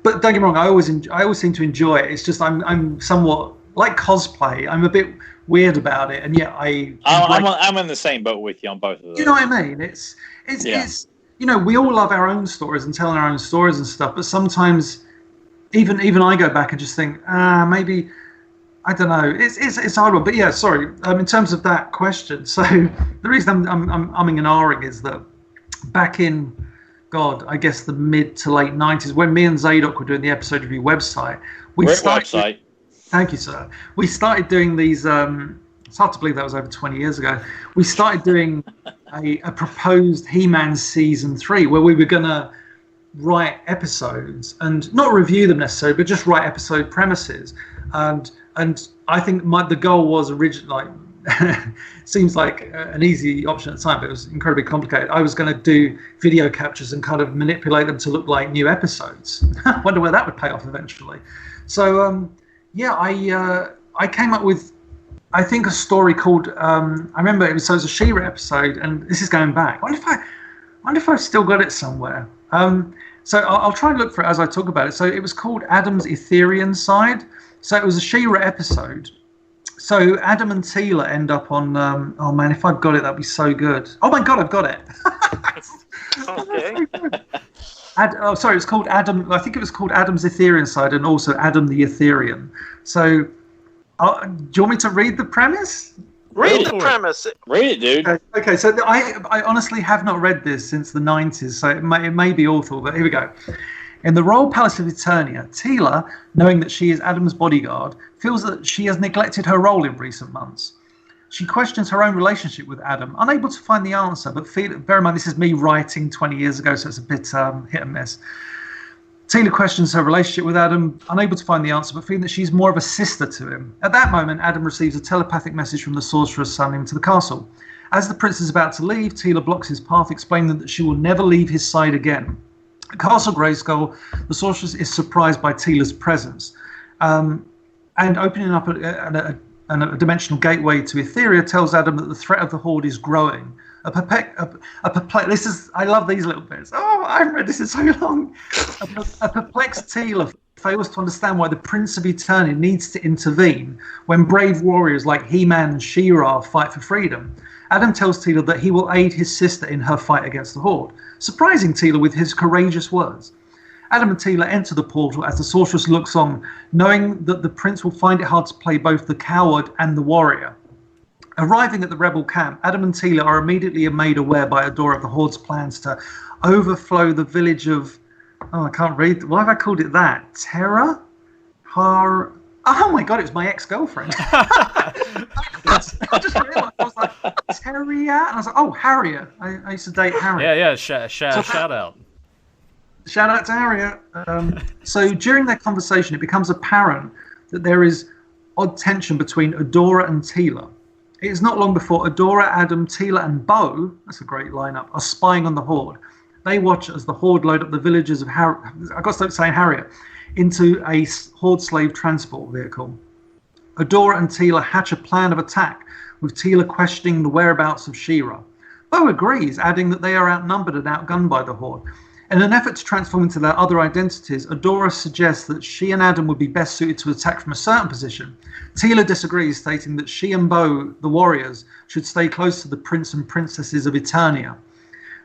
But don't get me wrong, I always seem to enjoy it. It's just I'm somewhat like cosplay. I'm a bit weird about it, and yet I'm in the same boat with you on both of those. You know what I mean? It's we all love our own stories and telling our own stories and stuff, but sometimes even I go back and just think, maybe, I don't know. It's hard one, but yeah, sorry. In terms of that question, so the reason I'm umming and ahhing is that back in, God, I guess the mid to late 90s, when me and Eatock were doing the episode review website, website. Thank you, sir. We started doing these. It's hard to believe that was over 20 years ago. We started doing a proposed He-Man season 3, where we were gonna write episodes and not review them necessarily, but just write episode premises. And I think the goal was originally, seems like an easy option at the time, but it was incredibly complicated. I was going to do video captures and kind of manipulate them to look like new episodes. Wonder where that would pay off eventually. So I came up with, I think, a story called I remember it was a She-Ra episode, and this is going back. I wonder if I've still got it somewhere. So I'll try and look for it as I talk about it. So it was called Adam's Etherian Side. So it was a She-Ra episode. So Adam and Teela end up on. Oh man, if I've got it, that'd be so good. Oh my God, I've got it. Okay. Sorry, it's called Adam. I think it was called Adam's Etherian Side, and also Adam the Etherean. So, do you want me to read the premise? Read the premise. Read it, dude. Okay, so I honestly have not read this since the 90s, so it may be awful, but here we go. In the royal palace of Eternia, Teela, knowing that she is Adam's bodyguard, feels that she has neglected her role in recent months. She questions her own relationship with Adam, unable to find the answer, but bear in mind this is me writing 20 years ago, so it's a bit hit and miss. Teela questions her relationship with Adam, unable to find the answer, but feeling that she's more of a sister to him. At that moment, Adam receives a telepathic message from the sorceress summoning him to the castle. As the prince is about to leave, Teela blocks his path, explaining that she will never leave his side again. At Castle Grayskull, the sorceress is surprised by Teela's presence, and opening up a dimensional gateway to Etheria tells Adam that the threat of the Horde is growing. I love these little bits. Oh, I haven't read this in so long. A perplexed Teela fails to understand why the Prince of Eternia needs to intervene when brave warriors like He-Man and She-Ra fight for freedom. Adam tells Teela that he will aid his sister in her fight against the Horde, surprising Teela with his courageous words. Adam and Teela enter the portal as the sorceress looks on, knowing that the prince will find it hard to play both the coward and the warrior. Arriving at the rebel camp, Adam and Teela are immediately made aware by Adora of the Horde's plans to overflow the village of... Oh, I can't read. Why have I called it that? Terra? Oh my God, it was my ex-girlfriend. I just realised, I was like, Terria? And I was like, oh, Harriet. I used to date Harriet. Yeah. Shout out. Shout out to Harriet. So during their conversation, it becomes apparent that there is odd tension between Adora and Teela. It is not long before Adora, Adam, Teela, and Bo, that's a great lineup, are spying on the Horde. They watch as the Horde load up the villagers of I got to stop saying Harriet, into a Horde slave transport vehicle. Adora and Teela hatch a plan of attack, with Teela questioning the whereabouts of She-Ra. Bo agrees, adding that they are outnumbered and outgunned by the Horde. In an effort to transform into their other identities, Adora suggests that she and Adam would be best suited to attack from a certain position. Teela disagrees, stating that she and Bo, the warriors, should stay close to the prince and princesses of Eternia.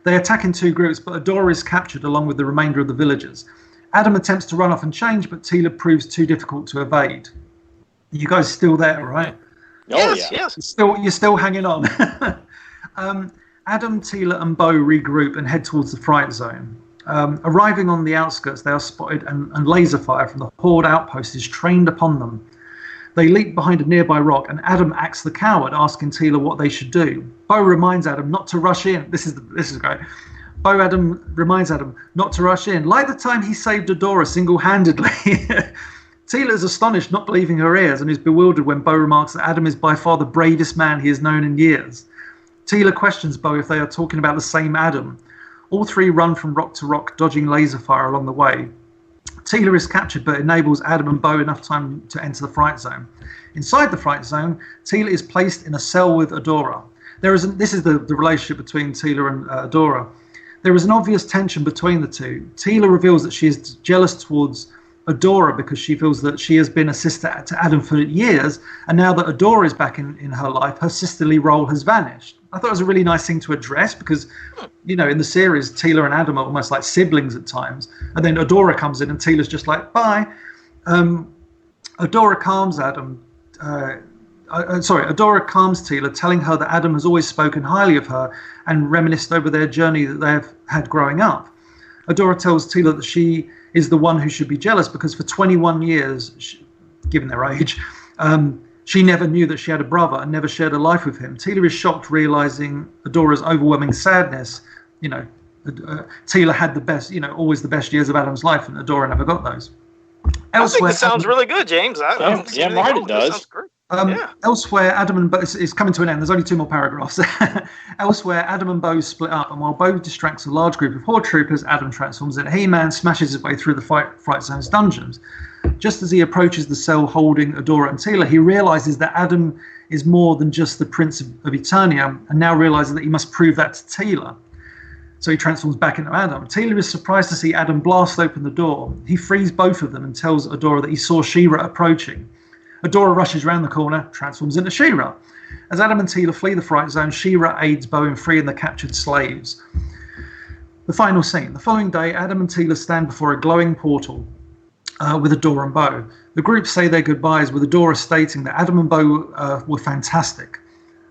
They attack in two groups, but Adora is captured along with the remainder of the villagers. Adam attempts to run off and change, but Teela proves too difficult to evade. You guys still there, right? Oh, yes. You're still hanging on. Adam, Teela, and Bo regroup and head towards the fright zone. Arriving on the outskirts, they are spotted and laser fire from the Horde outpost is trained upon them. They leap behind a nearby rock, and Adam acts the coward, asking Teela what they should do. Bo reminds Adam not to rush in. This is great. Adam reminds Adam not to rush in, like the time he saved Adora single-handedly. Teela is astonished, not believing her ears, and is bewildered when Bo remarks that Adam is by far the bravest man he has known in years. Teela questions Bo if they are talking about the same Adam. All three run from rock to rock, dodging laser fire along the way. Teela is captured, but enables Adam and Bo enough time to enter the fright zone. Inside the fright zone, Teela is placed in a cell with Adora. This is the relationship between Teela and Adora. There is an obvious tension between the two. Teela reveals that she is jealous towards Adora because she feels that she has been a sister to Adam for years, and now that Adora is back in her life, her sisterly role has vanished. I thought it was a really nice thing to address because, in the series, Teela and Adam are almost like siblings at times, and then Adora comes in and Teela's just like, bye. Adora calms Adam. Adora calms Teela, telling her that Adam has always spoken highly of her and reminisced over their journey that they have had growing up. Adora tells Teela that she is the one who should be jealous because for 21 years, given their age, she never knew that she had a brother and never shared a life with him. Teela is shocked, realizing Adora's overwhelming sadness. Teela had the best, always the best years of Adam's life, and Adora never got those. I think this sounds really good, James. Yeah, right, it does. Sounds great. Elsewhere, Adam and Bo, it's coming to an end. There's only 2 more paragraphs. Elsewhere, Adam and Bo split up, and while Bo distracts a large group of Horde troopers, Adam transforms into He-Man, smashes his way through the Fright Zone's dungeons. Just as he approaches the cell holding Adora and Teela, he realizes that Adam is more than just the Prince of Eternia, and now realizes that he must prove that to Teela. So he transforms back into Adam. Teela is surprised to see Adam blast open the door. He frees both of them and tells Adora that he saw She-Ra approaching. Adora rushes around the corner, transforms into She-Ra. As Adam and Teela flee the Fright Zone, She-Ra aids Bo in freeing the captured slaves. The final scene. The following day, Adam and Teela stand before a glowing portal with Adora and Bo. The group say their goodbyes, with Adora stating that Adam and Bo were fantastic.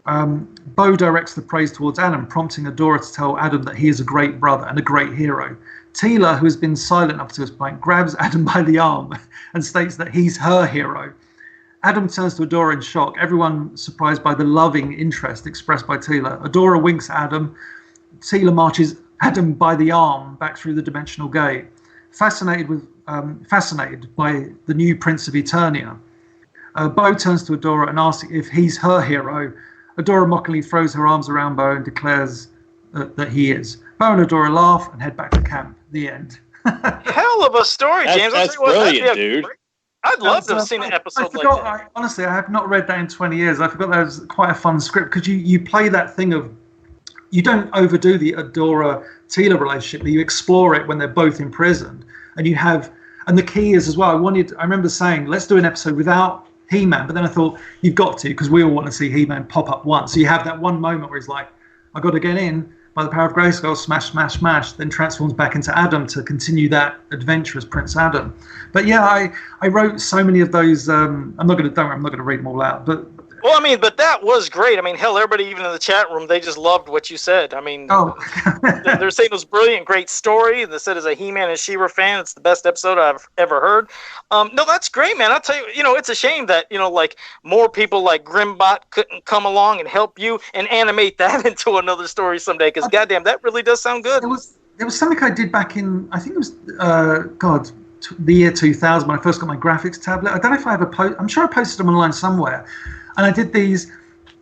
Bo directs the praise towards Adam, prompting Adora to tell Adam that he is a great brother and a great hero. Teela, who has been silent up to this point, grabs Adam by the arm and states that he's her hero. Adam turns to Adora in shock, everyone surprised by the loving interest expressed by Teela. Adora winks at Adam. Teela marches Adam by the arm back through the dimensional gate, fascinated by the new Prince of Eternia. Bo turns to Adora and asks if he's her hero. Adora mockingly throws her arms around Bo and declares that he is. Bo and Adora laugh and head back to camp. The end. Hell of a story, James. That's brilliant, dude. I'd love to have seen an episode like that. Honestly, I have not read that in 20 years. I forgot that was quite a fun script because you play that thing of, you don't overdo the Adora-Teela relationship, but you explore it when they're both imprisoned. And the key is as well, I remember saying, let's do an episode without He-Man, but then I thought, you've got to, because we all want to see He-Man pop up once. So you have that one moment where he's like, I've got to get in, by the power of Grayskull, smash, smash, smash, then transforms back into Adam to continue that adventure as Prince Adam. But yeah, I wrote so many of those. I'm not going to read them all out, but Well, I mean, but that was great. I mean, hell, everybody, even in the chat room, they just loved what you said. I mean, they're saying it was brilliant, great story. They said as a He-Man and She-Ra fan, it's the best episode I've ever heard. No, that's great, man. I'll tell you, it's a shame that, like more people like Grimbot couldn't come along and help you and animate that into another story someday. Because goddamn, that really does sound good. It was something I did back in, I think it was, the year 2000 when I first got my graphics tablet. I don't know if I ever I'm sure I posted them online somewhere. And I did these,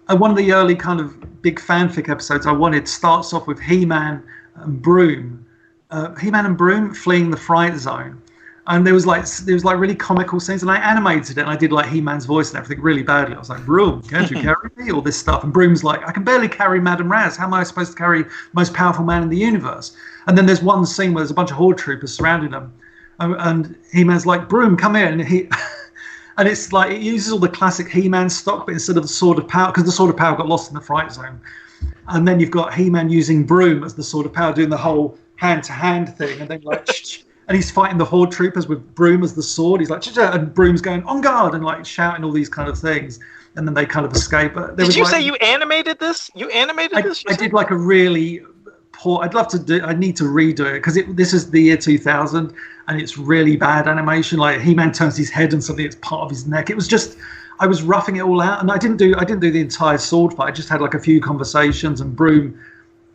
one of the early kind of big fanfic episodes I wanted starts off with He-Man and Broom. He-Man and Broom fleeing the fright zone. And there was like really comical scenes, and I animated it, and I did like He-Man's voice and everything really badly. I was like, Broom, can't you carry me? All this stuff. And Broom's like, I can barely carry Madame Raz. How am I supposed to carry the most powerful man in the universe? And then there's one scene where there's a bunch of Horde troopers surrounding them. And He-Man's like, Broom, come here. And and it's like, it uses all the classic He-Man stock, but instead of the Sword of Power, because the Sword of Power got lost in the fright zone. And then you've got He-Man using Broom as the Sword of Power, doing the whole hand-to-hand thing. And then like, and he's fighting the Horde troopers with Broom as the sword. He's like, and Broom's going, on guard, and like shouting all these kind of things. And then they kind of escape. Did you say you animated this? You animated this? I did like a really poor, I need to redo it, because this is the year 2000. And it's really bad animation. Like He-Man turns his head and suddenly it's part of his neck. It was just, I was roughing it all out, and I didn't do the entire sword fight. I just had like a few conversations and Broom.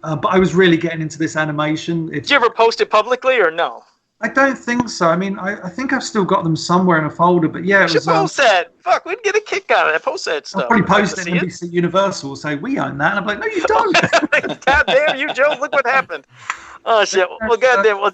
But I was really getting into this animation. Did you ever post it publicly or no? I don't think so. I mean, I think I've still got them somewhere in a folder. But yeah, you should post that. Fuck, we'd get a kick out of that. Post that stuff. I'll probably post it. NBC Universal will say we own that, and I'm like, no, you don't. God damn you, Joe! Look what happened. Oh shit! Well, goddamn. Well,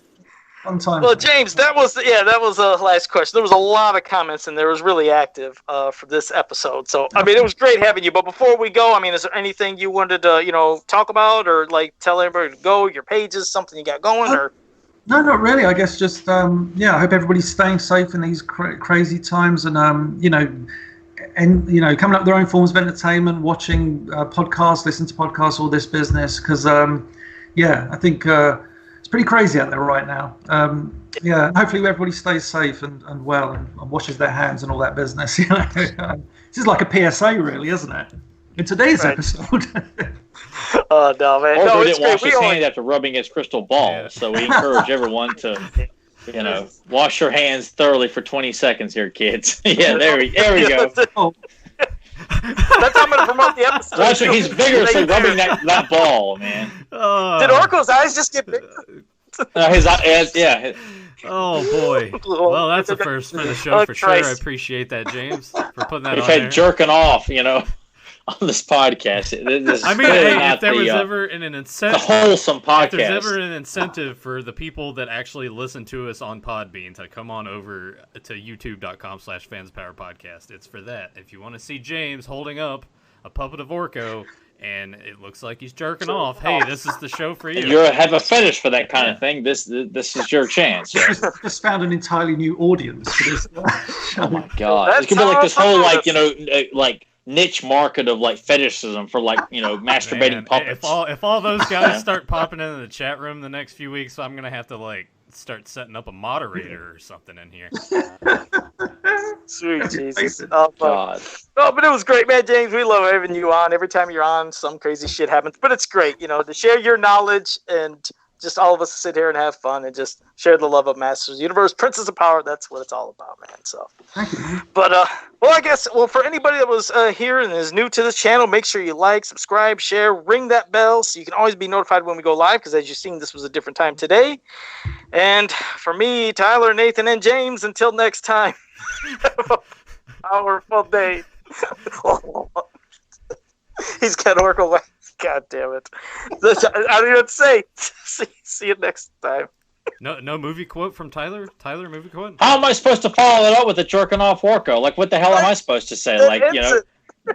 James, that was the last question. There was a lot of comments, and there was really active for this episode. So, I mean, it was great having you. But before we go, I mean, is there anything you wanted to, talk about, or like tell everybody to go, your pages, something you got going, or? No, not really. I guess just I hope everybody's staying safe in these crazy times, and coming up with their own forms of entertainment, watching podcasts, listening to podcasts, all this business, because I think. It's pretty crazy out there right now. Hopefully everybody stays safe and well and washes their hands and all that business. This is like a PSA, really, isn't it? In today's episode. Oh no, man! Orko didn't wash his hands after rubbing his crystal ball, so we encourage everyone to, wash your hands thoroughly for 20 seconds here, kids. There we go. That's how I'm going to promote the episode. Watch it, he's vigorously rubbing that ball, man. Did Orko's eyes just get bigger? His eyes, yeah. Oh boy. Well, that's a first for the show for sure. I appreciate that, James, for putting that on there. Jerking off, on this podcast. If there was ever an incentive, the wholesome podcast. If there's ever an incentive for the people that actually listen to us on Podbean to come on over to youtube.com/fanspowerpodcast, it's for that. If you want to see James holding up a puppet of Orko and it looks like he's jerking off, hey, this is the show for you. You have a fetish for that kind of thing. This is your chance. Just found an entirely new audience for this. Oh my god! It could be like this whole like niche market of like fetishism for like masturbating puppets. If all those guys start popping into the chat room the next few weeks, I'm gonna have to like start setting up a moderator or something in here. Sweet Jesus! Oh God! No, but it was great, man, James. We love having you on. Every time you're on, some crazy shit happens, but it's great, to share your knowledge and just all of us sit here and have fun and just share the love of Masters of the Universe, Princess of Power. That's what it's all about, man. So, thank you. But I guess for anybody that was here and is new to this channel, make sure you like, subscribe, share, ring that bell so you can always be notified when we go live. Because as you've seen, this was a different time today. And for me, Tyler, Nathan, and James, until next time, have a powerful day. He's got Orko. God damn it. I don't even know what to say. See you next time. No movie quote from Tyler? Tyler, movie quote? How am I supposed to follow it up with a jerking off Orko? Like, what the hell am I supposed to say? Like,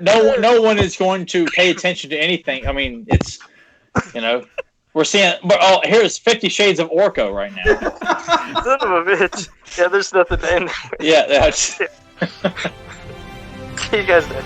no one is going to pay attention to anything. I mean, it's, we're seeing, but here's 50 Shades of Orko right now. Son of a bitch. Yeah, there's nothing in there. Yeah, that's. See you guys then.